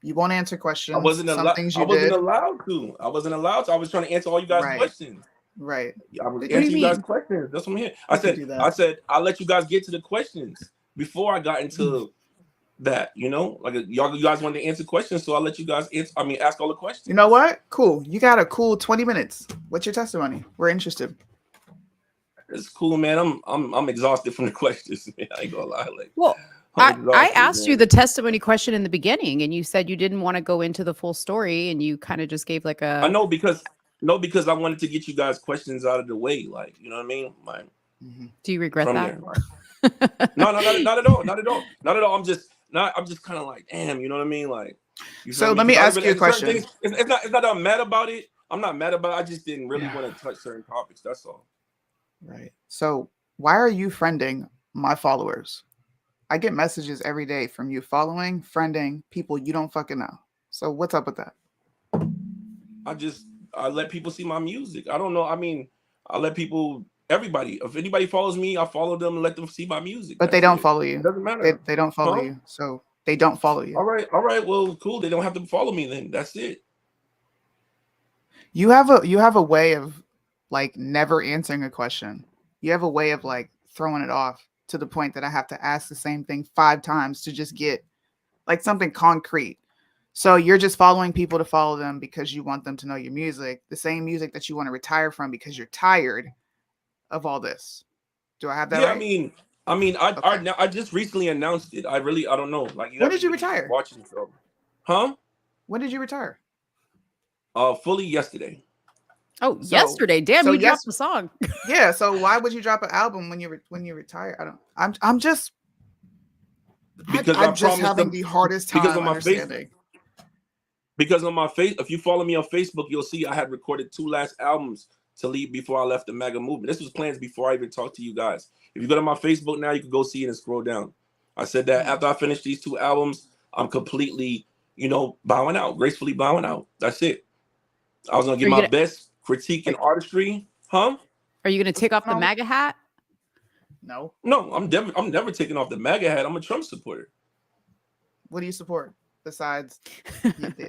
C: You won't answer
F: I
C: questions.
F: wasn't
C: Some
F: allowed.
C: things
F: I
C: you
F: wasn't
C: did.
F: allowed to. I wasn't allowed to. I was trying to answer all you guys'
C: Right.
F: questions.
C: Right.
F: I was
C: What do you
F: answering you guys'
C: mean?
F: questions. That's what I'm here.
C: You could do that.
F: I said, I'll let you guys get to the questions before I got into that. You know, like you guys wanted to answer questions, so I'll let you guys answer. I mean, ask all the questions.
C: You know what? Cool. You got a cool 20 minutes. What's your testimony? We're interested.
F: It's cool, man. I'm exhausted from the questions, man. I ain't gonna lie. Like,
D: Well,
F: I'm
D: I
F: exhausted,
D: asked you
F: man.
D: the testimony question in the beginning, and you said you didn't want to go into the full story, and you kind of just gave like
F: I
D: a.
F: know because I wanted to get you guys questions out of the way. Like, you know what I mean? Like,
D: Do you regret
F: from
D: that?
F: there. Like, no, not at all. Not at all. Not at all. I'm just kind of like, damn, you know what I mean? Like, you feel
C: So
F: me?
C: let me
F: 'Cause I
C: ask
F: really,
C: you a
F: and certain
C: question.
F: things, it's not that I'm mad about it. I'm not mad about it. I just didn't really
C: Yeah.
F: want to touch certain topics. That's all.
C: Right. So why are you friending my followers? I get messages every day from you following, friending people you don't fucking know. So what's up with that?
F: I let people see my music. I don't know. I mean, I let people, everybody, if anybody follows me, I follow them and let them see my music.
C: But they
F: That's
C: don't
F: it.
C: follow
F: It
C: you.
F: doesn't matter.
C: They don't follow
F: Huh?
C: you. So they don't follow you.
F: All right. Well, cool. They don't have to follow me then. That's it.
C: You have a way of like never answering a question. You have a way of like throwing it off to the point that I have to ask the same thing 5 times to just get like something concrete. So you're just following people to follow them because you want them to know your music, the same music that you want to retire from because you're tired of all this. Do I have that
F: Yeah,
C: right? Okay.
F: I just recently announced it. I don't know. Like, you
C: When
F: haven't
C: did you
F: really
C: retire?
F: watching the show. Huh?
C: When did you retire?
F: Fully yesterday.
D: Oh,
C: So-
D: yesterday. Damn,
C: so
D: you
C: yes-
D: dropped the song.
C: Yeah, so why would you drop an album when you retire? I'm just
F: Because
C: I'm
F: I
C: just
F: promised
C: having
F: them,
C: the hardest
F: because
C: time
F: on my face
C: understanding.
F: because on my face, if you follow me on Facebook, you'll see I had recorded 2 last albums to leave before I left the MAGA movement. This was plans before I even talked to you guys. If you go to my Facebook now, you can go see it and scroll down. I said that after I finish these 2 albums, I'm completely, bowing out, gracefully bowing out. That's it. I was gonna give
D: Are you
F: my
D: gonna-
F: best critique and artistry. Huh?
D: Are you going to take off the
C: going on?
D: MAGA hat?
C: No.
F: No, I'm never taking off the MAGA hat. I'm a Trump supporter.
C: What do you support besides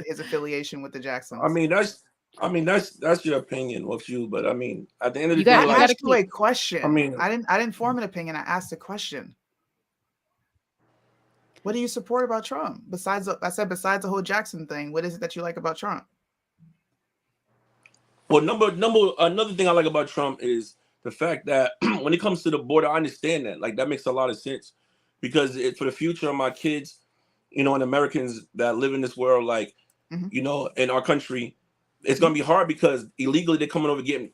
C: his affiliation with the Jacksons?
F: I mean, that's your opinion with you, but I mean, at the end of the
D: You
F: day,
D: got-
C: I
D: you
F: like,
D: gotta
C: asked you a question.
F: I mean-
C: I didn't form an opinion. I asked a question. What do you support about Trump? Besides the whole Jackson thing, what is it that you like about Trump?
F: well, another thing I like about Trump is the fact that when it comes to the border, I understand that. Like, that makes a lot of sense because for the future of my kids, and Americans that live in this world, like, in our country, it's gonna be hard because illegally they're coming over getting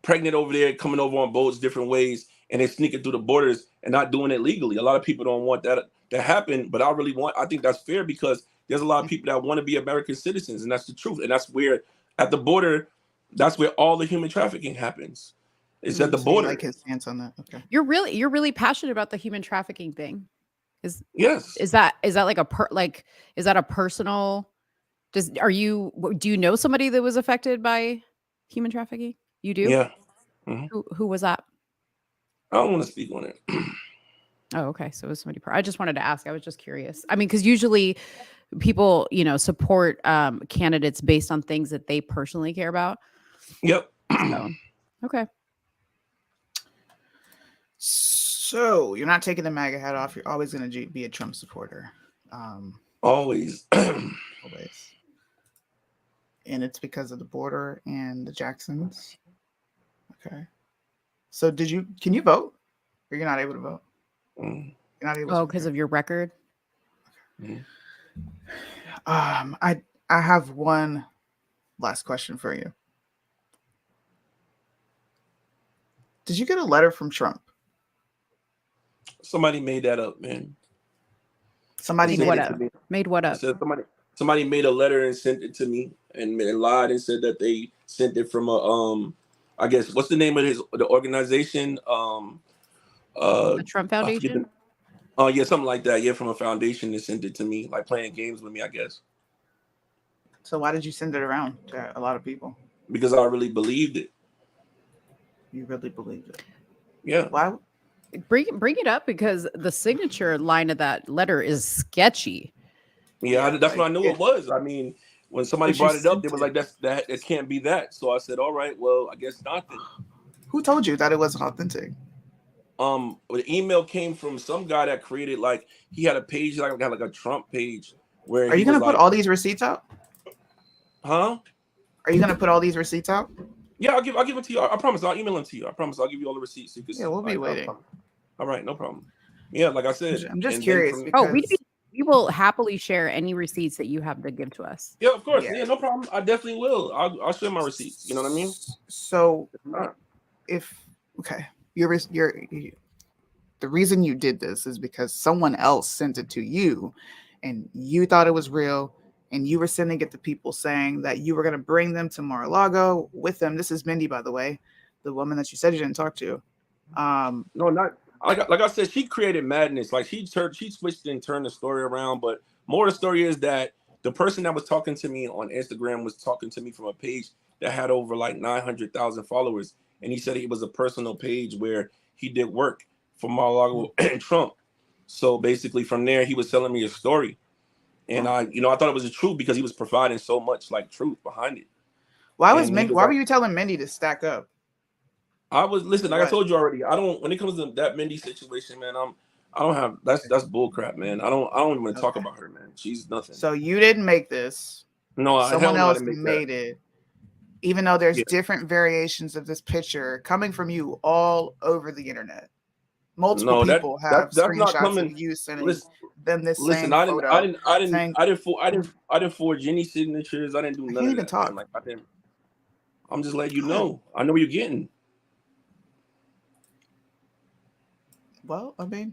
F: pregnant over there, coming over on boats different ways, and they're sneaking through the borders and not doing it legally. A lot of people don't want that to happen, but I think that's fair because there's a lot of people that want to be American citizens, and that's the truth. And that's where at the border, that's where all the human trafficking happens. It's at the
C: So you
F: border.
C: like his stance on that. Okay.
D: You're really passionate about the human trafficking thing.
F: Yes.
D: Is that like is that a personal? Do you know somebody that was affected by human trafficking? You do?
F: Yeah. Mhm.
D: Who was that?
F: I don't want to speak on it.
D: Oh, okay. So it was somebody. I just wanted to ask. I was just curious. I mean, because usually people, support candidates based on things that they personally care about.
F: Yep.
D: So, okay.
C: So you're not taking the MAGA hat off. You're always going to be a Trump supporter.
F: Always.
C: Always. And it's because of the border and the Jacksons. Okay. So can you vote? Or you're not able to vote?
F: Mm.
C: You're not able
D: Oh,
C: to
D: because of your record.
F: Mm.
C: I have one last question for you. Did you get a letter from Trump?
F: Somebody made that up, man.
C: Somebody
F: They
C: made
F: sent
C: it
F: it
C: up.
F: to me.
D: Made what
F: I
D: up?
F: said somebody made a letter and sent it to me and lied and said that they sent it from a I guess what's the name of the organization?
D: The Trump
F: I forget
D: Foundation?
F: yeah, something like that. Yeah, from a foundation that sent it to me, like playing games with me, I guess.
C: So why did you send it around to a lot of people?
F: Because I really believed it.
C: You really believed it?
F: Yeah.
C: Why?
D: Bring it up because the signature line of that letter is sketchy.
F: Yeah,
C: Yeah,
F: that's
C: like
F: what I knew it was. I mean, when somebody
C: but you
F: brought it up, they
C: sent
F: was
C: it.
F: like, that it can't be that. So I said, all right, well, I guess not then.
C: Who told you that it wasn't authentic?
F: The email came from some guy that created like he had a page like got like a Trump page where
C: Are
F: he
C: you
F: was
C: gonna put
F: like,
C: all these receipts out?
F: huh?
C: Are you gonna put all these receipts out?
F: Yeah, I'll give it to you. I promise. I'll email them to you. I promise. I'll give you all the receipts so you can
C: Yeah,
F: see.
C: we'll be
F: I
C: waiting.
F: promise. All right, no problem. Yeah, like I said,
C: I'm just
F: and then
C: curious
F: from
D: Oh,
C: because
D: we will happily share any receipts that you have to give to us.
F: yeah, of course,
C: yeah.
F: yeah, no problem. I definitely will. I'll share my receipts. You know what I mean?
C: So
F: All right.
C: if okay, the reason you did this is because someone else sent it to you, and you thought it was real, and you were sending it to people saying that you were going to bring them to Mar-a-Lago with them. This is Mindy, by the way, the woman that you said you didn't talk to.
F: No, not like I said. She created madness. Like she switched and turned the story around. But more of the story is that the person that was talking to me on Instagram was talking to me from a page that had over like 900,000 followers, and he said it was a personal page where he did work for Mar-a-Lago and Trump. So basically, from there, he was telling me a story, and I thought it was the truth because he was providing so much like truth behind it.
C: Why
F: And he was
C: why were
F: like,
C: you telling Mindy to stack up?
F: I was listen, like I
C: What?
F: told you already. I don't when it comes to that Mindy situation, man. I don't have that's bull crap, man. I don't even want to talk
C: Okay.
F: about her, man. She's nothing.
C: So you didn't make this.
F: No,
C: Someone
F: hell no, I
C: else
F: didn't make that.
C: made it. Even though there's
F: Yeah.
C: different variations of this picture coming from you all over the internet. Multiple
F: No,
C: people have
F: that's not
C: screenshots of
F: coming.
C: you sending
F: Listen,
C: them this
F: listen.
C: same
F: I
C: photo.
F: didn't forge any signatures. I didn't do
C: I
F: none
C: can't
F: of
C: even
F: that, man.
C: talk.
F: Like I didn't. I'm just letting you
C: Go ahead.
F: know. I know what you're getting.
C: Well, I mean,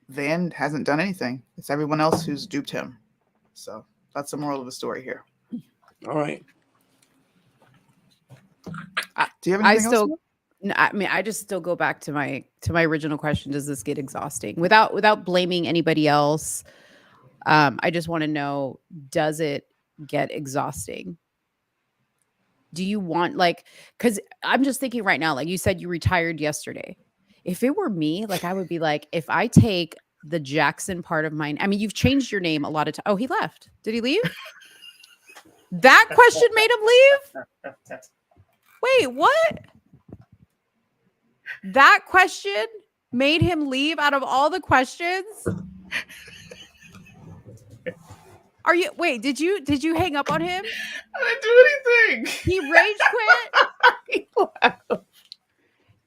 C: Van hasn't done anything. It's everyone else who's duped him. So that's the moral of the story here.
F: All right.
C: Do you have
D: I
C: anything else?
D: still, I mean, I just still go back to my original question: does this get exhausting? Without blaming anybody else, I just want to know: does it get exhausting? Do you want because I'm just thinking right now, like you said, you retired yesterday. If it were me, like I would be like, if I take the Jackson part of mine, I mean, you've changed your name a lot of times. Oh, he left. Did he leave? That question made him leave? Wait, what? That question made him leave out of all the questions? Are you did you hang up on him?
C: I didn't do anything.
D: He rage quit?
C: He left.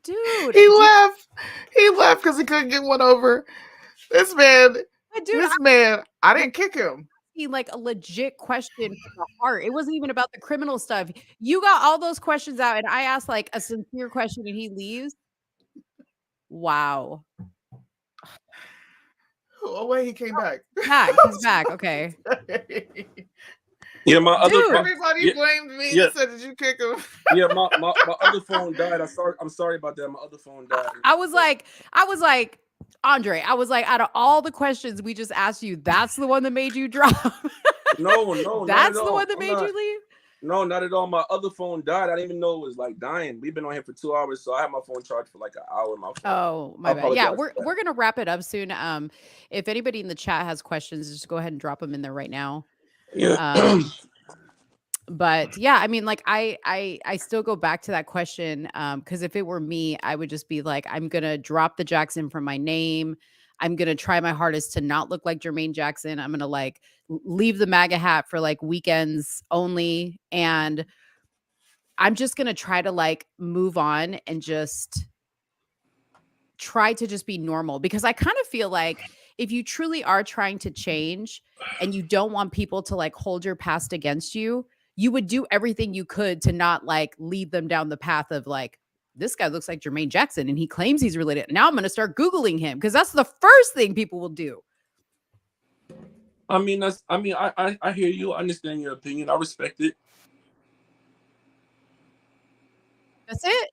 D: Dude.
C: He left. He left because he couldn't get one over. This man. I didn't kick him.
D: Like a legit question from the heart. It wasn't even about the criminal stuff. You got all those questions out, and I asked like a sincere question, and he leaves. Wow.
C: Oh wait, he came back.
D: He's back. Okay.
F: Yeah, my other
C: Everybody blamed me.
F: Yeah.
C: And said, "Did you kick him?"
F: Yeah, my other phone died. I'm sorry about that. My other phone died.
D: I was like, Andre, I was like, out of all the questions we just asked you, that's the one that made you drop.
F: No,
D: that's
F: not at
D: the
F: all.
D: one that made you leave.
F: No, not at all. My other phone died. I didn't even know it was like dying. We've been on here for 2 hours, so I had my phone charged for like an hour. My phone.
D: Oh, my bad. Yeah, we're gonna wrap it up soon. If anybody in the chat has questions, just go ahead and drop them in there right now.
F: Yeah.
D: But yeah, I mean, like I still go back to that question. Because if it were me, I would just be like, I'm gonna drop the Jackson from my name. I'm gonna try my hardest to not look like Jermaine Jackson. I'm gonna like leave the MAGA hat for like weekends only. And I'm just gonna try to like move on and just try to just be normal, because I kind of feel like if you truly are trying to change and you don't want people to like hold your past against you, you would do everything you could to not like lead them down the path of like, this guy looks like Jermaine Jackson and he claims he's related. Now I'm going to start Googling him, because that's the first thing people will do.
F: I hear you. I understand your opinion. I respect it.
D: That's it.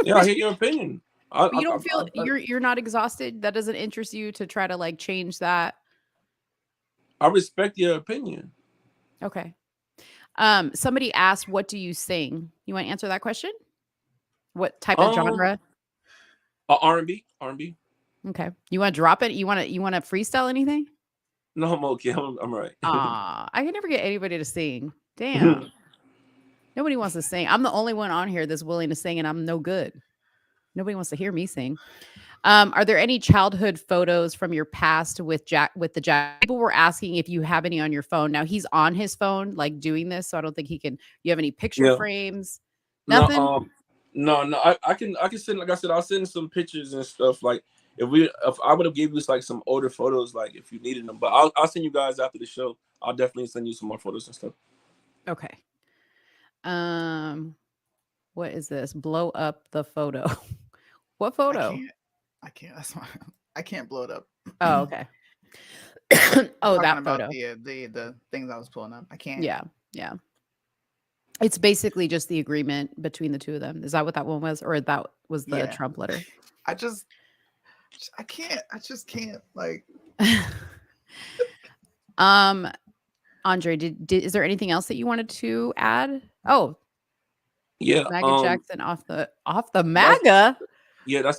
F: Yeah, I hear your opinion.
D: But you don't feel you're not exhausted? That doesn't interest you to try to like change that?
F: I respect your opinion.
D: Okay. Somebody asked, what do you sing? You want to answer that question? What type of genre?
F: R&B.
D: Okay. You want to drop it? You want to freestyle anything?
F: No, I'm okay. I'm right.
D: Ah, I can never get anybody to sing. Damn. Nobody wants to sing. I'm the only one on here that's willing to sing, and I'm no good. Nobody wants to hear me sing. Are there any childhood photos from your past with the Jack? People were asking if you have any on your phone. Now he's on his phone, like doing this, so I don't think he can. You have any picture
F: Yeah.
D: frames?
F: No,
D: Nothing.
F: no. I can send, like I said, I'll send some pictures and stuff. Like if I would have gave you like some older photos, like if you needed them, but I'll send you guys after the show. I'll definitely send you some more photos and stuff.
D: Okay. What is this? Blow up the photo. What photo?
C: I can't. I can't blow it up.
D: Oh, okay. Oh, that photo.
C: The things I was pulling up. I can't.
D: Yeah. It's basically just the agreement between the two of them. Is that what that one was, or that was the Trump letter?
C: I just can't. Like.
D: Andre, is there anything else that you wanted to add? Oh,
F: yeah,
D: Maga Jackson off the Maga.
F: That's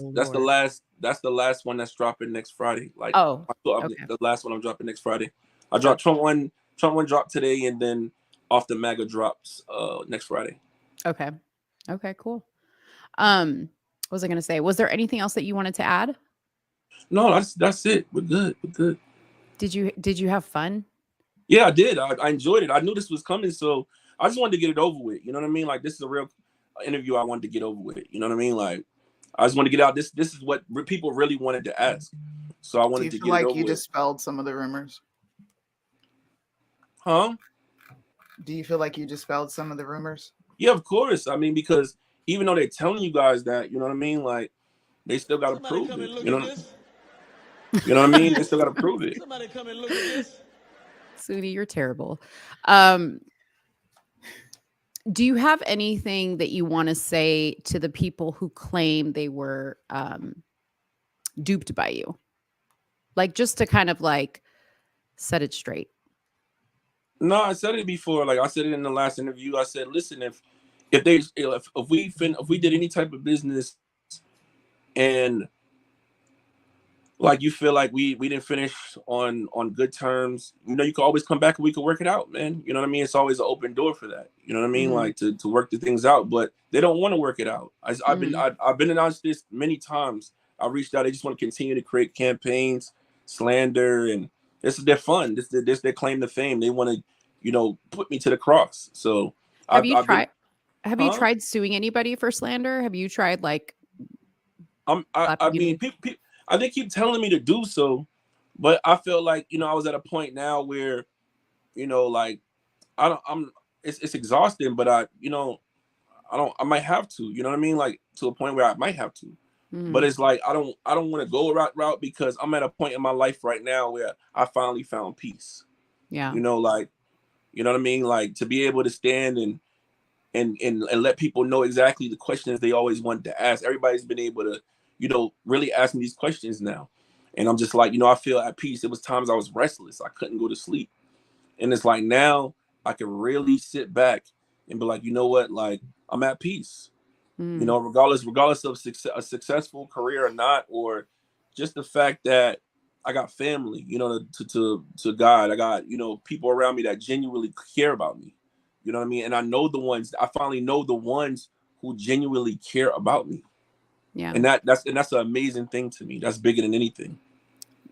F: the last one that's dropping next Friday. Like,
D: okay.
F: The last one I'm dropping next Friday. I dropped Trump one dropped today, and then off the Maga drops next Friday.
D: Okay, cool. What was I gonna say? Was there anything else that you wanted to add?
F: No, that's it. We're good.
D: Did you have fun?
F: Yeah, I did. I enjoyed it. I knew this was coming, so I just wanted to get it over with. You know what I mean? Like, this is a real interview I wanted to get over with. You know what I mean? Like, I just want to get out. This is what people really wanted to ask. So I wanted to get it over with.
C: Do you feel like you dispelled some of the rumors?
F: Huh?
C: Do you feel like you dispelled some of the rumors?
F: Yeah, of course. I mean, because even though they're telling you guys that, you know what I mean? Like, they still got to prove it. You know what I mean? They still got to prove it.
E: Somebody come and look at this.
D: Sudi, you're terrible. Do you have anything that you want to say to the people who claim they were duped by you? Like, just to kind of like set it straight.
F: No, I said it before. Like, I said it in the last interview. I said, listen, if we did any type of business and like you feel like we didn't finish on good terms, you know, you can always come back and we can work it out, man. You know what I mean? It's always an open door for that. You know what I mean? Like to work the things out, but they don't want to work it out. I've been announced this many times. I reached out. They just want to continue to create campaigns, slander, and they're fun. This their claim to fame. They want to, you know, put me to the cross. So
D: have you tried suing anybody for slander? Have you tried like?
F: I mean, people. They keep telling me to do so, but I feel like, you know, I was at a point now where, you know, like it's exhausting, but I might have to, you know what I mean? Like to a point where I might have to, but it's like, I don't want to go a route because I'm at a point in my life right now where I finally found peace.
D: Yeah.
F: You know, like, you know what I mean? Like to be able to stand and let people know exactly the questions they always wanted to ask. Everybody's been able to, you know, really ask me these questions now. And I'm just like, you know, I feel at peace. It was times I was restless. I couldn't go to sleep. And it's like, now I can really sit back and be like, you know what? Like, I'm at peace, you know, regardless of a successful career or not, or just the fact that I got family, you know, to God. I got, you know, people around me that genuinely care about me. You know what I mean? And I finally know the ones who genuinely care about me.
D: Yeah.
F: And that's an amazing thing to me. That's bigger than anything.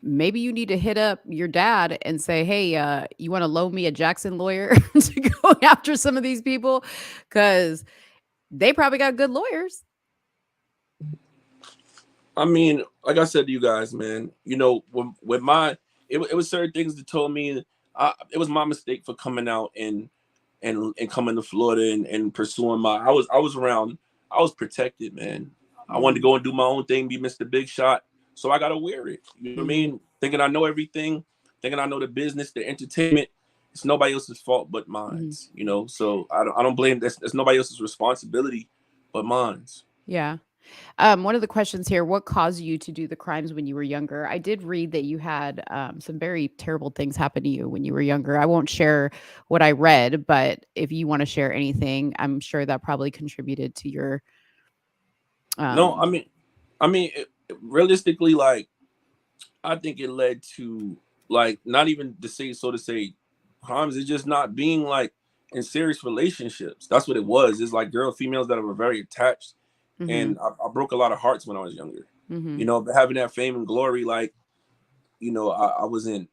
D: Maybe you need to hit up your dad and say, hey, you want to loan me a Jackson lawyer to go after some of these people? Because they probably got good lawyers.
F: I mean, like I said to you guys, man, you know, it was certain things that told me it was my mistake for coming out and coming to Florida and pursuing I was protected, man. I wanted to go and do my own thing, be Mr. Big Shot. So I got to wear it. You know what I mean? Thinking I know everything, thinking I know the business, the entertainment. It's nobody else's fault but mine, you know? So I don't blame that's nobody else's responsibility but mine.
D: Yeah. One of the questions here, what caused you to do the crimes when you were younger? I did read that you had some very terrible things happen to you when you were younger. I won't share what I read, but if you want to share anything, I'm sure that probably contributed to your
F: no, I mean, realistically, like I think it led to like not even to say so to say crimes. It's just not being like in serious relationships. That's what it was. It's like females that were very attached, and I broke a lot of hearts when I was younger. You know, but having that fame and glory, like you know, I wasn't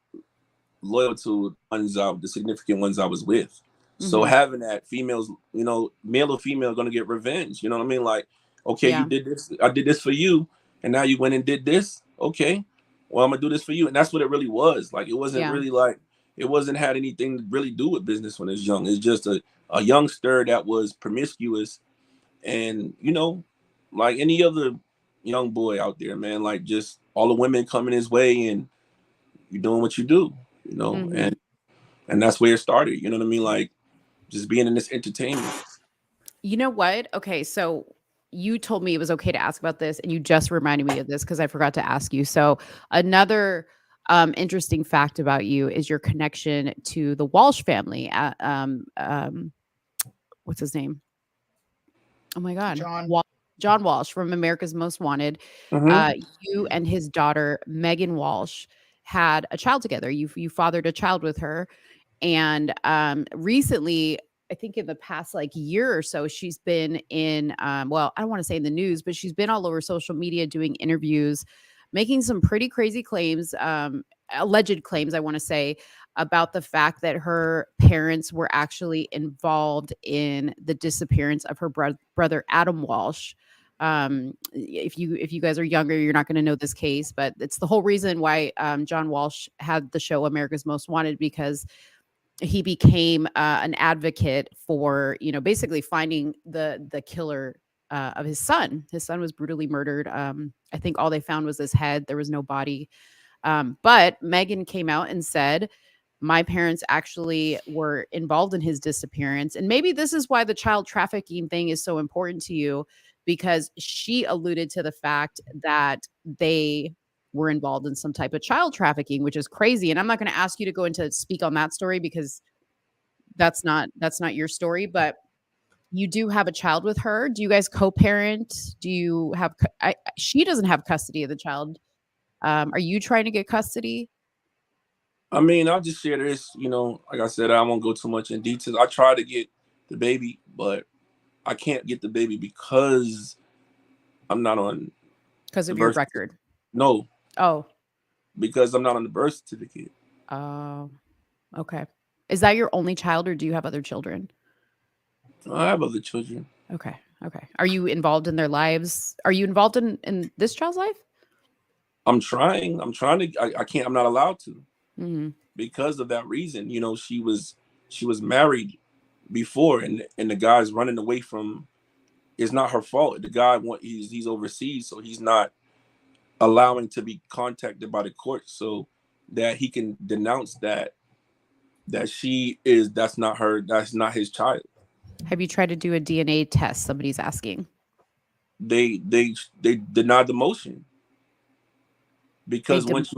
F: loyal to the significant ones I was with. So having that females, you know, male or female, going to get revenge. You know what I mean? Like, okay, you did this, I did this for you, and now you went and did this. Okay, well, I'm gonna do this for you, and that's what it really was. Like, it wasn't really like it wasn't had anything to really do with business when it's young. It's just a youngster that was promiscuous, and you know, like any other young boy out there, man. Like just all the women coming his way, and you doing what you do, you know, and that's where it started. You know what I mean? Like just being in this entertainment.
D: You know what? Okay, so you told me it was okay to ask about this, and you just reminded me of this because I forgot to ask you. So another interesting fact about you is your connection to the Walsh family. What's his name? Oh my God, John Walsh from America's Most Wanted. You and his daughter Megan Walsh had a child together. You fathered a child with her, and recently, I think in the past like year or so, she's been in well, I don't want to say in the news, but she's been all over social media doing interviews, making some pretty crazy claims, alleged claims, I want to say, about the fact that her parents were actually involved in the disappearance of her brother Adam Walsh. If you guys are younger, you're not going to know this case, but it's the whole reason why John Walsh had the show America's Most Wanted, because he became an advocate for, you know, basically finding the killer of his son. His son was brutally murdered. I think all they found was his head. There was no body. But Megan came out and said, my parents actually were involved in his disappearance. And maybe this is why the child trafficking thing is so important to you, because she alluded to the fact that they were involved in some type of child trafficking, which is crazy. And I'm not going to ask you to go into speak on that story because that's not your story, but you do have a child with her. Do you guys co-parent? Do you have she doesn't have custody of the child. Are you trying to get custody?
F: I mean, I'll just share this, you know, like I said, I won't go too much in detail. I try to get the baby, but I can't get the baby because I'm not on
D: because of your record.
F: No.
D: Oh.
F: Because I'm not on the birth certificate.
D: Oh. Okay. Is that your only child, or do you have other children?
F: I have other children.
D: Okay. Okay. Are you involved in their lives? Are you involved in this child's life?
F: I'm trying to, I can't, I'm not allowed to. Because of that reason. You know, she was married before, and the guy's running away from, it's not her fault. The guy he's overseas, so he's not allowing to be contacted by the court so that he can denounce that that's not his child.
D: Have you tried to do a DNA test? Somebody's asking.
F: They denied the motion because once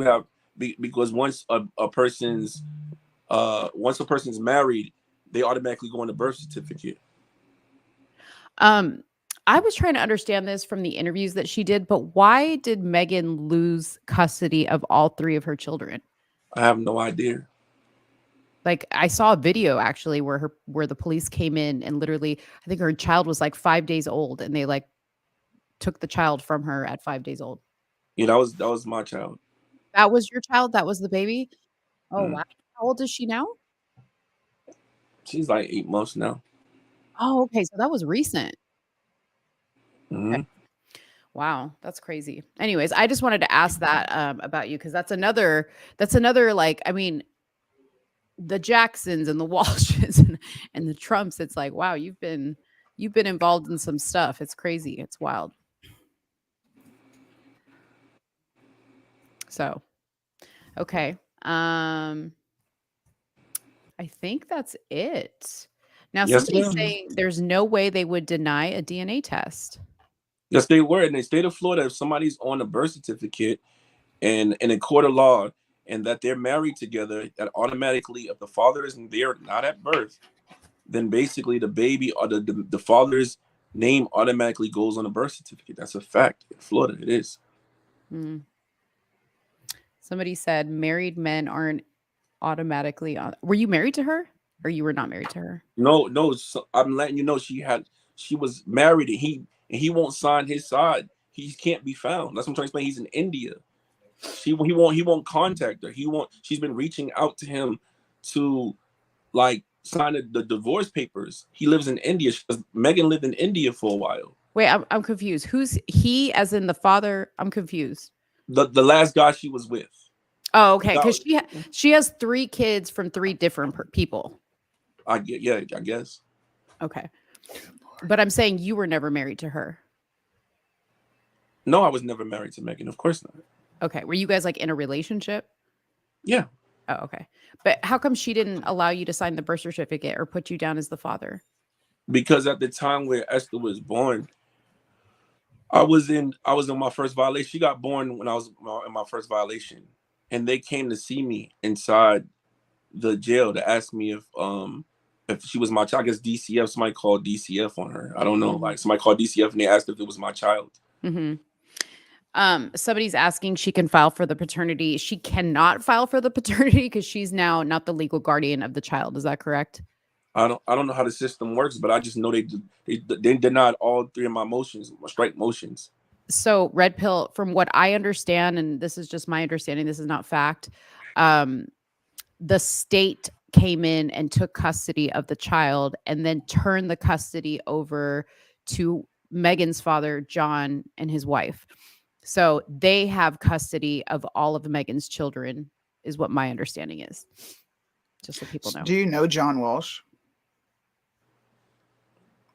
F: a person's married, they automatically go on the birth certificate.
D: I was trying to understand this from the interviews that she did, but why did Megan lose custody of all three of her children?
F: I have no idea.
D: Like, I saw a video actually where the police came in and literally, I think her child was like 5 days old, and they like took the child from her at 5 days old.
F: Yeah, that was my child.
D: That was your child? That was the baby? Oh, wow. How old is she now?
F: She's like 8 months now.
D: Oh, okay. So that was recent.
F: Okay.
D: Wow, that's crazy. Anyways, I just wanted to ask that about you, because that's another like, I mean, the Jacksons and the Walshes and the Trumps. It's like, wow, you've been involved in some stuff. It's crazy. It's wild. So, okay. I think that's it. Now, somebody's saying there's no way they would deny a DNA test.
F: Yes, they were. In the state of Florida, if somebody's on a birth certificate and in a court of law and that they're married together, that automatically, if the father isn't there, not at birth, then basically the baby or the father's name automatically goes on a birth certificate. That's a fact. In Florida, it is.
D: Somebody said married men aren't automatically on. Were you married to her, or you were not married to her?
F: No. So I'm letting you know she was married, and he won't sign his side. He can't be found. That's what I'm trying to explain. He's in India. He won't contact her. She's been reaching out to him to like sign the divorce papers. He lives in India. Megan lived in India for a while.
D: Wait, I'm confused. Who's he? As in the father? I'm confused.
F: The last guy she was with.
D: Oh, okay. Because she has 3 kids from 3 different people.
F: I guess.
D: Okay, but I'm saying you were never married to her.
F: No, I was never married to Megan. Of course not.
D: Okay, were you guys like in a relationship?
F: Yeah.
D: Oh, okay. But how come she didn't allow you to sign the birth certificate or put you down as the father?
F: Because at the time where Esther was born, I was in my first violation. She got born when I was in my first violation, and they came to see me inside the jail to ask me if she was my child. I guess DCF, somebody called DCF on her. I don't know. Like somebody called DCF and they asked if it was my child.
D: Mm-hmm. Somebody's asking she can file for the paternity. She cannot file for the paternity because she's now not the legal guardian of the child. Is that correct?
F: I don't know how the system works, but I just know they denied all 3 of my motions, my strike motions.
D: So Red Pill, from what I understand, and this is just my understanding, this is not fact. The state came in and took custody of the child and then turned the custody over to Megan's father, John, and his wife. So they have custody of all of Megan's children, is what my understanding is. Just so people know.
C: Do you know John Walsh?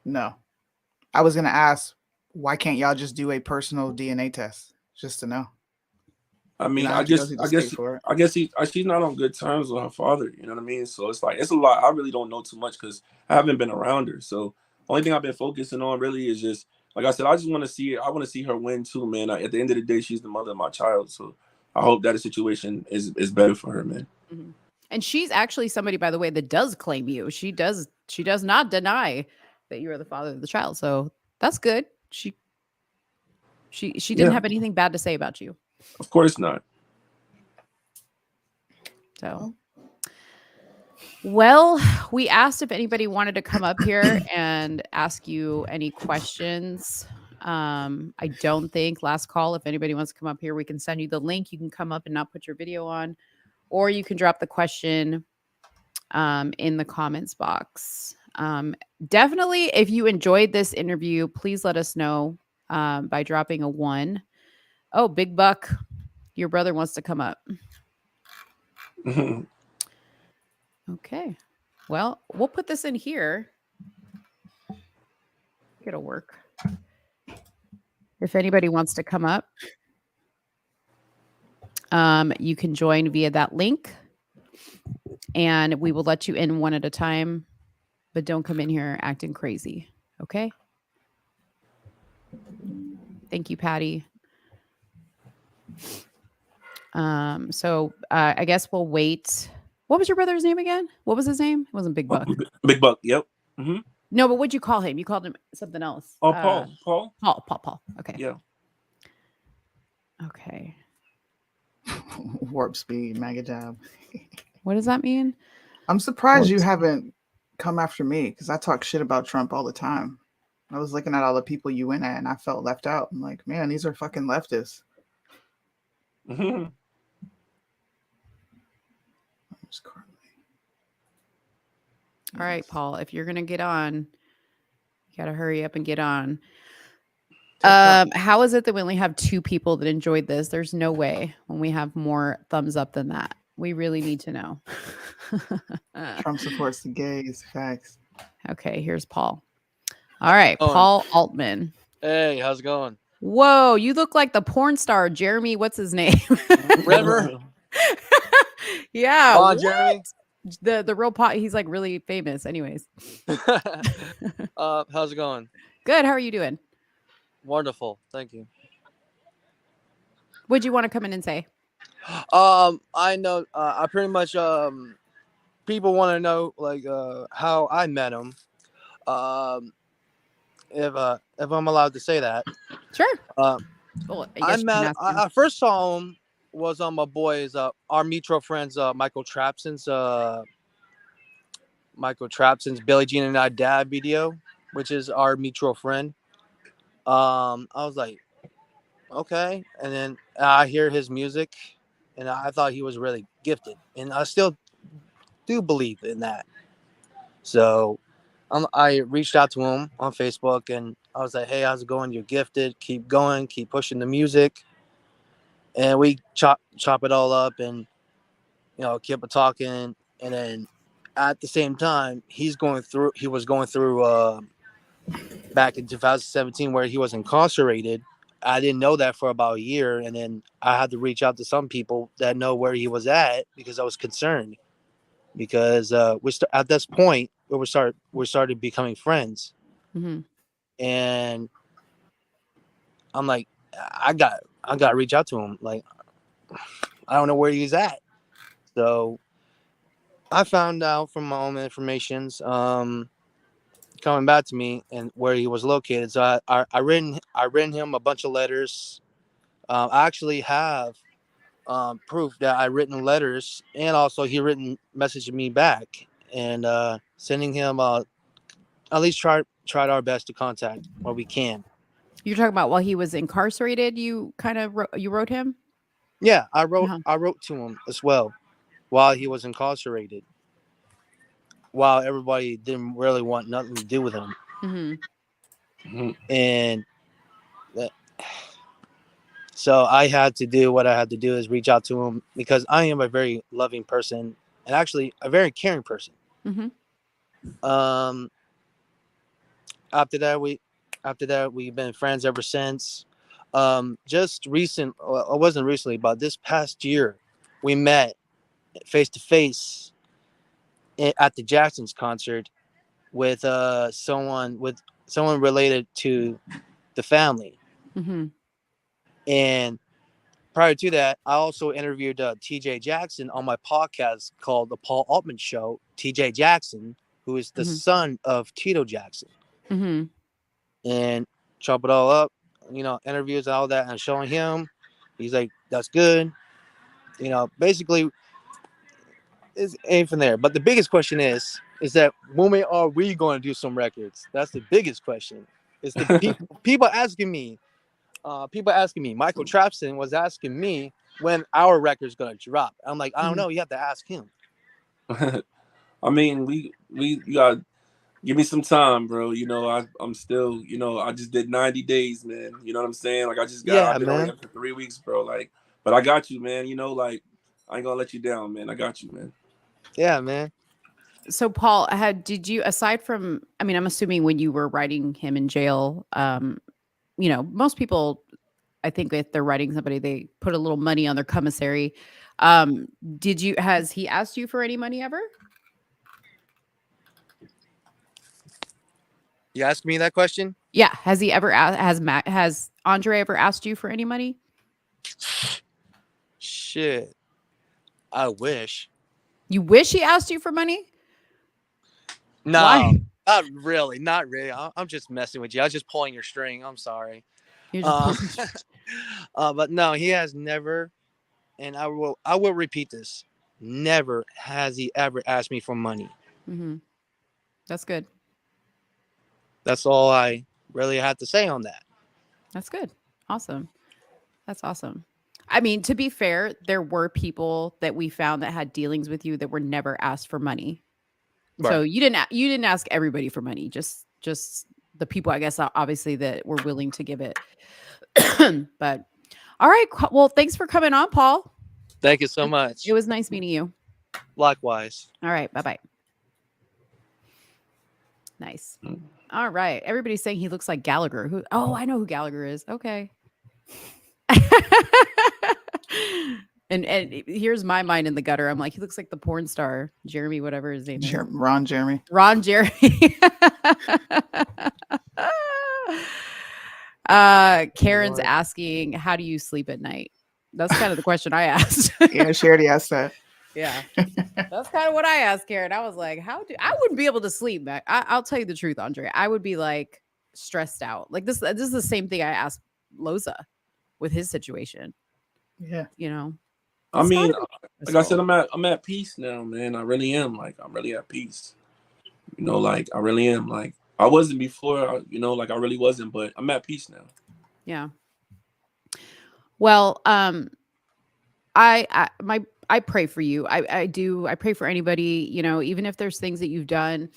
C: No. I was going to ask, why can't y'all just do a personal DNA test just to know?
F: I mean, I guess she's not on good terms with her father. You know what I mean? So it's like, it's a lot. I really don't know too much because I haven't been around her. So only thing I've been focusing on really is just, like I said, I just want to see her. I want to see her win too, man. At the end of the day, she's the mother of my child. So I hope that the situation is better for her, man.
D: Mm-hmm. And she's actually somebody, by the way, that does claim you. She does not deny that you are the father of the child. So that's good. She didn't have anything bad to say about you.
F: Of course not.
D: So, well, we asked if anybody wanted to come up here and ask you any questions. I don't think last call. If anybody wants to come up here, we can send you the link. You can come up and not put your video on, or you can drop the question in the comments box. Definitely, if you enjoyed this interview, please let us know by dropping a 1. Oh, Big Buck, your brother wants to come up. Okay. Well, we'll put this in here. It'll work. If anybody wants to come up, you can join via that link, and we will let you in one at a time, but don't come in here acting crazy. Okay. Thank you, Patty. So I guess we'll wait. What was your brother's name again? What was his name? It wasn't Big Buck.
F: Big Buck. Yep. Mm-hmm.
D: No, but what'd you call him? You called him something else.
F: Oh, Paul.
D: Paul. Okay.
F: Yeah.
D: Okay.
C: Warp speed, Maga Jab.
D: What does that mean?
C: I'm surprised you haven't come after me because I talk shit about Trump all the time. I was looking at all the people you went at and I felt left out. I'm like, man, these are fucking leftists.
F: Mm-hmm.
D: All right, Paul, if you're going to get on, you got to hurry up and get on. How is it that we only have 2 people that enjoyed this? There's no way when we have more thumbs up than that. We really need to know.
C: Trump supports the gays. Facts.
D: Okay, here's Paul. All right, Paul Altman.
H: Hey, how's it going?
D: Whoa, you look like the porn star Jeremy. What's his name?
H: River.
D: Yeah.
H: Come on, Jeremy.
D: The real pot. He's like really famous. Anyways.
H: How's it going?
D: Good. How are you doing?
H: Wonderful. Thank you.
D: What'd you want to come in and say?
H: I know. I pretty much. People want to know like how I met him. If I'm allowed to say that.
D: Sure.
H: I first saw him was on my boys, our mutual friends, Michael Trapson's Billie Jean and I Dad video, which is our mutual friend. I was like, okay, and then I hear his music, and I thought he was really gifted, and I still do believe in that. So I reached out to him on Facebook, and I was like, hey, how's it going? You're gifted. Keep going. Keep pushing the music. And we chop it all up, and keep it talking. And then at the same time, he was going through back in 2017 where he was incarcerated. I didn't know that for about a year, and then I had to reach out to some people that know where he was at because I was concerned. Because at this point we started becoming friends,
D: Mm-hmm.
H: and I'm like, I got to reach out to him. Like, I don't know where he's at. So I found out from my own informations, coming back to me and where he was located. So I written him a bunch of letters. I actually have proof that I written letters, and also he written messaging me back, and sending him at least tried our best to contact where we can.
D: You're talking about while he was incarcerated, you kind of you wrote him?
H: Yeah, I wrote
D: Uh-huh.
H: I wrote to him as well while he was incarcerated. While everybody didn't really want nothing to do with him,
D: Mm-hmm.
H: and that, so I had to do what I had to do is reach out to him because I am a very loving person and actually a very caring person.
D: Mm-hmm.
H: Um, after that we've been friends ever since. Just recent, well, it wasn't recently, but this past year, we met face to face at the Jackson's concert with someone related to the family.
D: Mm-hmm.
H: And prior to that, I also interviewed TJ Jackson on my podcast called The Paul Altman Show. TJ Jackson, who is the
D: Mm-hmm.
H: son of Tito Jackson,
D: Mm-hmm.
H: and chop it all up, interviews and all that, and showing him. He's like, that's good. Basically, it's ain't from there. But the biggest question is that when are we going to do some records? That's the biggest question. It's the people asking me. People asking me. Michael Trapson was asking me when our record's going to drop. I'm like, I don't know. You have to ask him.
F: I mean, you got give me some time, bro. I'm still, I just did 90 days, man. You know what I'm saying? Like
H: Yeah,
F: I've been on
H: man.
F: here for 3 weeks, bro. Like, but I got you, man. Like I ain't gonna let you down, man. I got you, man.
H: Yeah, man.
D: So Paul, did you, aside from, I mean, I'm assuming when you were writing him in jail, most people, I think if they're writing somebody, they put a little money on their commissary. Um, has he asked you for any money ever?
H: You asked me that question?
D: Yeah. Has he ever asked, has Andre ever asked you for any money?
H: Shit. I wish.
D: You wish he asked you for money?
H: No,
D: Why?
H: not really. Not really. I'm just messing with you. I was just pulling your string. I'm sorry.
D: You're just
H: Uh,
D: pulling-
H: but no, he has never, and I will repeat this. Never has he ever asked me for money.
D: Mm-hmm. That's good.
H: That's all I really had to say on that.
D: That's good. Awesome. That's awesome. I mean, to be fair, there were people that we found that had dealings with you that were never asked for money. So
H: Right.
D: you didn't ask everybody for money, just the people, I guess, obviously, that were willing to give it. But all right, well, thanks for coming on, Paul.
H: Thank you so much.
D: It was nice meeting you.
H: Likewise.
D: All right, bye-bye. Nice. All right, everybody's saying he looks like Gallagher. Oh, I know who Gallagher is. Okay. And here's my mind in the gutter. I'm like, he looks like the porn star Jeremy, whatever his name is.
C: Ron Jeremy.
D: Ron Jeremy. Karen's asking, how do you sleep at night? That's kind of the question I asked.
C: Yeah, she already asked that.
D: Yeah, that's kind of what I asked Karen. I was like, I wouldn't be able to sleep. I'll tell you the truth, Andre. I would be like stressed out. Like this is the same thing I asked Loza with his situation.
C: Yeah.
D: You know,
F: I
D: it's
F: mean,
D: gotta be
F: like I said,
D: stressful.
F: I'm at peace now, man. I really am. Like I'm really at peace. You know, like I really am. Like I wasn't before. You know, like I really wasn't, but I'm at peace now.
D: Yeah. Well, I pray for you. I do. I pray for anybody, you know, even if there's things that you've done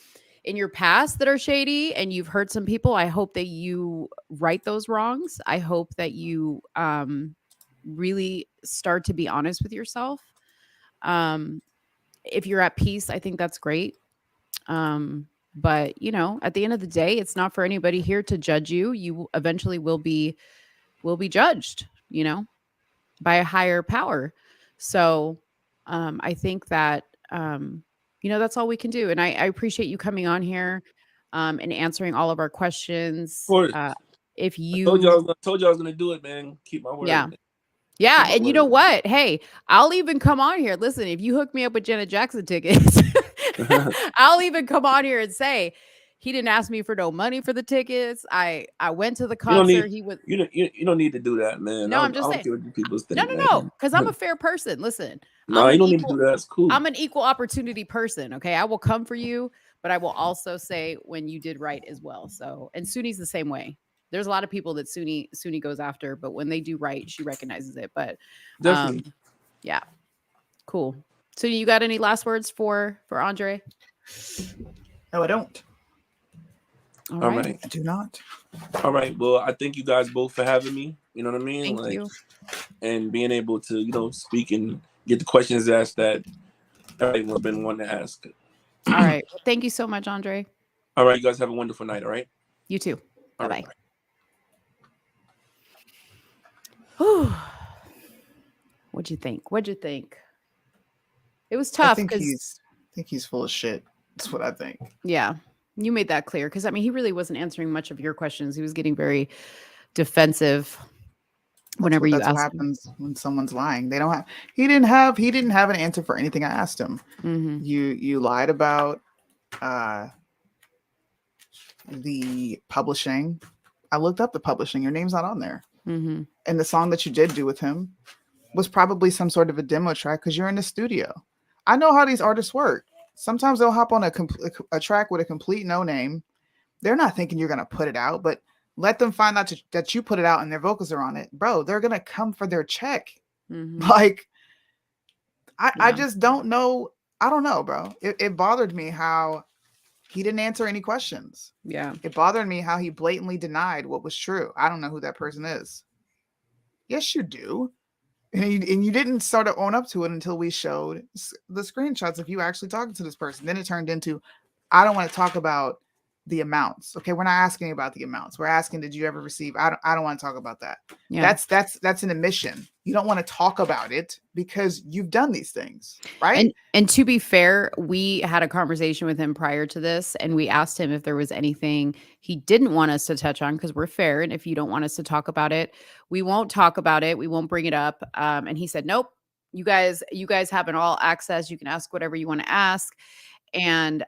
D: in your past that are shady and you've hurt some people, I hope that you right those wrongs. I hope that you really start to be honest with yourself. Um if you're at peace, I think that's great. But you know, at the end of the day, it's not for anybody here to judge you. You eventually will be judged, you know, by a higher power. So I think that you know, that's all we can do. And I appreciate you coming on here and answering all of our
F: Of
D: questions.
F: course,
D: If
F: I told you
D: you
F: told you I was gonna do it, man. Keep my word,
D: Yeah.
F: man.
D: Yeah,
F: Keep my
D: and you know
F: word.
D: what? Hey, I'll even come on here. Listen, if you hook me up with Janet Jackson tickets, I'll even come on here and say he didn't ask me for no money for the tickets. I went to the
F: You don't
D: concert.
F: need
D: He was
F: you don't need to do that, man.
D: No, I'm
F: I
D: just
F: don't
D: saying.
F: care what you people
D: No,
F: think,
D: no, no,
F: man.
D: because I'm a fair person. Listen,
F: No, you don't need to do that. It's cool.
D: I'm an equal opportunity person. Okay, I will come for you, but I will also say when you did right as well. So, and Suni's the same way. There's a lot of people that Suni goes after, but when they do right, she recognizes it. But,
F: Definitely.
D: yeah, cool. So, you got any last words for Andre?
C: No, I don't.
D: All
F: All
D: right.
F: right.
C: I do not.
F: All right. Well, I thank you guys both for having me. You know what I mean?
D: Thank
F: Like,
D: you.
F: and being able to, you know, speak and get the questions asked that everyone's been wanting to ask.
D: All right. Well, thank you so much, Andre.
F: All right, you guys have a wonderful night. All right.
D: You too.
F: All
D: Bye
F: right.
D: bye.
F: Bye.
D: What'd you think? What'd you think? It was
C: I
D: tough
C: think
D: because
C: he's full of shit. That's what I think.
D: yeah, you made that clear because I mean he really wasn't answering much of your questions. He was getting very defensive whenever you
C: That's what
D: asked him.
C: happens when someone's lying. They don't have he didn't have an answer for anything I asked him.
D: Hmm.
C: You lied about uh the publishing. I looked up the publishing. Your name's not on there.
D: Hmm.
C: And the song that you did do with him was probably some sort of a demo track because you're in the studio. I know how these artists work. Sometimes they'll hop on a track with a complete no name. They're not thinking you're gonna put it out, but let them find out that you put it out and their vocals are on it, bro. They're gonna come for their check.
D: Hmm.
C: Like I
D: Yeah.
C: just don't know. I don't know, bro. It bothered me how he didn't answer any questions.
D: Yeah.
C: It bothered me how he blatantly denied what was true. I don't know who that person is. Yes, you do. And you didn't sort of own up to it until we showed the screenshots of you actually talking to this person. Then it turned into, I don't want to talk about the amounts. Okay, we're not asking about the amounts. We're asking, did you ever receive? I don't want to talk about that.
D: Yeah.
C: That's an admission. You don't want to talk about it because you've done these things, right?
D: And to be fair, we had a conversation with him prior to this, and we asked him if there was anything he didn't want us to touch on because we're fair, and if you don't want us to talk about it, we won't talk about it. We won't bring it up. And he said, "Nope, you guys have an all access. You can ask whatever you want to ask." And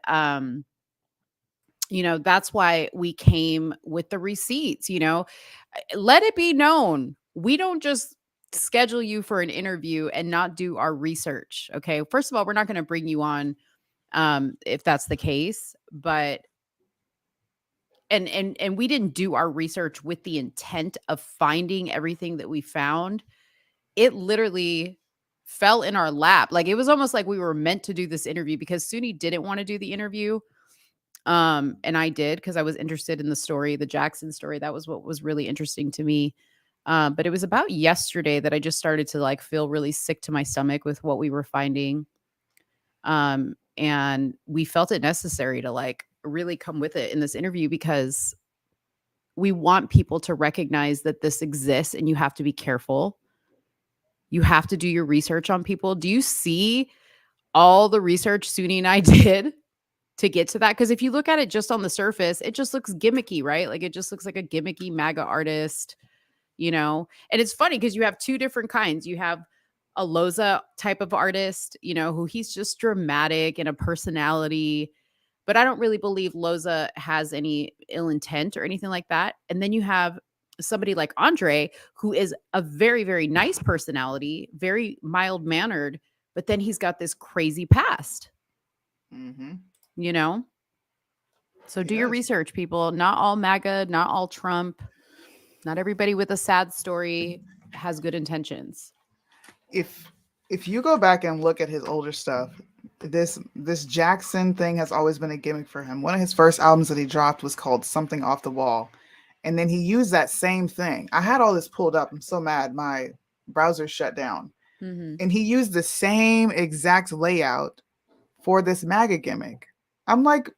D: you know, that's why we came with the receipts. You know, let it be known we don't just schedule you for an interview and not do our research. Okay. First of all, we're not going to bring you on if that's the case, but and we didn't do our research with the intent of finding everything that we found. It literally fell in our lap. Like it was almost like we were meant to do this interview because Suni didn't want to do the interview. And I did because I was interested in the story, the Jackson story. That was what was really interesting to me. But it was about yesterday that I just started to like feel really sick to my stomach with what we were finding. And we felt it necessary to like really come with it in this interview because we want people to recognize that this exists and you have to be careful. You have to do your research on people. Do you see all the research Suni and I did to get to that? Because if you look at it just on the surface, it just looks gimmicky, right? Like it just looks like a gimmicky MAGA artist, you know? And it's funny because you have two different kinds. You have a Loza type of artist, you know, who he's just dramatic and a personality, but I don't really believe Loza has any ill intent or anything like that. And then you have somebody like Andre, who is a very, very nice personality, very mild mannered, but then he's got this crazy past, you know? So do your research, people. Not all MAGA, not all Trump, not everybody with a sad story has good intentions.
C: If you go back and look at his older stuff, this Jackson thing has always been a gimmick for him. One of his first albums that he dropped was called Something Off the Wall. And then he used that same thing. I had all this pulled up. I'm so mad. My browser shut down. And he used the same exact layout for this MAGA gimmick. I'm like,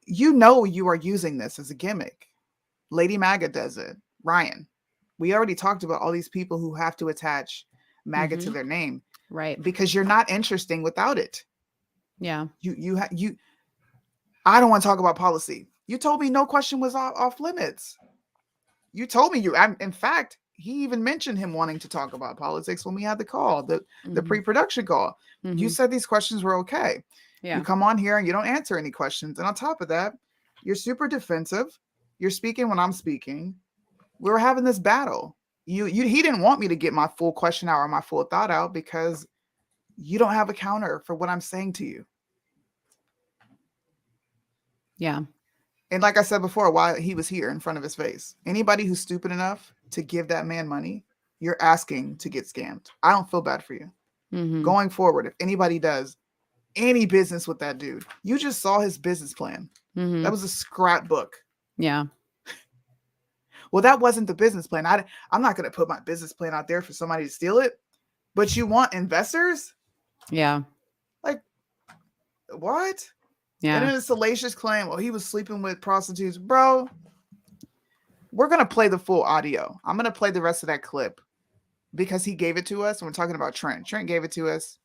C: you know, you are using this as a gimmick. Lady MAGA does it. Ryan, we already talked about all these people who have to attach MAGA to their name,
D: right?
C: Because you're not interesting without it.
D: Yeah.
C: You. I don't want to talk about policy. You told me no question was off limits. You told me in fact, he even mentioned him wanting to talk about politics when we had the call, the pre-production call. You said these questions were okay.
D: Yeah.
C: You come on here and you don't answer any questions. And on top of that, you're super defensive. You're speaking when I'm speaking. We were having this battle. He didn't want me to get my full question out or my full thought out because you don't have a counter for what I'm saying to you.
D: Yeah.
C: And like I said before, while he was here in front of his face, anybody who's stupid enough to give that man money, you're asking to get scammed. I don't feel bad for you. Going forward, if anybody does any business with that dude, you just saw his business plan. That was a scrapbook.
D: Yeah.
C: Well, that wasn't the business plan. I'm not going to put my business plan out there for somebody to steal it. But you want investors?
D: Yeah.
C: Like, what?
D: Yeah.
C: And then a salacious claim, well, he was sleeping with prostitutes. Bro, we're going to play the full audio. I'm going to play the rest of that clip because he gave it to us. And we're talking about Trent. Trent gave it to us.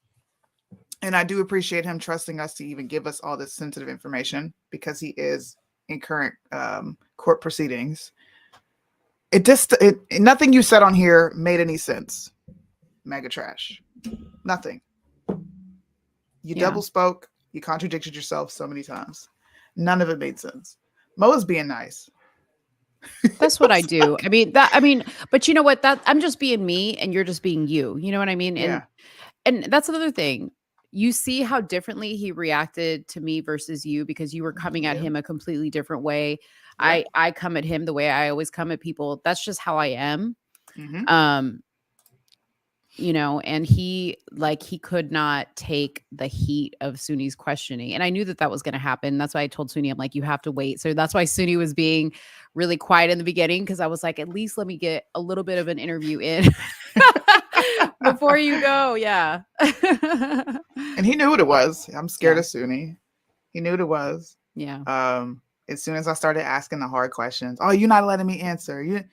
C: And I do appreciate him trusting us to even give us all this sensitive information because he is in current court proceedings. Nothing you said on here made any sense. Mega trash. Nothing. You double spoke. You contradicted yourself so many times. None of it made sense. Mo's being nice.
D: That's what I do. But you know what? That I'm just being me and you're just being you. You know what I mean? And that's another thing. You see how differently he reacted to me versus you because you were coming at him a completely different way. Yeah. I come at him the way I always come at people. That's just how I am. You know, and he could not take the heat of Suni's questioning. And I knew that was going to happen. That's why I told Suni, I'm like, you have to wait. So that's why Suni was being really quiet in the beginning. Cause I was like, at least let me get a little bit of an interview in before you go. Yeah.
C: And he knew what it was. I'm scared of Suni. He knew what it was.
D: Yeah.
C: As soon as I started asking the hard questions, oh, you're not letting me answer.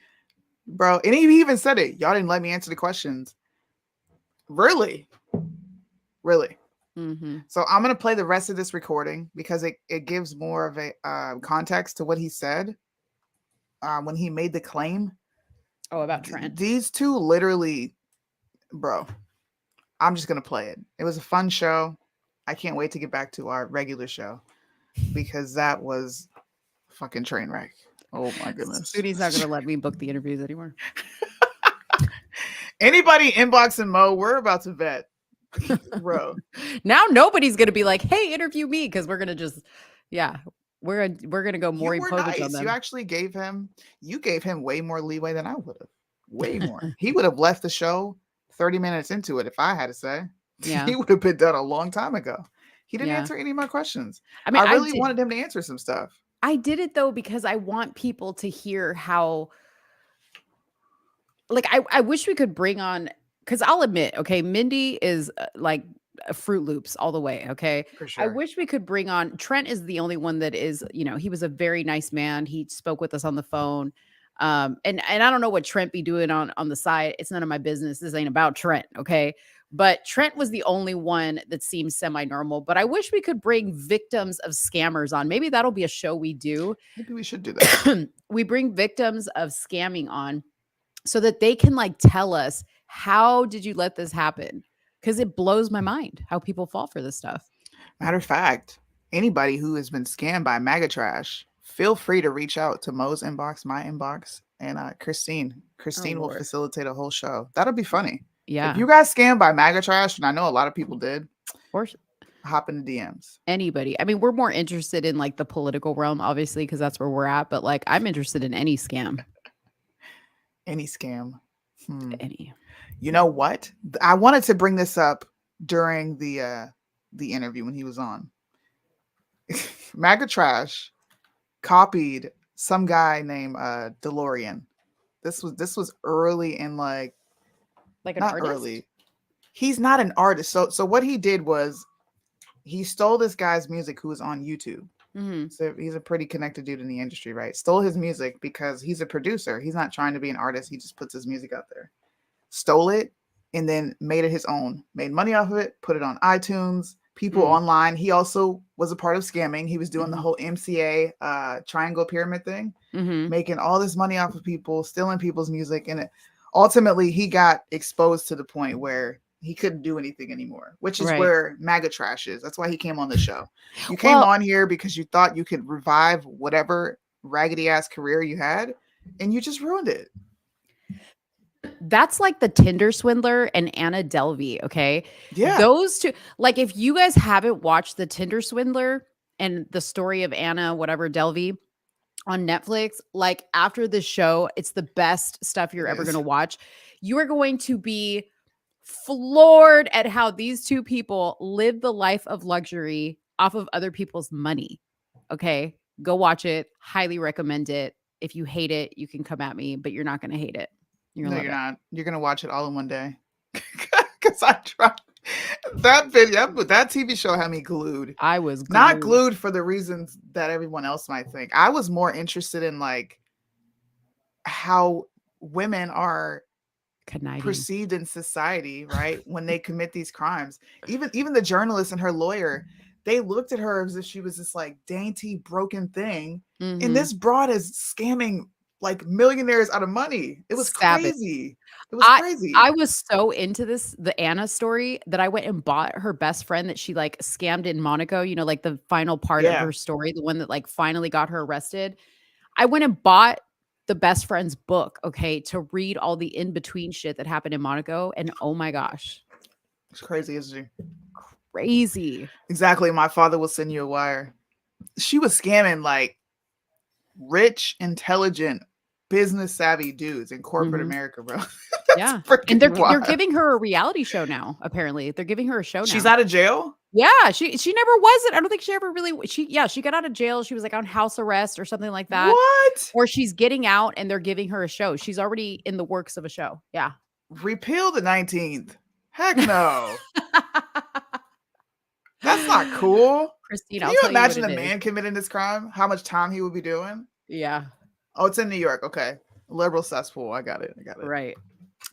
C: Bro. And he even said it. Y'all didn't let me answer the questions. Really? So I'm going to play the rest of this recording because it gives more of a context to what he said when he made the claim.
D: Oh, about Trent.
C: These two literally, bro, I'm just going to play it. It was a fun show. I can't wait to get back to our regular show because that was a fucking train wreck. Oh my goodness.
D: Suni's not going to let me book the interviews anymore.
C: Anybody inboxing Mo, we're about to vet. Bro.
D: Now nobody's gonna be like, hey, interview me, because we're gonna just we're gonna go more
C: nice. On them. You actually gave him way more leeway than I would have. Way more. He would have left the show 30 minutes into it if I had to say. Yeah. He would have been done a long time ago. He didn't answer any of my questions. I mean, I really wanted him to answer some stuff.
D: I did it though because I want people to hear how. Like, I wish we could bring on, because I'll admit, okay, Mindy is like Fruit Loops all the way, okay?
C: For sure.
D: I wish we could bring on, Trent is the only one that is, you know, he was a very nice man. He spoke with us on the phone. And I don't know what Trent be doing on the side. It's none of my business. This ain't about Trent, okay? But Trent was the only one that seems semi-normal. But I wish we could bring victims of scammers on. Maybe that'll be a show we do.
C: Maybe we should do that.
D: We bring victims of scamming on, so that they can like tell us, how did you let this happen? Because it blows my mind how people fall for this stuff.
C: Matter of fact, anybody who has been scammed by MAGA trash, feel free to reach out to Mo's inbox, my inbox, and Christine. Christine will
D: Lord.
C: facilitate a whole show. That'll be funny.
D: Yeah.
C: If you got scammed by MAGA trash, and I know a lot of people did,
D: Or
C: hop in the DMs.
D: anybody. I mean, we're more interested in like the political realm, obviously, because that's where we're at. But like, I'm interested in any scam.
C: Any scam.
D: Any.
C: You know what? I wanted to bring this up during the interview when he was on. MAGA trash copied some guy named DeLorean. This was early in like
D: Like an
C: not
D: artist?
C: early. He's not an artist. So what he did was he stole this guy's music who was on YouTube.
D: Mm-hmm.
C: So he's a pretty connected dude in the industry, right? Stole his music because he's a producer. He's not trying to be an artist. He just puts his music out there. Stole it and then made it his own. Made money off of it, put it on iTunes, people online. He also was a part of scamming. He was doing the whole MCA triangle pyramid thing, making all this money off of people, stealing people's music. And ultimately he got exposed to the point where he couldn't do anything anymore, which is where MAGA trash is. That's why he came on the show. You came on here because you thought you could revive whatever raggedy ass career you had, and you just ruined it.
D: That's like the Tinder swindler and Anna Delvey. Okay.
C: Yeah.
D: Those two, like, if you guys haven't watched the Tinder swindler and the story of Anna, whatever Delvey on Netflix, like after the show, it's the best stuff you're ever going to watch. You are going to be floored at how these two people live the life of luxury off of other people's money. Okay. Go watch it. Highly recommend it. If you hate it, you can come at me, but you're not going to hate it.
C: You're not. You're going to watch it all in one day. Because I tried. That video, that TV show had me glued.
D: I was glued.
C: Not glued for the reasons that everyone else might think. I was more interested in like how women are perceived in society, right? When they commit these crimes. Even the journalist and her lawyer, they looked at her as if she was this like dainty, broken thing. And this broad is scamming like millionaires out of money. It was crazy. It was crazy.
D: I was so into the Anna story that I went and bought her best friend that she like scammed in Monaco, you know, like the final part of her story, the one that like finally got her arrested. I went and bought the best friend's book, okay, to read all the in-between shit that happened in Monaco. And oh my gosh.
C: It's crazy, isn't it?
D: Crazy.
C: Exactly. My father will send you a wire. She was scamming like rich, intelligent, business savvy dudes in corporate America, bro.
D: Yeah. And they're giving her a reality show now, apparently. They're giving her a show now.
C: She's out of jail?
D: Yeah, she never wasn't. I don't think she ever really she got out of jail. She was like on house arrest or something like that.
C: What?
D: Or she's getting out and they're giving her a show. She's already in the works of a show. Yeah.
C: Repeal the 19th. Heck no. That's not cool.
D: Christine,
C: can you imagine a man committing this crime? How much time he would be doing?
D: Yeah.
C: Oh, it's in New York. Okay. Liberal cesspool. I got it.
D: Right.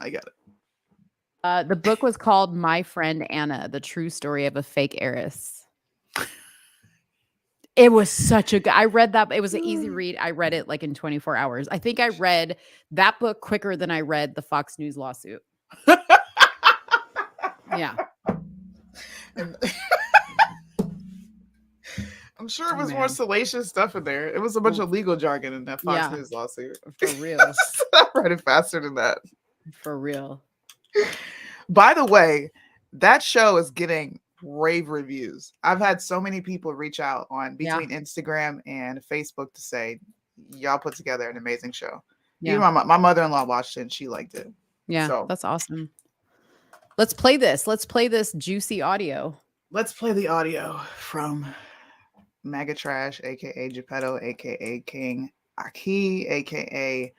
C: I got it.
D: The book was called My Friend Anna, The True Story of a Fake Heiress. It was such a good, I read that. It was an easy read. I read it like in 24 hours. I think I read that book quicker than I read the Fox News lawsuit. Yeah.
C: I'm sure it was more salacious stuff in there. It was a bunch of legal jargon in that Fox News lawsuit.
D: For real.
C: I read it faster than that.
D: For real.
C: By the way, that show is getting rave reviews. I've had so many people reach out on between Instagram and Facebook to say, y'all put together an amazing show. Yeah. Even my mother-in-law watched it and she liked it.
D: Yeah, so that's awesome. Let's play this. Let's play this juicy audio.
C: Let's play the audio from MAGA Trash, aka Geppetto, aka King Aki, aka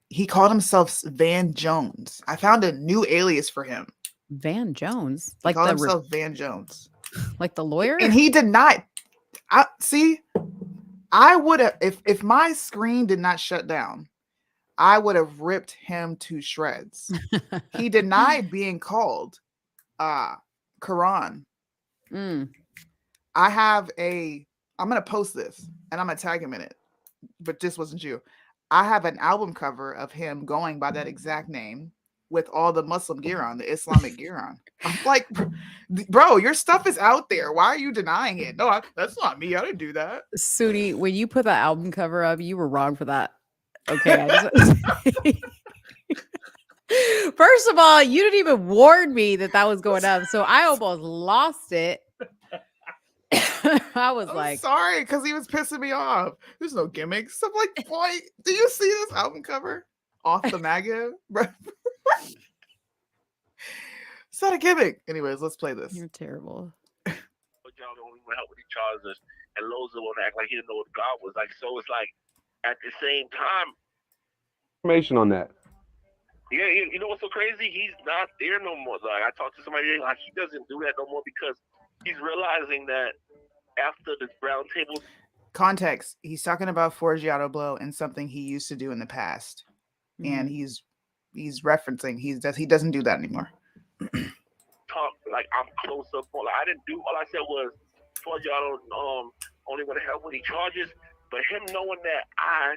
C: he called himself Van Jones. I found a new alias for him.
D: Van Jones?
C: Like called himself Van Jones.
D: Like the lawyer?
C: And he did not. I would have if my screen did not shut down, I would have ripped him to shreds. He denied being called Quran. I'm gonna post this and I'm gonna tag him in it, but this wasn't you. I have an album cover of him going by that exact name with all the Muslim gear on, the Islamic gear on. I'm like, bro, your stuff is out there. Why are you denying it? No, that's not me. I didn't do that.
D: Sudi, when you put that album cover up, you were wrong for that. Okay. I just First of all, you didn't even warn me that was going up, so I almost lost it. I was
C: I'm
D: like,
C: sorry, because he was pissing me off. There's no gimmicks. I'm like, boy, do you see this album cover? Off the Maga? It's not a gimmick. Anyways, let's play this.
D: "You're terrible."
G: But y'all don't even help with each other, and Loza want to act like he didn't know what God was like. So it's like, at the same time,
I: information on that.
G: yeah, you know what's so crazy? He's not there no more. Like I talked to somebody, like he doesn't do that no more because he's realizing that after the round table.
C: Context: he's talking about Forgiato Blow and something he used to do in the past, and he's referencing he doesn't do that anymore.
G: Talk like I'm close up. Like I didn't do. All I said was Forgiato only want to help when he charges, but him knowing that I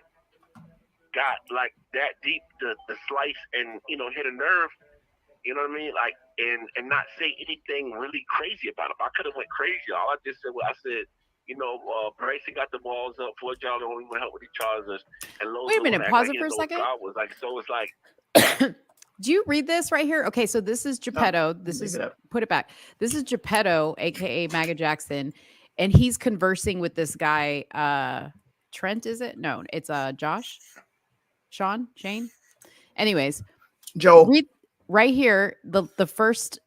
G: got like that deep the slice and hit a nerve. You know what I mean? Like and not say anything really crazy about him. I could have went crazy. All I just said was I said. Bryson got the balls up. Forgiato only want to help with each other. And
D: wait a minute, pause it for a second.
G: God was like, so it's like.
D: Do you read this right here? Okay, so this is Geppetto. Put it back. This is Geppetto, aka Maga Jackson, and he's conversing with this guy. Trent, is it? No, it's Josh, Shane. Anyways,
C: Joel.
D: Read right here the first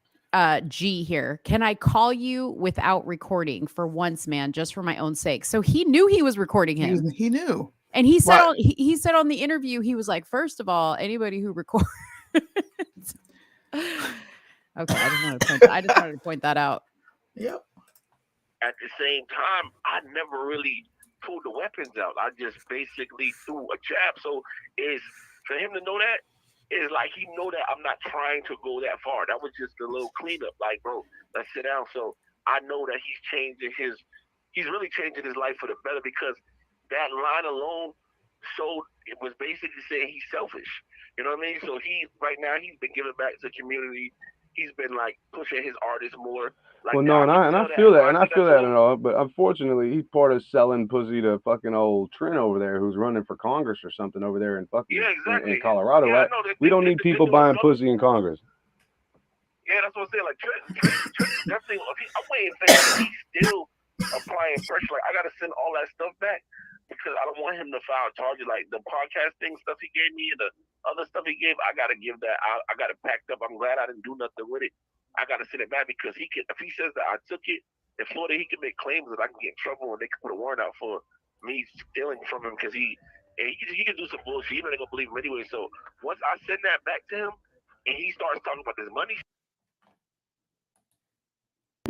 D: G here. Can I call you without recording for once, man, just for my own sake? So he knew he was recording him.
C: He knew.
D: And he said he said on the interview, he was like, first of all, anybody who records. Okay, I just wanted to point that out.
C: Yep.
G: At the same time, I never really pulled the weapons out. I just basically threw a jab. So is for him to know that is like he know that I'm not trying to go that far. That was just a little cleanup. Like, bro, let's sit down. So I know that he's really changing his life for the better because that line alone showed it was basically saying he's selfish. You know what I mean? So right now he's been giving back to the community. He's been like pushing his artists more. Like
I: well, no, and I feel that, and I feel that and all. But unfortunately, he's part of selling pussy to fucking old Trent over there, who's running for Congress or something over there in fucking in Colorado, right? We don't need people buying pussy in Congress.
G: Yeah, that's what I'm saying. Like Trent definitely. I'm waiting for him. He's still applying pressure. Like I gotta send all that stuff back because I don't want him to file charges. Like the podcasting stuff he gave me and the other stuff he gave, I gotta give that. I got it packed up. I'm glad I didn't do nothing with it. I gotta send it back because if he says that I took it in Florida, he can make claims that I can get in trouble and they can put a warrant out for me stealing from him because he can do some bullshit. Even they gonna believe him anyway. So once I send that back to him and he starts talking about this money.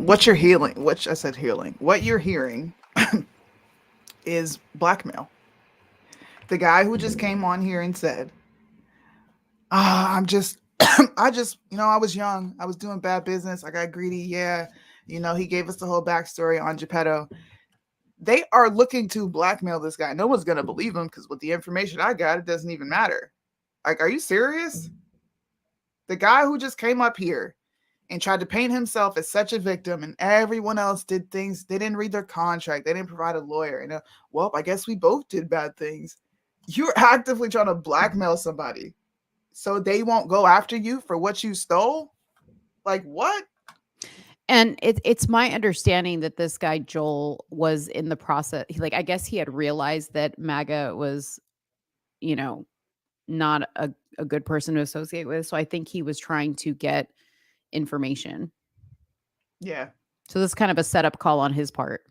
C: What you're hearing is blackmail. The guy who just came on here and said, I was young. I was doing bad business. I got greedy. Yeah. He gave us the whole backstory on Geppetto. They are looking to blackmail this guy. No one's going to believe him because with the information I got, it doesn't even matter. Like, are you serious? The guy who just came up here and tried to paint himself as such a victim and everyone else did things. They didn't read their contract. They didn't provide a lawyer. Well, I guess we both did bad things. You're actively trying to blackmail somebody so they won't go after you for what you stole. Like what?
D: And it's my understanding that this guy, Joel, was in the process. I guess he had realized that MAGA was, not a good person to associate with. So I think he was trying to get information.
C: Yeah.
D: So this is kind of a setup call on his part.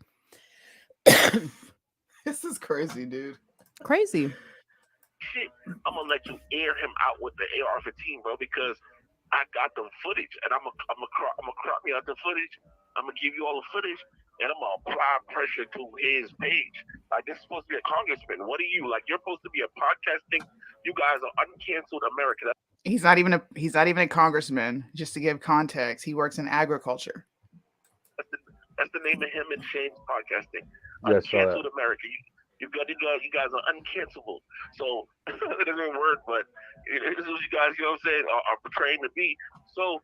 C: This is crazy, dude.
D: Crazy.
G: Shit, I'm gonna let you air him out with the AR-15, bro, because I got the footage, and I'm gonna crop me out the footage. I'm gonna give you all the footage, and I'm gonna apply pressure to his page. Like this is supposed to be a congressman. What are you like? You're supposed to be a podcasting. You guys are uncanceled America.
C: He's not even a congressman. Just to give context, he works in agriculture.
G: That's the name of him and Shane's podcasting.
I: Yes,
G: Uncanceled America. You guys are uncancelable. So it isn't a word, but this is what you guys, you know what I'm saying, are portraying to be. So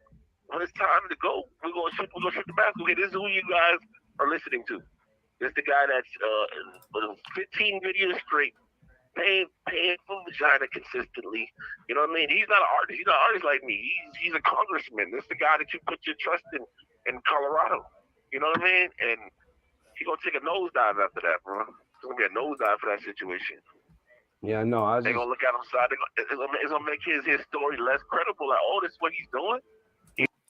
G: when it's time to go, we're gonna shoot the mask. Okay, this is who you guys are listening to. This is the guy that's 15 videos straight paying for vagina consistently. You know what I mean? He's not an artist. He's not an artist like me. He's a congressman. This is the guy that you put your trust in Colorado. You know what I mean? And he's gonna take a nosedive after that, bro. It's gonna be a nosedive for that situation.
I: Yeah, no,
G: They're gonna look at him side. It's gonna make his story less credible. Like, oh, this is what he's doing.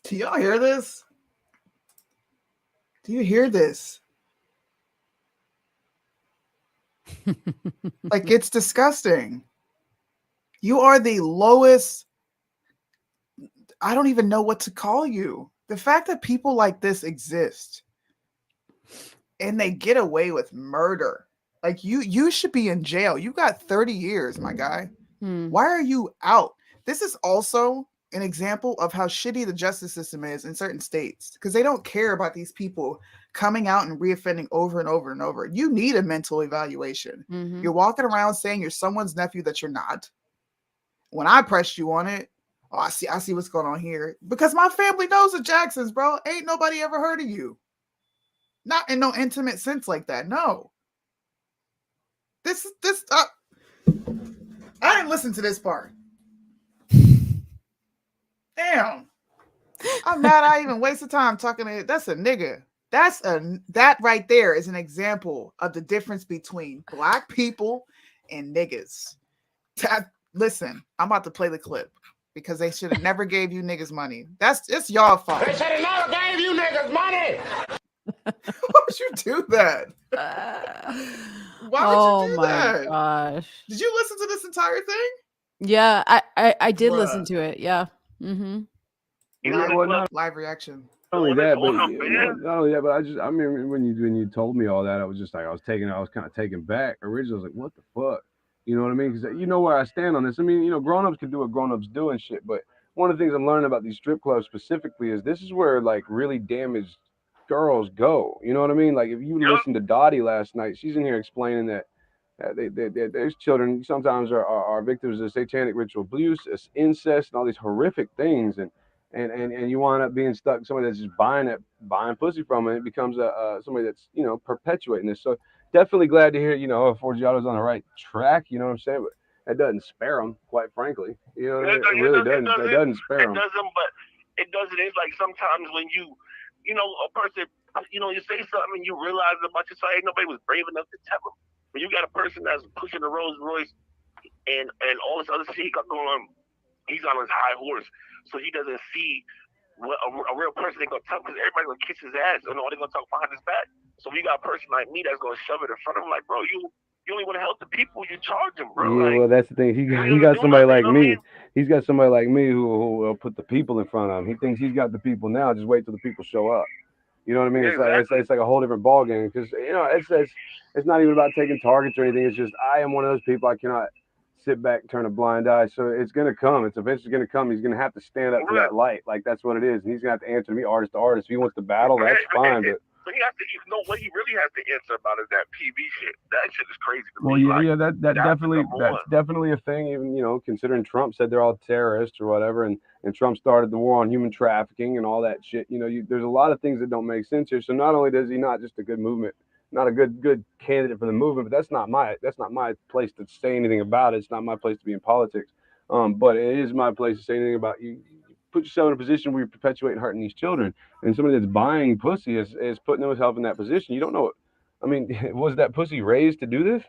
C: Do y'all hear this? Do you hear this? Like, it's disgusting. You are the lowest. I don't even know what to call you. The fact that people like this exist and they get away with murder. Like, you should be in jail. You got 30 years, my guy. Why are you out? This is also an example of how shitty the justice system is in certain states, because they don't care about these people coming out and reoffending over and over and over. You need a mental evaluation. You're walking around saying you're someone's nephew that you're not. When I pressed you on it, oh, I see what's going on here. Because my family knows the Jacksons, bro. Ain't nobody ever heard of you. Not in no intimate sense like that. No. This I didn't listen to this part. Damn. I'm mad I even wasted time talking to it. That's a nigga. That right there is an example of the difference between black people and niggas. Listen, I'm about to play the clip because they should have never gave you niggas money. It's y'all fault.
E: They should have never gave you niggas money.
C: Why would you do that? Why would you do that?
D: Gosh.
C: Did you listen to this entire thing?
D: Yeah, I did listen to it. Yeah.
C: Live reaction.
I: Not only that, but I mean, when you told me all that, I was just like, I was kind of taken back. Originally, I was like, what the fuck? You know what I mean? Because you know where I stand on this. I mean, you know, grown-ups can do what grown-ups do and shit, but one of the things I'm learning about these strip clubs specifically is this is where, like, really damaged girls go. You know what I mean? Like, if you listen to Dottie last night, she's in here explaining that there's children sometimes are victims of satanic ritual abuse, incest, and all these horrific things, and you wind up being stuck somebody that's just buying pussy from it. It becomes somebody that's, you know, perpetuating this. So definitely glad to hear, you know, Forgiato's on the right track. You know what I'm saying? But that doesn't spare them, quite frankly. You know what I mean? It really doesn't. It doesn't spare them.
G: It doesn't, but it doesn't. It's like sometimes when you know, a person, you know, you say something and you realize about yourself, ain't nobody was brave enough to tell them. When you got a person that's pushing the Rolls Royce and all this other shit he got going on, he's on his high horse, so he doesn't see what a real person ain't gonna tell him, because everybody's gonna kiss his ass and all they're gonna talk behind his back. So when you got a person like me that's gonna shove it in front of him, like, bro, you only want to help the people, you charge them, bro.
I: Yeah,
G: like,
I: well, that's the thing. He got somebody like me. He's got somebody like me who will put the people in front of him. He thinks he's got the people now. Just wait till the people show up. You know what I mean? Yeah, it's like a whole different ball game, because, you know, it's not even about taking targets or anything. It's just, I am one of those people. I cannot sit back and turn a blind eye. So it's gonna come. It's eventually gonna come. He's gonna have to stand up to that light. Like, that's what it is. And he's gonna have to answer to me, artist to artist. If he wants to battle, that's fine. But
G: he has to, you know, what he really has to answer about is that PV shit. That shit is crazy to
I: me.
G: Well,
I: yeah, that's definitely a thing. Even, you know, considering Trump said they're all terrorists or whatever, and Trump started the war on human trafficking and all that shit. You know, there's a lot of things that don't make sense here. So not only does he not just a good movement, not a good candidate for the movement, but that's not my place to say anything about it. It's not my place to be in politics. But it is my place to say anything about you. Put yourself in a position where you're perpetuating hurting these children, and somebody that's buying pussy is putting themselves in that position. You don't know what, I mean, was that pussy raised to do this?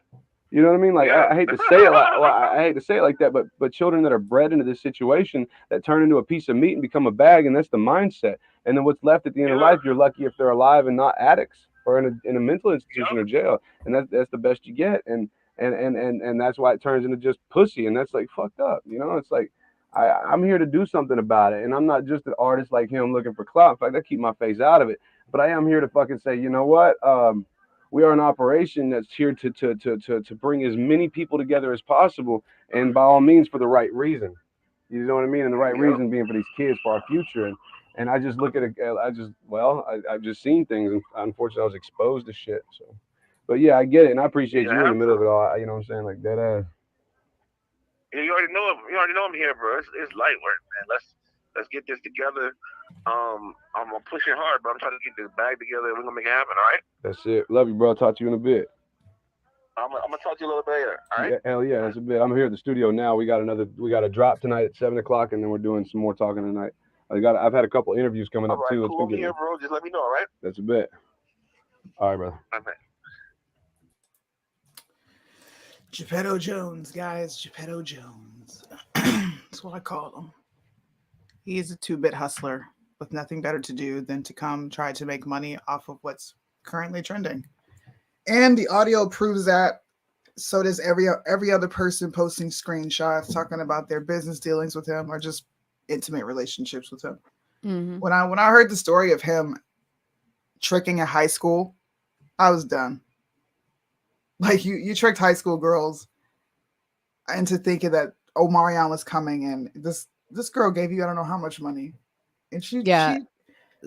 I: You know what I mean? Like, I hate to say it I hate to say it like that, but children that are bred into this situation that turn into a piece of meat and become a bag, and that's the mindset. And then what's left at the end of life, you're lucky if they're alive and not addicts or in a mental institution or jail, and that's the best you get. And that's why it turns into just pussy, and that's like fucked up. You know, it's like, I'm here to do something about it, and I'm not just an artist like him looking for clout. In fact, I keep my face out of it, but I am here to fucking say, you know what? We are an operation that's here to bring as many people together as possible, and by all means for the right reason. You know what I mean? And the right reason being for these kids, for our future. And I just look at it. I've just seen things, and unfortunately, I was exposed to shit. So, but yeah, I get it, and I appreciate you in the middle of it all. You know what I'm saying? Like that.
G: You already know him. You already know I'm here, bro. It's light work, man. Let's get this together. I'm gonna push it hard, bro. I'm trying to get this bag together, and we're gonna make it happen. All right.
I: That's it. Love you, bro. Talk to you in a bit.
G: I'm gonna talk to you a little bit later. All right.
I: Yeah, hell yeah, that's a bit. I'm here at the studio now. We got a drop tonight at 7 o'clock, and then we're doing some more talking tonight. I've had a couple interviews coming
G: All
I: up
G: right.
I: too.
G: Cool. I'm here, bro. Just let me know. All right.
I: That's a bit. All right, brother.
G: All right.
C: Geppetto Jones, guys. Geppetto Jones. That's what I call him. He is a 2-bit hustler with nothing better to do than to come try to make money off of what's currently trending. And the audio proves that. So does every other person posting screenshots talking about their business dealings with him or just intimate relationships with him.
D: Mm-hmm.
C: When I heard the story of him tricking a high school, I was done. Like you tricked high school girls into thinking that Omarion was coming, and this girl gave you I don't know how much money, and she didn't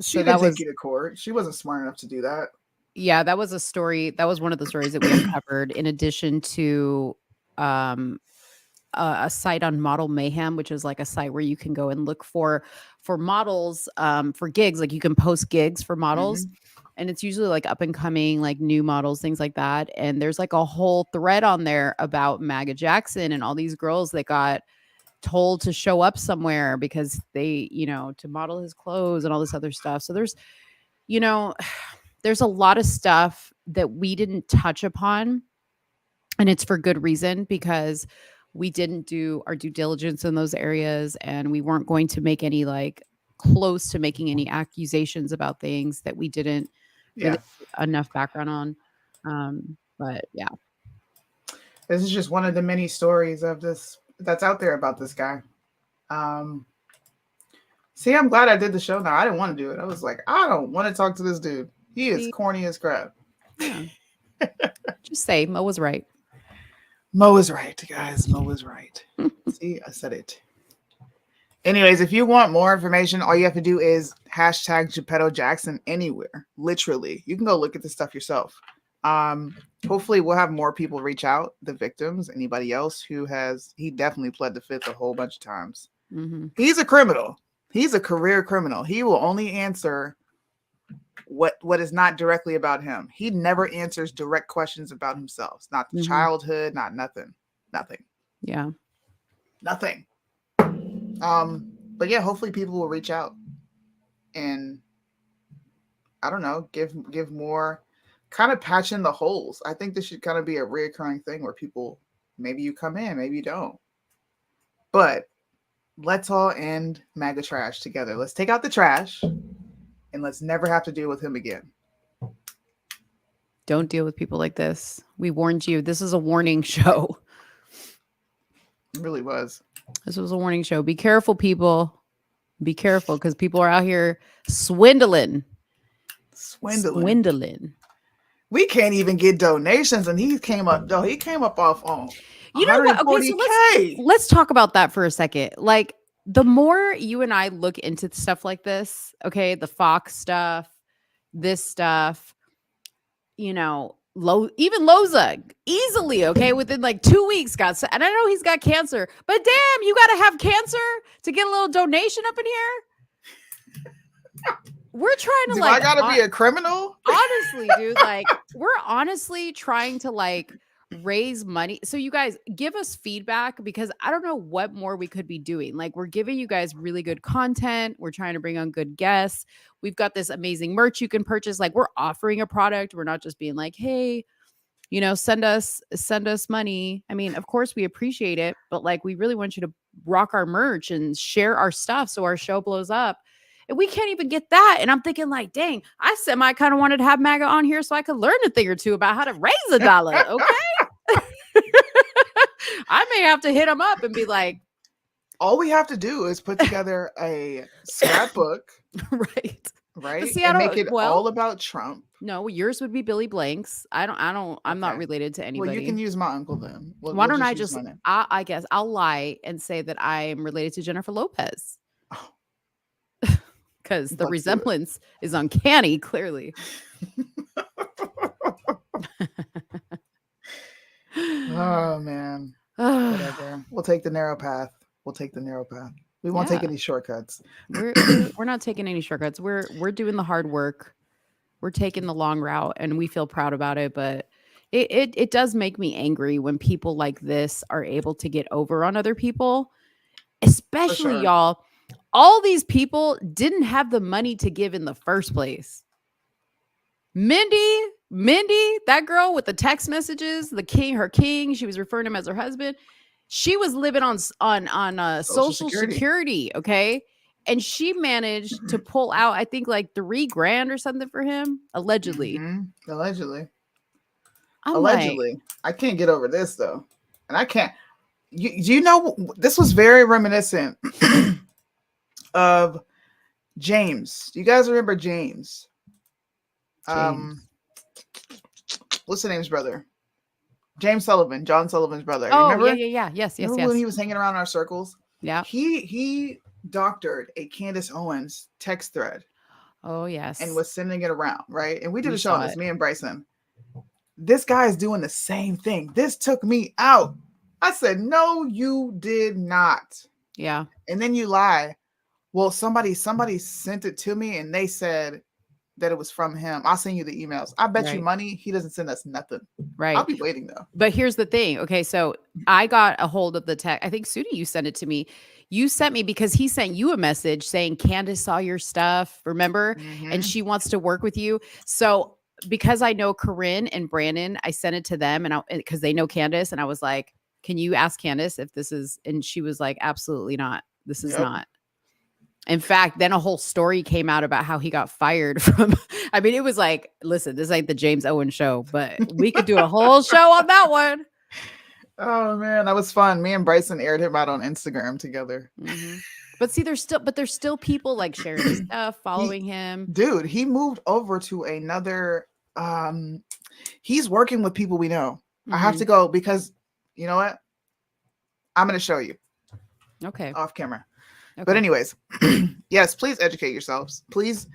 C: take you to court. She wasn't smart enough to do that.
D: Yeah, that was a story. That was one of the stories that we uncovered. In addition to a site on Model Mayhem, which is like a site where you can go and look for models for gigs. Like you can post gigs for models.
C: Mm-hmm.
D: And it's usually like up and coming, like new models, things like that. And there's like a whole thread on there about Maga Jackson and all these girls that got told to show up somewhere because they, to model his clothes and all this other stuff. So there's a lot of stuff that we didn't touch upon. And it's for good reason, because we didn't do our due diligence in those areas. And we weren't going to make any like close to making any accusations about things that we didn't really enough background on. But yeah,
C: this is just one of the many stories of this that's out there about this guy. See, I'm glad I did the show now. I didn't want to do it. I was like, I don't want to talk to this dude. He is corny as crap.
D: Yeah. Just say Mo was right.
C: Mo is right, guys. Mo is right. See, I said it. Anyways, if you want more information, all you have to do is hashtag Geppetto Jackson anywhere. Literally. You can go look at this stuff yourself. Hopefully we'll have more people reach out, the victims, anybody else he definitely pled the fifth a whole bunch of times.
D: Mm-hmm.
C: He's a criminal. He's a career criminal. He will only answer what is not directly about him. He never answers direct questions about himself. Not the childhood, not nothing.
D: Yeah.
C: Nothing. But yeah, hopefully people will reach out and I don't know, give more, kind of patch in the holes. I think this should kind of be a reoccurring thing where people, maybe you come in, maybe you don't. But let's all end MAGA trash together. Let's take out the trash and let's never have to deal with him again.
D: Don't deal with people like this. We warned you. This is a warning show.
C: It really was.
D: This was a warning show. Be careful, people. Be careful, because people are out here swindling.
C: We can't even get donations, and he came up off on.
D: You know what? Okay, so let's talk about that for a second. Like, the more you and I look into stuff like this, okay, the Fox stuff, this stuff, even Loza easily, okay, within like 2 weeks and I know he's got cancer, but damn, you got to have cancer to get a little donation up in here. We're trying to
C: I gotta be a criminal?
D: Honestly, dude, like we're honestly trying to like raise money. So you guys give us feedback, because I don't know what more we could be doing. Like, we're giving you guys really good content. We're trying to bring on good guests. We've got this amazing merch you can purchase. Like, we're offering a product. We're not just being like, hey, send us money. I mean, of course we appreciate it, but like, we really want you to rock our merch and share our stuff so our show blows up. And we can't even get that. And I'm thinking like, dang, I kind of wanted to have MAGA on here so I could learn a thing or two about how to raise $1. Okay. I may have to hit him up and be like,
C: all we have to do is put together a scrapbook.
D: Right.
C: See, and make it all about Trump.
D: No, yours would be Billy Blanks. I'm not related to anybody.
C: Well, you can use my uncle then.
D: Why don't I just, I guess I'll lie and say that I am related to Jennifer Lopez. Because the resemblance is uncanny, clearly.
C: Oh, man. Whatever. We'll take the narrow path. We won't take any shortcuts.
D: We're not taking any shortcuts. We're doing the hard work. We're taking the long route, and we feel proud about it. But it does make me angry when people like this are able to get over on other people, especially
C: sure.
D: y'all. All these people didn't have the money to give in the first place. Mindy, that girl with the text messages, her king, she was referring to him as her husband. She was living on social security, okay? And she managed to pull out, I think, like $3,000 or something for him, allegedly.
C: Allegedly.
D: I'm
C: allegedly. I can't get over this though, and I can't. You know, this was very reminiscent of James. Do you guys remember James? What's the name's brother? James Sullivan, John Sullivan's brother.
D: Oh,
C: remember?
D: yeah. Yes.
C: When he was hanging around our circles?
D: Yeah.
C: He doctored a Candace Owens text thread.
D: Oh, yes.
C: And was sending it around, right? And we did a show on this, me and Bryson. This guy is doing the same thing. This took me out. I said, no, you did not.
D: Yeah.
C: And then you lie. Well, somebody sent it to me and they said that it was from him. I'll send you the emails. I bet you money he doesn't send us nothing.
D: Right.
C: I'll be waiting though.
D: But here's the thing. Okay, so I got a hold of the text. I think Sudi, you sent it to me. You sent me because he sent you a message saying Candace saw your stuff, remember? And she wants to work with you. So because I know Corinne and Brandon, I sent it to them and because they know Candace, and I was like, can you ask Candace if this is? And she was like, absolutely not. This is not. In fact, then a whole story came out about how he got fired from. I mean, it was like, listen, this ain't the James Owen show, but we could do a whole show on that one.
C: Oh man, that was fun. Me and Bryson aired him out on Instagram together.
D: But see, there's still people like sharing his stuff, following him.
C: Dude, he moved over to another. He's working with people we know. I have to go because you know what? I'm going to show you.
D: Okay.
C: Off camera. Okay. But anyways, yes, please educate yourselves. Please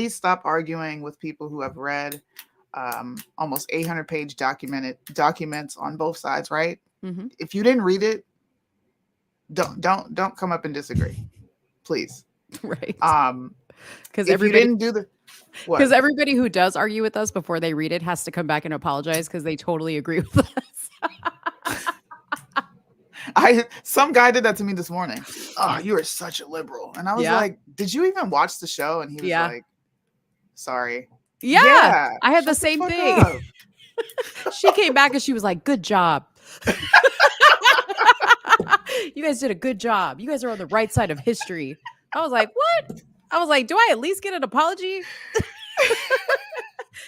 C: stop arguing with people who have read almost 800-page documents on both sides, right? If you didn't read it, don't come up and disagree, please.
D: Right.
C: Because everybody didn't do the.
D: Because everybody who does argue with us before they read it has to come back and apologize because they totally agree with us.
C: Some guy did that to me this morning. Oh, you are such a liberal. And I was like, did you even watch the show? And he was like, sorry.
D: Yeah, I had the same thing. She came back and she was like, good job. You guys did a good job. You guys are on the right side of history. I was like, what? I was like, do I at least get an apology?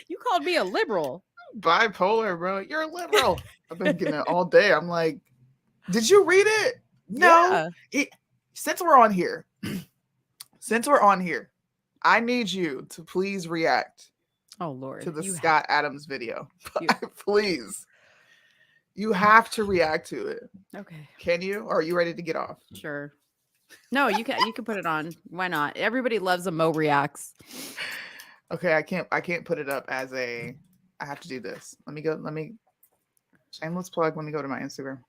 D: You called me a liberal.
C: Bipolar, bro. You're a liberal. I've been getting it all day. I'm like, did you read it? No. Yeah. Since we're on here, I need you to please react.
D: Oh Lord.
C: To the Scott Adams video. Please. You have to react to it.
D: Okay.
C: Can you? Or are you ready to get off?
D: Sure. No, you can put it on. Why not? Everybody loves a Mo reacts.
C: Okay, I can't put it up as a. I have to do this. Let me shameless plug. Let me go to my Instagram.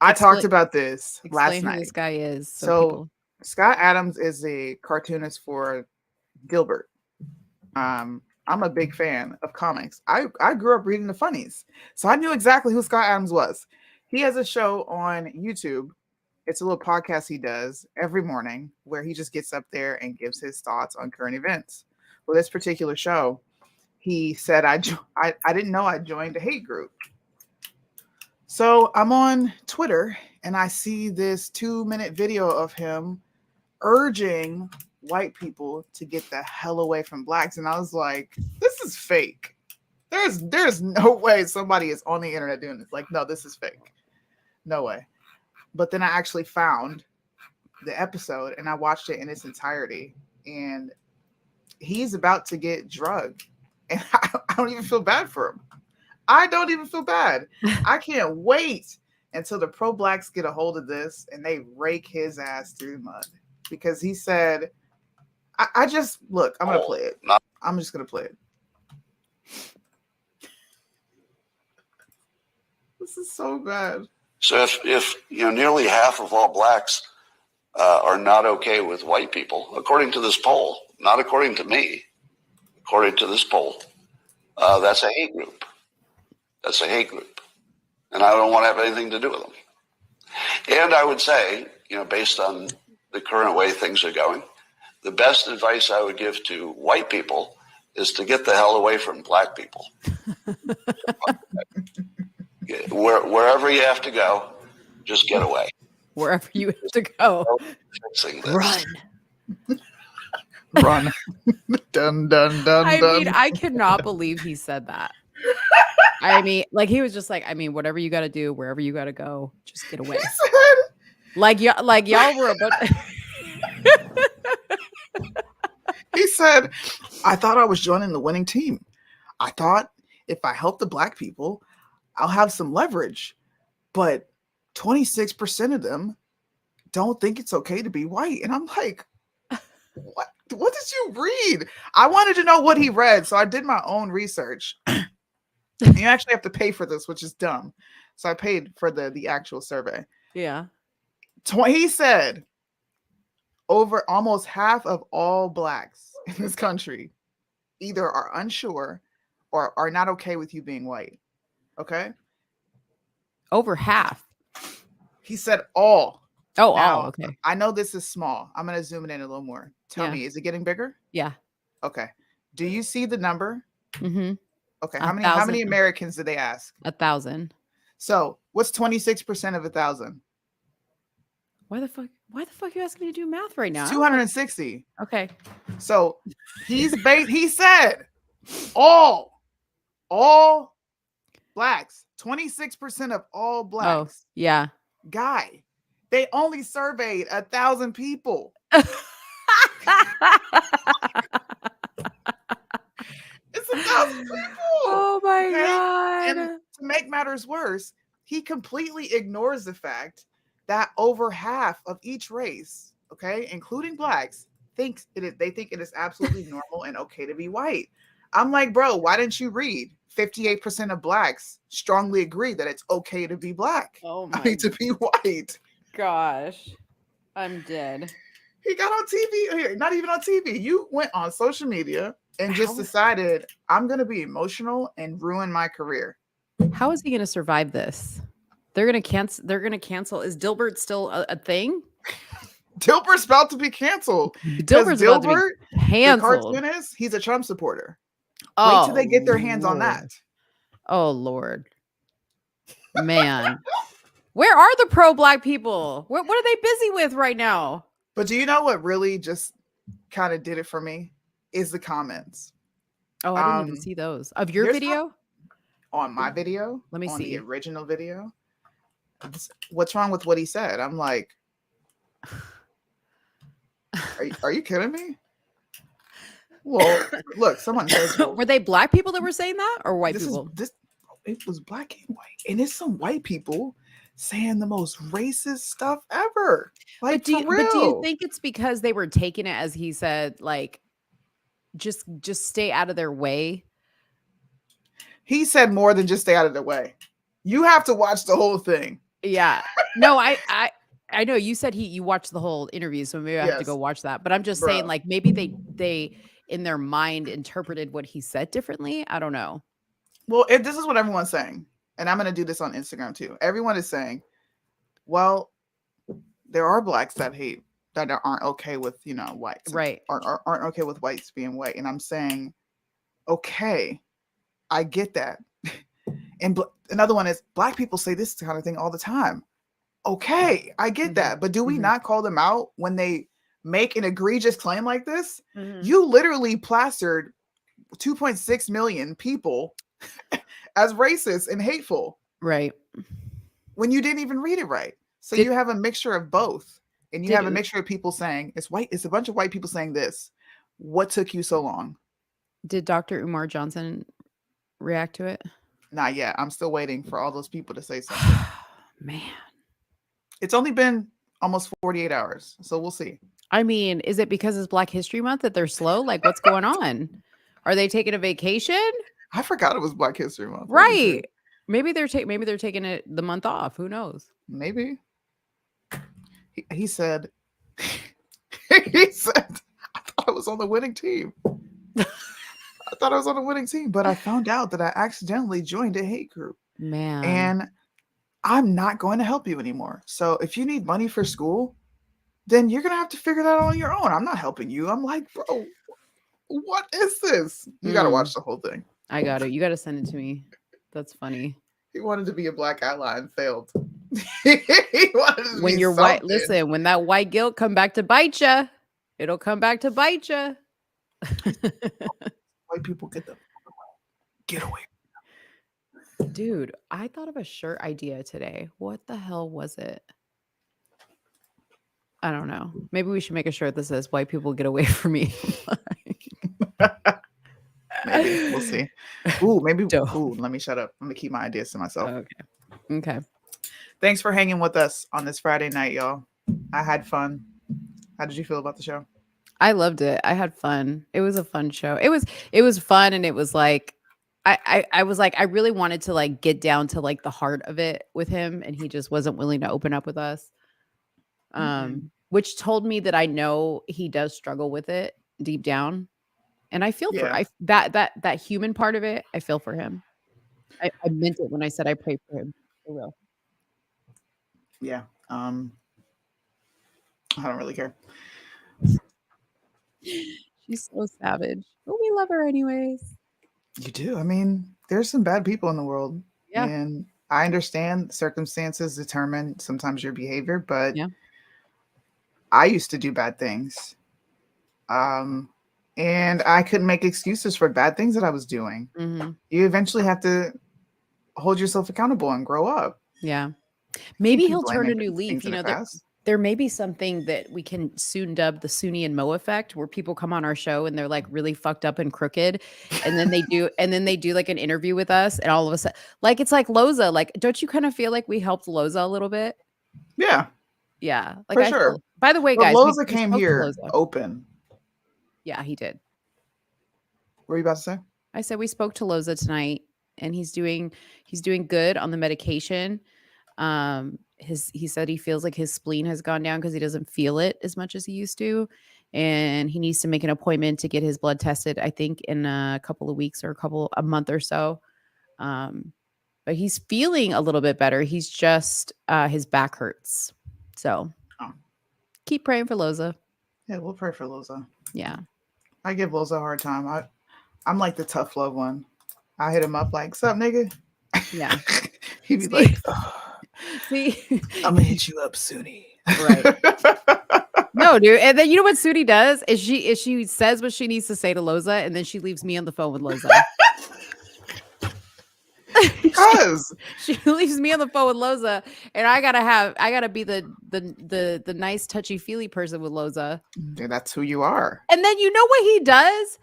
C: I talked about this last night.
D: Who this guy is.
C: So Scott Adams is a cartoonist for Dilbert. I'm a big fan of comics. I grew up reading the funnies, so I knew exactly who Scott Adams was. He has a show on YouTube. It's a little podcast he does every morning where he just gets up there and gives his thoughts on current events. Well, this particular show, he said, I didn't know I joined a hate group. So I'm on Twitter and I see this 2-minute video of him urging white people to get the hell away from blacks. And I was like, this is fake. There's no way somebody is on the internet doing this. Like, no, this is fake. No way. But then I actually found the episode and I watched it in its entirety. And he's about to get drugged. And I don't even feel bad for him. I don't even feel bad. I can't wait until the pro-blacks get a hold of this and they rake his ass through the mud. Because he said, I just, look, I'm going to play it. I'm just going to play it. This is so bad.
J: So if nearly half of all blacks are not okay with white people, according to this poll, not according to me, according to this poll. That's a hate group. That's a hate group. And I don't want to have anything to do with them. And I would say, based on the current way things are going, the best advice I would give to white people is to get the hell away from black people. Wherever you have to go, just get away.
D: Wherever you have to go.
J: Fixing this.
D: Run.
C: Run. Dun, dun, dun,
D: I
C: dun.
D: mean, I cannot believe he said that. I mean, like he was just like, I mean, whatever you got to do, wherever you got to go, just get away.
C: He said,
D: Like y'all were about.
C: he said, I thought I was joining the winning team. I thought if I help the black people, I'll have some leverage. But 26% of them don't think it's okay to be white. And I'm like, what did you read? I wanted to know what he read. So I did my own research. You actually have to pay for this, which is dumb. So I paid for the actual survey.
D: Yeah.
C: He said over almost half of all blacks in this country either are unsure or are not okay with you being white. Okay.
D: Over half.
C: He said all.
D: Oh, okay.
C: I know this is small. I'm going to zoom it in a little more. Tell me, is it getting bigger?
D: Yeah.
C: Okay. Do you see the number?
D: Mm-hmm.
C: Okay. How many Americans did they ask?
D: 1,000.
C: So what's 26% of 1,000?
D: Why the fuck are you asking me to do math right now?
C: 260.
D: Okay.
C: So he said all blacks, 26% of all blacks.
D: Oh, yeah.
C: Guy, they only surveyed 1,000 people. It's 1,000 people.
D: Oh my God.
C: And to make matters worse, he completely ignores the fact that over half of each race, okay, including blacks, they think it is absolutely normal and okay to be white. I'm like, bro, why didn't you read? 58% of blacks strongly agree that it's okay to be black.
D: Oh my
C: to be white.
D: gosh. I'm dead.
C: He got on TV, not even on TV. You went on social media and just decided I'm going to be emotional and ruin my career.
D: How is he going to survive this? They're going to cancel. Is Dilbert still a thing?
C: Dilbert's about to be canceled.
D: Dilbert's about to be canceled.
C: The cartoonist, he's a Trump supporter.
D: Oh,
C: wait till they get their hands on that.
D: Oh, Lord. Man. Where are the pro-black people? What are they busy with right now?
C: But do you know what really just kind of did it for me? Is the comments.
D: Oh, I didn't even see those. Of your video?
C: On my video?
D: Let me see.
C: The original video? What's wrong with what he said? I'm like, are you kidding me? Well, look, someone says,
D: were they black people that were saying that or white people?
C: It was black and white. And it's some white people saying the most racist stuff ever. Like, but do you
D: think it's because they were taking it, as he said, like, just stay out of their way?
C: He said more than just stay out of their way. You have to watch the whole thing.
D: Yeah. No, I know you said you watched the whole interview, so maybe I have to go watch that. But I'm just saying, like, maybe they in their mind interpreted what he said differently. I don't know.
C: Well, this is what everyone's saying, and I'm going to do this on Instagram too. Everyone is saying, well, there are blacks that aren't okay with, whites.
D: Right.
C: Aren't okay with whites being white. And I'm saying, okay, I get that. And another one is black people say this kind of thing all the time. Okay, I get that. But do we not call them out when they make an egregious claim like this? You literally plastered 2.6 million people as racist and hateful.
D: Right.
C: When you didn't even read it right. So you have a mixture of both. And you have a mixture of people saying it's white. It's a bunch of white people saying this. What took you so long?
D: Did Dr. Umar Johnson react to it?
C: Not yet. I'm still waiting for all those people to say something.
D: Man.
C: It's only been almost 48 hours. So we'll see.
D: I mean, is it because it's Black History Month that they're slow? Like, what's going on? Are they taking a vacation?
C: I forgot it was Black History Month.
D: Right. Maybe they're taking it the month off. Who knows?
C: Maybe. He said, I thought I was on the winning team. I thought I was on a winning team, but I found out that I accidentally joined a hate group.
D: Man.
C: And I'm not going to help you anymore. So if you need money for school, then you're going to have to figure that out on your own. I'm not helping you. I'm like, bro, what is this? You got to watch the whole thing.
D: I got it. You got to send it to me. That's funny.
C: He wanted to be a black ally and failed. He wanted to
D: When
C: be
D: you're white,
C: something.
D: listen, when that white guilt come back to bite you, it'll come back to bite you.
C: White people get away.
D: Dude, I thought of a shirt idea today. What the hell was it? I don't know. Maybe we should make a shirt that says white people get away from me.
C: Maybe. We'll see. Ooh, maybe.
D: Dope.
C: Ooh, let me shut up. I'm going to keep my ideas to myself.
D: Okay.
C: Thanks for hanging with us on this Friday night, y'all. I had fun. How did you feel about the show?
D: I loved it. I had fun. It was a fun show. It was fun, and it was like I was like, I really wanted to like get down to like the heart of it with him, and he just wasn't willing to open up with us. Which told me that I know he does struggle with it deep down. And I feel for that human part of it. I feel for him. I meant it when I said I pray for him. For real.
C: Yeah. I don't really care.
D: She's so savage. But we love her anyways.
C: You do. I mean, there's some bad people in the world.
D: Yeah.
C: And I understand circumstances determine sometimes your behavior, but I used to do bad things. And I couldn't make excuses for bad things that I was doing.
D: Mm-hmm.
C: You eventually have to hold yourself accountable and grow up.
D: Yeah. Maybe he'll turn a new leaf. You know, there may be something that we can soon dub the Suni and Mo effect, where people come on our show and they're like really fucked up and crooked. And then they do like an interview with us, and all of a sudden, like, it's like Loza. Like, don't you kind of feel like we helped Loza a little bit?
C: Yeah.
D: Yeah. Like,
C: for sure.
D: By the way,
C: but
D: guys,
C: Loza came here open.
D: Yeah, he did.
C: What were you about to say?
D: I said we spoke to Loza tonight, and he's doing good on the medication. He said he feels like his spleen has gone down because he doesn't feel it as much as he used to, and he needs to make an appointment to get his blood tested, I think in a couple of weeks or a month or so. But he's feeling a little bit better. He's just his back hurts. So keep praying for Loza.
C: Yeah, we'll pray for Loza.
D: Yeah.
C: I give Loza a hard time. I'm like the tough love one. I hit him up like, "Sup, nigga?"
D: Yeah.
C: He'd be like,
D: "See,
C: I'm gonna hit you up, Suni."
D: Right. No, dude. And then you know what Suni does is she says what she needs to say to Loza, and then she leaves me on the phone with Loza.
C: Because
D: she leaves me on the phone with Loza, and I gotta be the nice touchy feely person with Loza.
C: Yeah, that's who you are.
D: And then you know what he does?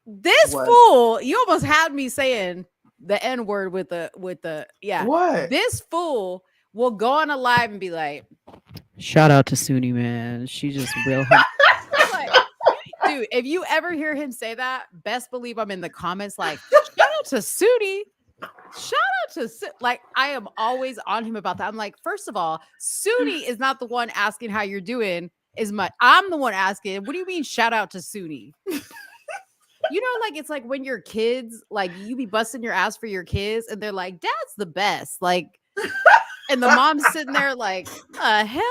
D: This fool, you almost had me saying the N word with the yeah.
C: What?
D: This fool will go on a live and be like, "Shout out to Suni, man. She just real." Like, dude, if you ever hear him say that, best believe I'm in the comments like, "Shout out to Suni." Shout out to like, I am always on him about that. I'm like, first of all, Suni is not the one asking how you're doing as much. I'm the one asking. What do you mean? Shout out to Suni. You know, like, it's like when your kids, like, you be busting your ass for your kids, and they're like, "Dad's the best." Like, and the mom's sitting there like, hell?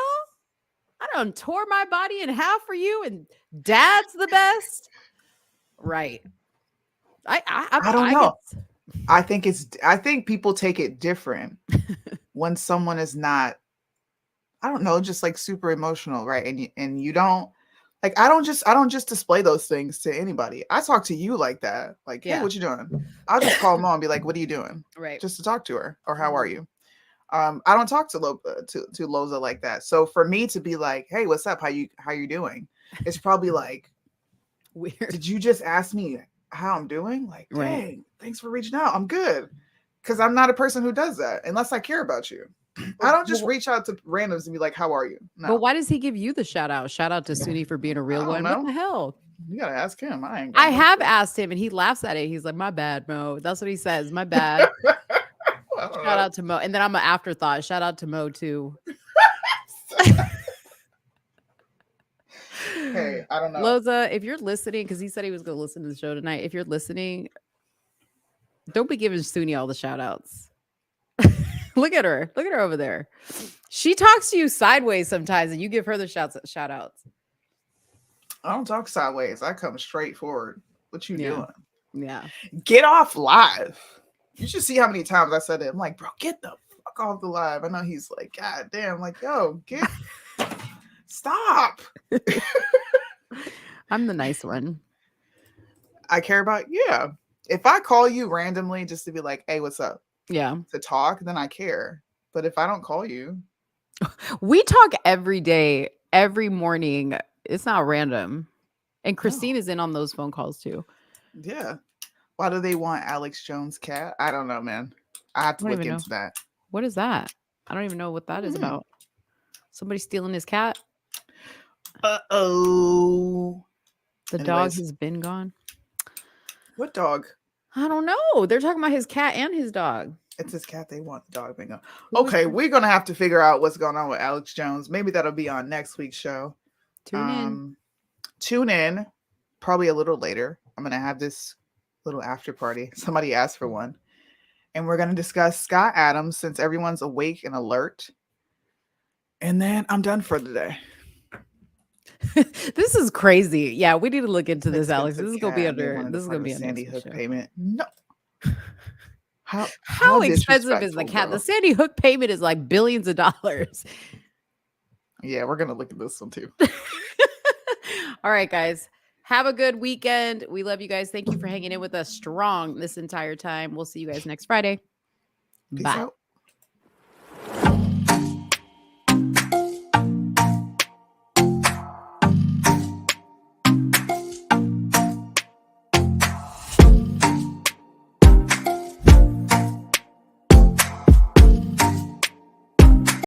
D: I done tore my body in half for you, and Dad's the best. Right.
C: I don't know. I think people take it different when someone is not, I don't know, just like super emotional, right? And you don't, like, I don't just display those things to anybody. I talk to you like that. Like, "Hey, what you doing?" I'll just call Mom and be like, "What are you doing?"
D: Right.
C: Just to talk to her, or "How are you?" I don't talk to Loza like that. So for me to be like, "Hey, what's up? How you doing?" It's probably like,
D: weird.
C: Did you just ask me how I'm doing? Like, dang, thanks for reaching out. I'm good. Because I'm not a person who does that unless I care about you. I don't just reach out to randoms and be like, "How are you?" No.
D: But why does he give you the shout out? Shout out to Suni for being a real one.
C: know.
D: What the hell?
C: You gotta ask him.
D: I have asked him, and he laughs at it. He's like, "My bad, Mo." That's what he says. "My bad." Shout out to Mo. And then I'm an afterthought. Shout out to Mo too.
C: okay, I don't know.
D: Loza, if you're listening, because he said he was going to listen to the show tonight. If you're listening, don't be giving Suni all the shout outs. Look at her. Look at her over there. She talks to you sideways sometimes and you give her the shout outs.
C: I don't talk sideways. I come straight forward. What you doing?
D: Yeah.
C: Get off live. You should see how many times I said it. I'm like, bro, get the fuck off the live. I know he's like, God damn. I'm like, yo, stop.
D: I'm the nice one.
C: I care about, yeah. If I call you randomly just to be like, hey, what's up?
D: Yeah.
C: To talk, then I care. But if I don't call you.
D: We talk every day, every morning. It's not random. And Christine is in on those phone calls too.
C: Yeah. Why do they want Alex Jones' cat? I don't know, man. I have to look into that.
D: What is that? I don't even know what that is about. Somebody stealing his cat?
C: Uh-oh.
D: The dog has been gone.
C: What dog?
D: I don't know. They're talking about his cat and his dog.
C: It's his cat. They want the dog being gone. Okay, we're going to have to figure out what's going on with Alex Jones. Maybe that'll be on next week's show. Tune in. Probably a little later. I'm going to have this little after party. Somebody asked for one. And we're going to discuss Scott Adams since everyone's awake and alert. And then I'm done for the day.
D: This is crazy. Yeah, we need to look into this, Alex. This is going to be under. This is going to be a
C: Sandy Hook
D: show.
C: payment. No.
D: How expensive is the cat?
C: Bro.
D: The Sandy Hook payment is like billions of dollars.
C: Yeah, we're going to look at this one too.
D: All right, guys. Have a good weekend. We love you guys. Thank you for hanging in with us strong this entire time. We'll see you guys next Friday.
C: Peace
D: Bye.
C: out.